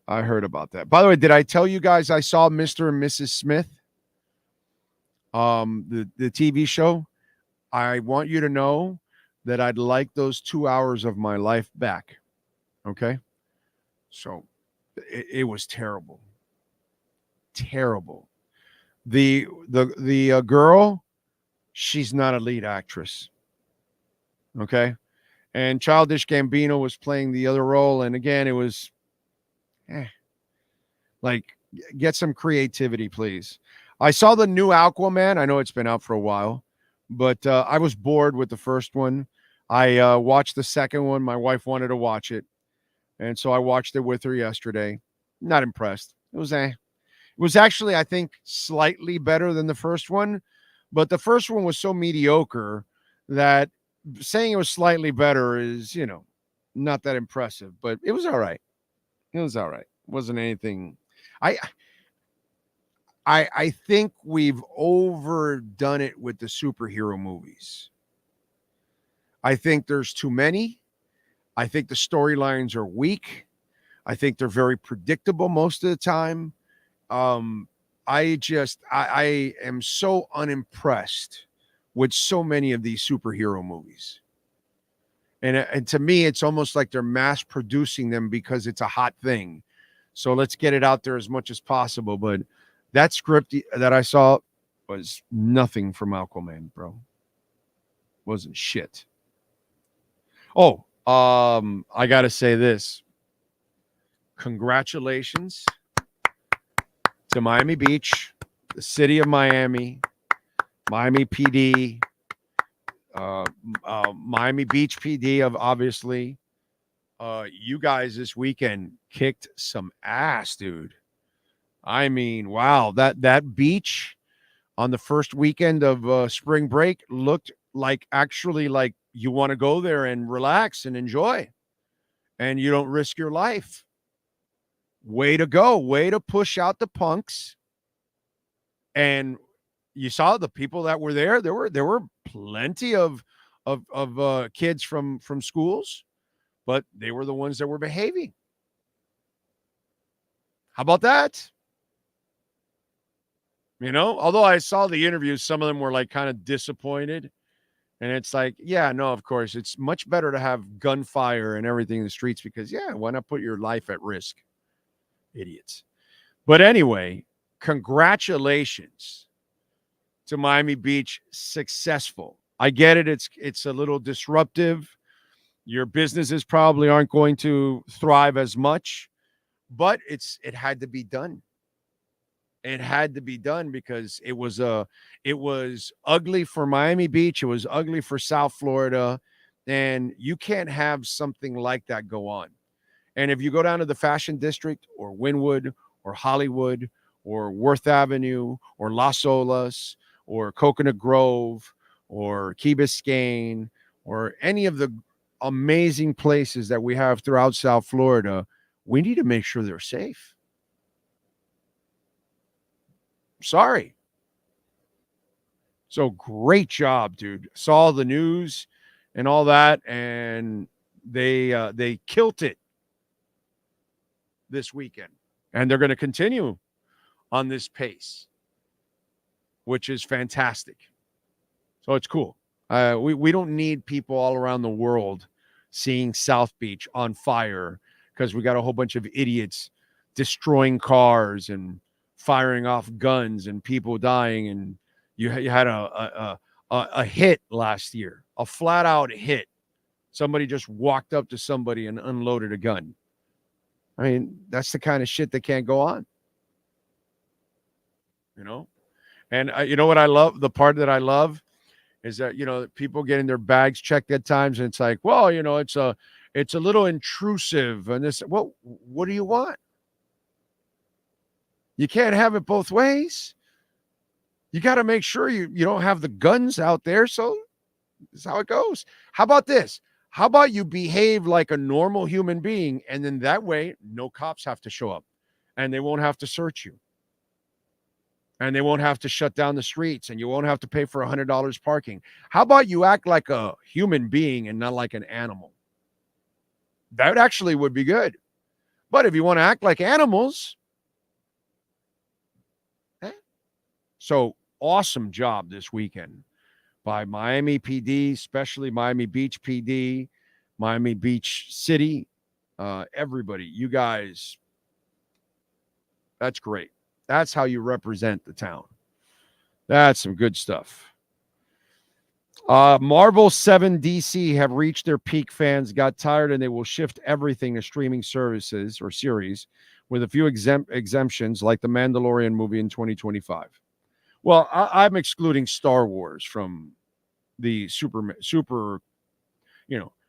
By the way, did I tell you guys I saw Mr. and Mrs. Smith? The TV show? I want you to know that I'd like those 2 hours of my life back. Okay? So it was terrible. Terrible. The girl, she's not a lead actress. Okay? And Childish Gambino was playing the other role. And again, it was like, get some creativity, please. I saw the new Aquaman. I know it's been out for a while, but I was bored with the first one. I watched the second one. My wife wanted to watch it, and so I watched it with her yesterday. Not impressed. It was It was actually, I think, slightly better than the first one, but the first one was so mediocre that saying it was slightly better is, not that impressive. But it was all right. It was all right. It wasn't anything. I think we've overdone it with the superhero movies. I think there's too many. I think the storylines are weak. I think they're very predictable most of the time. I am so unimpressed with so many of these superhero movies. And to me, it's almost like they're mass producing them because it's a hot thing. So let's get it out there as much as possible. But that script that I saw was nothing from Aquaman, bro. Wasn't shit. Oh, I got to say this. Congratulations to Miami Beach, the city of Miami, Miami PD, Miami Beach PD, of obviously. You guys this weekend kicked some ass, dude. I mean, wow, that beach on the first weekend of spring break looked like actually like you want to go there and relax and enjoy, and you don't risk your life. Way to go. Way to push out the punks. And you saw the people that were there. There were plenty of kids from schools, but they were the ones that were behaving. How about that? Although I saw the interviews, some of them were like kind of disappointed. And it's like, yeah, no, of course, it's much better to have gunfire and everything in the streets because, yeah, why not put your life at risk? Idiots. But anyway, congratulations to Miami Beach. Successful. I get it. It's a little disruptive. Your businesses probably aren't going to thrive as much, but it had to be done. It had to be done because it was ugly for Miami Beach. It was ugly for South Florida, and you can't have something like that go on. And if you go down to the Fashion District or Wynwood or Hollywood or Worth Avenue or Las Olas or Coconut Grove or Key Biscayne or any of the amazing places that we have throughout South Florida, we need to make sure they're safe. Sorry. So great job, dude. Saw the news and all that, and they killed it this weekend. And they're going to continue on this pace, which is fantastic. So it's cool. We don't need people all around the world seeing South Beach on fire because we got a whole bunch of idiots destroying cars and firing off guns and people dying. And you had a hit last year, a flat out hit. Somebody just walked up to somebody and unloaded a gun. I mean, that's the kind of shit that can't go on. And you know what I love? The part that I love is that, people getting their bags checked at times. And it's like, well, it's a little intrusive. And this, what do you want? You can't have it both ways. You got to make sure you don't have the guns out there. So this is how it goes. How about this? How about you behave like a normal human being, and then that way no cops have to show up, and they won't have to search you, and they won't have to shut down the streets, and you won't have to pay for $100 parking. How about you act like a human being and not like an animal? That actually would be good. But if you want to act like animals, so awesome job this weekend by Miami PD, especially Miami Beach PD, Miami Beach City, everybody. You guys, that's great. That's how you represent the town. That's some good stuff. Marvel 7 DC have reached their peak. Fans got tired, and they will shift everything to streaming services or series with a few exemptions like the Mandalorian movie in 2025. Well, I'm excluding Star Wars from the super,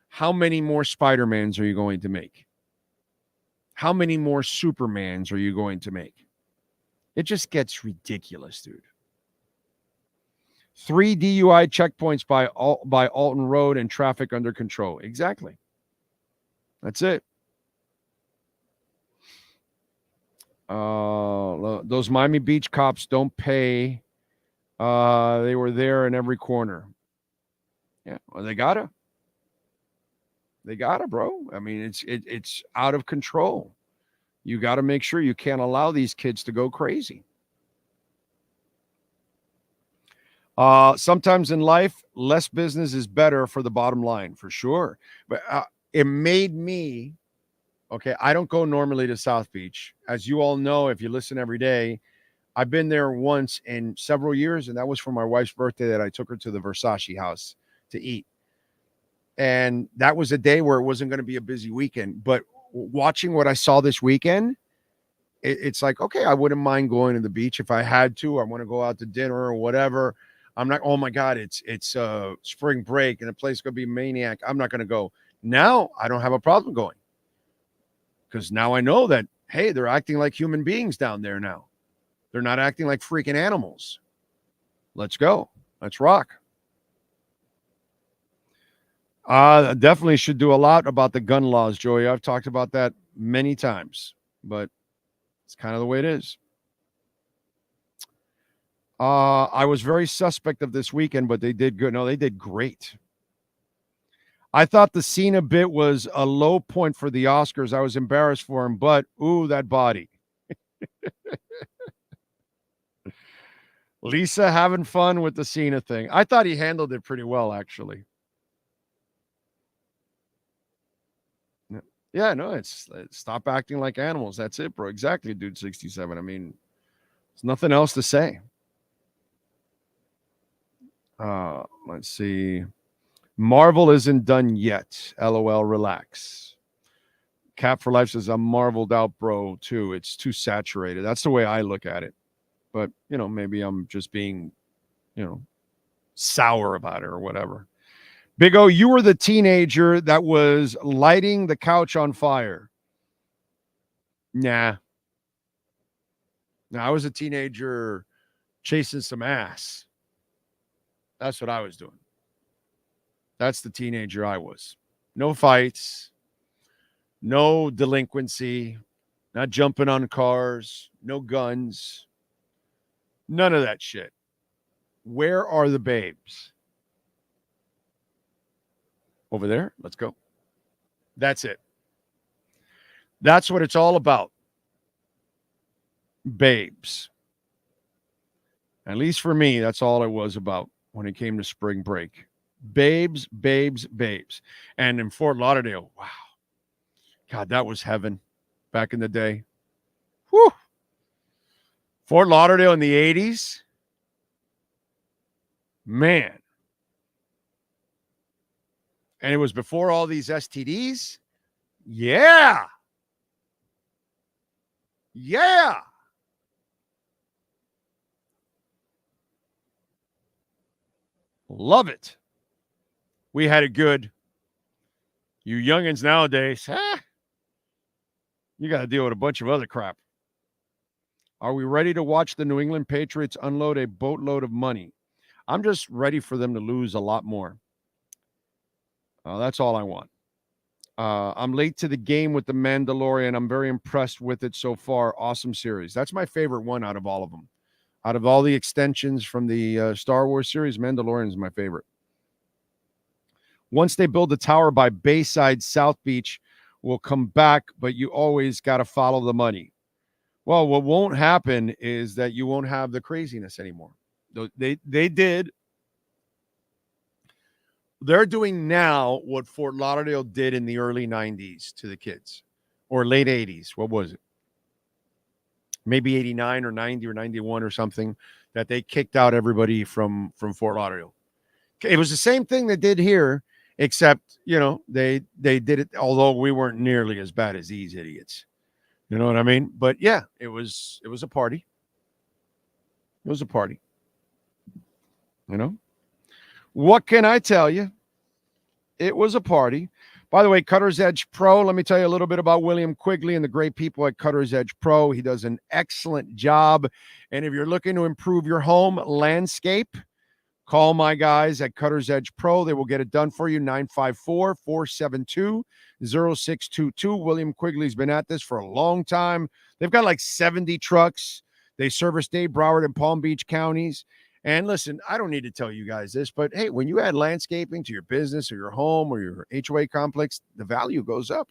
how many more Spider-Mans are you going to make? How many more Supermans are you going to make? It just gets ridiculous, dude. 3 DUI checkpoints by Alton Road and traffic under control. Exactly. That's it. Those Miami Beach cops don't pay. They were there in every corner. Yeah, well, they gotta. They gotta, bro. I mean, it's out of control. You got to make sure you can't allow these kids to go crazy. Sometimes in life, less business is better for the bottom line, for sure. But it made me, okay, I don't go normally to South Beach. As you all know, if you listen every day, I've been there once in several years, and that was for my wife's birthday that I took her to the Versace house to eat. And that was a day where it wasn't going to be a busy weekend. But watching what I saw this weekend, it's like, okay, I wouldn't mind going to the beach if I had to. I want to go out to dinner or whatever. I'm not, oh my God, it's spring break and the place is going to be maniac. I'm not going to go. Now I don't have a problem going because now I know that, hey, they're acting like human beings down there now. They're not acting like freaking animals. Let's go. Let's rock. Definitely should do a lot about the gun laws, Joey. I've talked about that many times, but it's kind of the way it is. I was very suspect of this weekend, but they did good. No, they did great. I thought the Cena bit was a low point for the Oscars. I was embarrassed for him, but ooh, that body. Lisa having fun with the Cena thing. I thought he handled it pretty well, actually. Yeah, no, it's stop acting like animals. That's it, bro. Exactly, dude. 67. I mean, there's nothing else to say. Let's see. Marvel isn't done yet. LOL, relax. Cap for Life says, I'm marveled out, bro, too. It's too saturated. That's the way I look at it. But, maybe I'm just being, sour about it or whatever. Big O, you were the teenager that was lighting the couch on fire. Nah. No, I was a teenager chasing some ass. That's what I was doing. That's the teenager I was. No fights, no delinquency, not jumping on cars, no guns, none of that shit. Where are the babes? Over there? Let's go. That's it. That's what it's all about. Babes. At least for me, that's all it was about when it came to spring break. Babes, babes, babes. And in Fort Lauderdale, wow. God, that was heaven back in the day. Whew. Fort Lauderdale in the 80s. Man. And it was before all these STDs. Yeah. Yeah. Love it. We had it good. You youngins nowadays, you got to deal with a bunch of other crap. Are we ready to watch the New England Patriots unload a boatload of money? I'm just ready for them to lose a lot more. That's all I want. I'm late to the game with The Mandalorian. I'm very impressed with it so far. Awesome series. That's my favorite one out of all of them. Out of all the extensions from the Star Wars series, Mandalorian is my favorite. Once they build the tower by Bayside South Beach, we'll come back, but you always got to follow the money. Well, what won't happen is that you won't have the craziness anymore. They did. They're doing now what Fort Lauderdale did in the early 90s to the kids, or late 80s. What was it? Maybe 89 or 90 or 91 or something, that they kicked out everybody from Fort Lauderdale. It was the same thing they did here, except, they did it, although we weren't nearly as bad as these idiots. You know what I mean? But yeah, it was a party. It was a party. You know? What can I tell you? It was a party. By the way, Cutter's Edge Pro, let me tell you a little bit about William Quigley and the great people at Cutter's Edge Pro. He does an excellent job. And if you're looking to improve your home landscape, call my guys at Cutter's Edge Pro. They will get it done for you. 954-472-0622. William Quigley's been at this for a long time. They've got like 70 trucks. They service Dade, Broward, and Palm Beach counties. And listen, I don't need to tell you guys this, but hey, when you add landscaping to your business or your home or your HOA complex, the value goes up.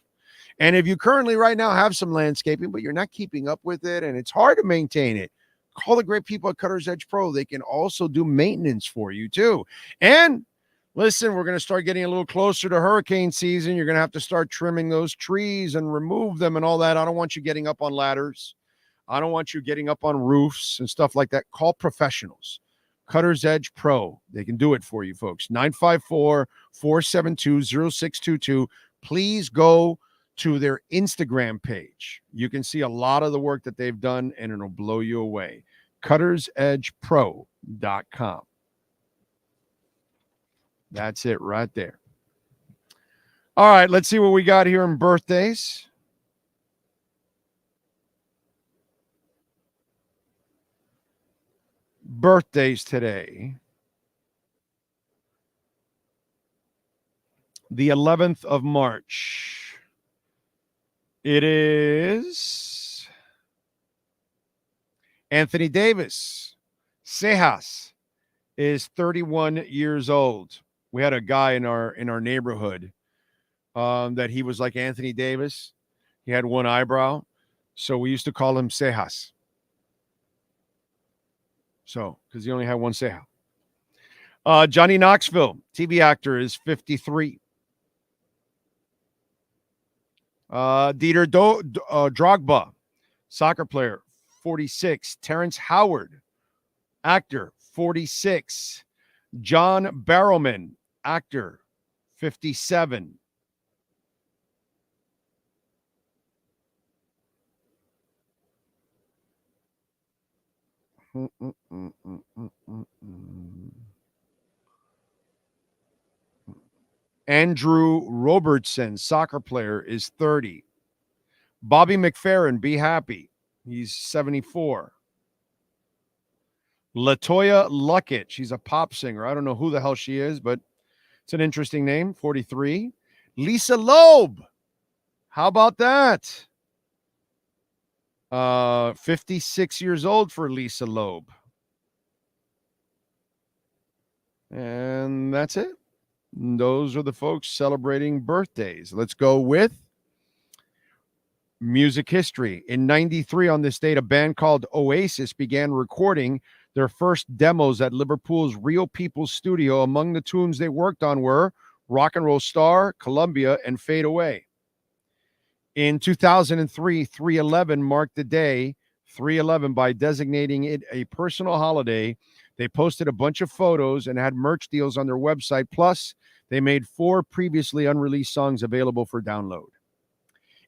And if you currently right now have some landscaping, but you're not keeping up with it and it's hard to maintain it, call the great people at Cutter's Edge Pro. They can also do maintenance for you too. And listen, we're going to start getting a little closer to hurricane season. You're going to have to start trimming those trees and remove them and all that. I don't want you getting up on ladders. I don't want you getting up on roofs and stuff like that. Call professionals. Cutter's Edge Pro. They can do it for you, folks. 954-472-0622. Please go to their Instagram page. You can see a lot of the work that they've done, and it'll blow you away. CuttersEdgePro.com. That's it right there. All right, let's see what we got here in birthdays. Birthdays today. The 11th of March. It is Anthony Davis. Cejas is 31 years old. We had a guy in our neighborhood that he was like Anthony Davis. He had one eyebrow, so we used to call him Cejas. So, because he only had one Ceja. Johnny Knoxville, TV actor, is 53. Dieter Drogba, soccer player, 46. Terrence Howard, actor, 46. John Barrowman, actor, 57. Andrew Robertson, soccer player, is 30. Bobby McFerrin, be happy. He's 74. LaToya Luckett, she's a pop singer. I don't know who the hell she is, but it's an interesting name, 43. Lisa Loeb, how about that? 56 years old for Lisa Loeb. And that's it. Those are the folks celebrating birthdays. Let's go with music history. In 93, on this date, a band called Oasis began recording their first demos at Liverpool's Real People studio. Among the tunes they worked on were Rock and Roll Star, Columbia, and Fade Away. In 2003, 3/11 marked the day, 3/11, by designating it a personal holiday. They posted a bunch of photos and had merch deals on their website. Plus, they made 4 previously unreleased songs available for download.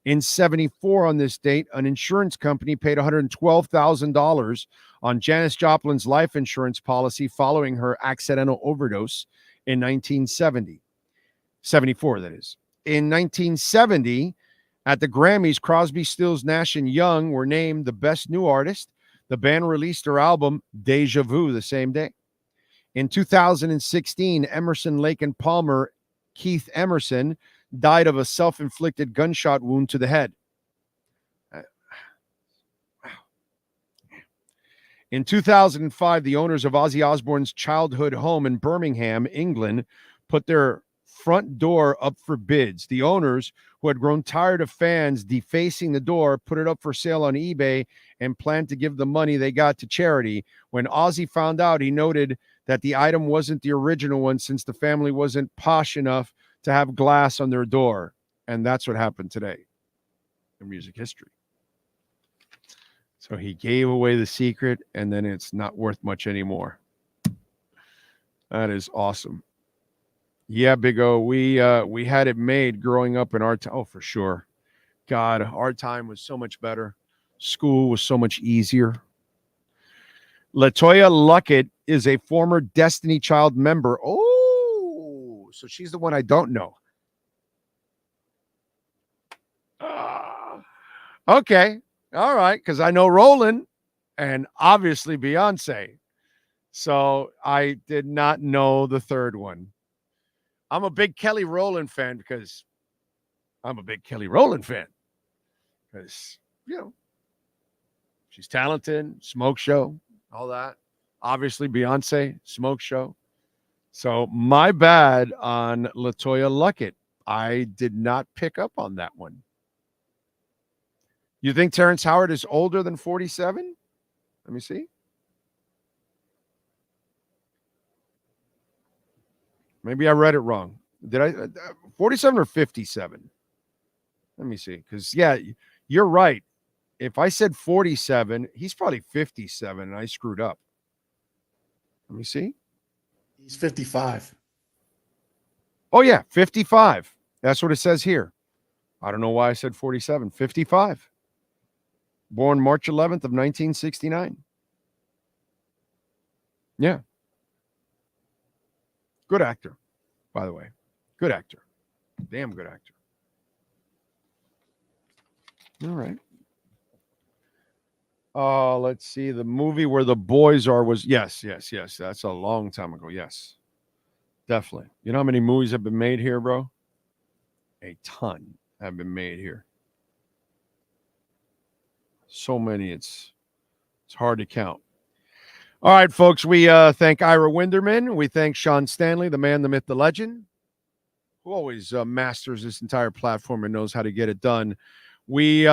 In 74, on this date, an insurance company paid $112,000 on Janis Joplin's life insurance policy following her accidental overdose in 1970. 74, that is. In 1970, at the Grammys, Crosby, Stills, Nash & Young were named the Best New Artist. The band released their album, Deja Vu, the same day. In 2016, Emerson, Lake and Palmer, Keith Emerson, died of a self-inflicted gunshot wound to the head. In 2005, the owners of Ozzy Osbourne's childhood home in Birmingham, England, put their front door up for bids. The owners, who had grown tired of fans defacing the door, put it up for sale on eBay and planned to give the money they got to charity. When Ozzy found out, he noted that the item wasn't the original one since the family wasn't posh enough to have glass on their door. And that's what happened today in music history. So he gave away the secret, and then it's not worth much anymore. That is awesome. Yeah, Big O, we had it made growing up in our time. Oh, for sure. God, our time was so much better. School was so much easier. LaToya Luckett is a former Destiny Child member. Oh, so she's the one I don't know. Okay. All right. Because I know Roland and obviously Beyonce. So I did not know the third one. I'm a big Kelly Rowland fan because she's talented, smoke show, all that. Obviously, Beyonce, smoke show. So my bad on LaToya Luckett. I did not pick up on that one. You think Terrence Howard is older than 47? Let me see. Maybe I read it wrong. Did I 47 or 57? Let me see. Because, yeah, you're right. If I said 47, he's probably 57, and I screwed up. Let me see. He's 55. Oh, yeah, 55. That's what it says here. I don't know why I said 47. 55. Born March 11th of 1969. Yeah. Good actor, by the way. Good actor. Damn good actor. All right. Let's see. The movie Where the Boys Are was yes. That's a long time ago. Yes. Definitely. You know how many movies have been made here, bro? A ton have been made here. So many, it's hard to count. All right, folks, we thank Ira Winderman. We thank Sean Stanley, the man, the myth, the legend, who always masters this entire platform and knows how to get it done. We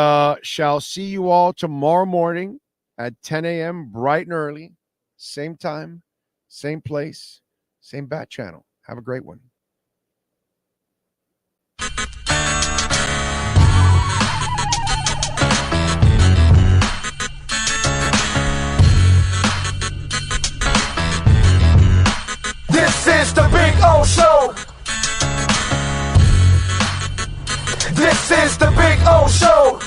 shall see you all tomorrow morning at 10 a.m. bright and early. Same time, same place, same bat channel. Have a great one. This is the Big O Show. This is the Big O Show.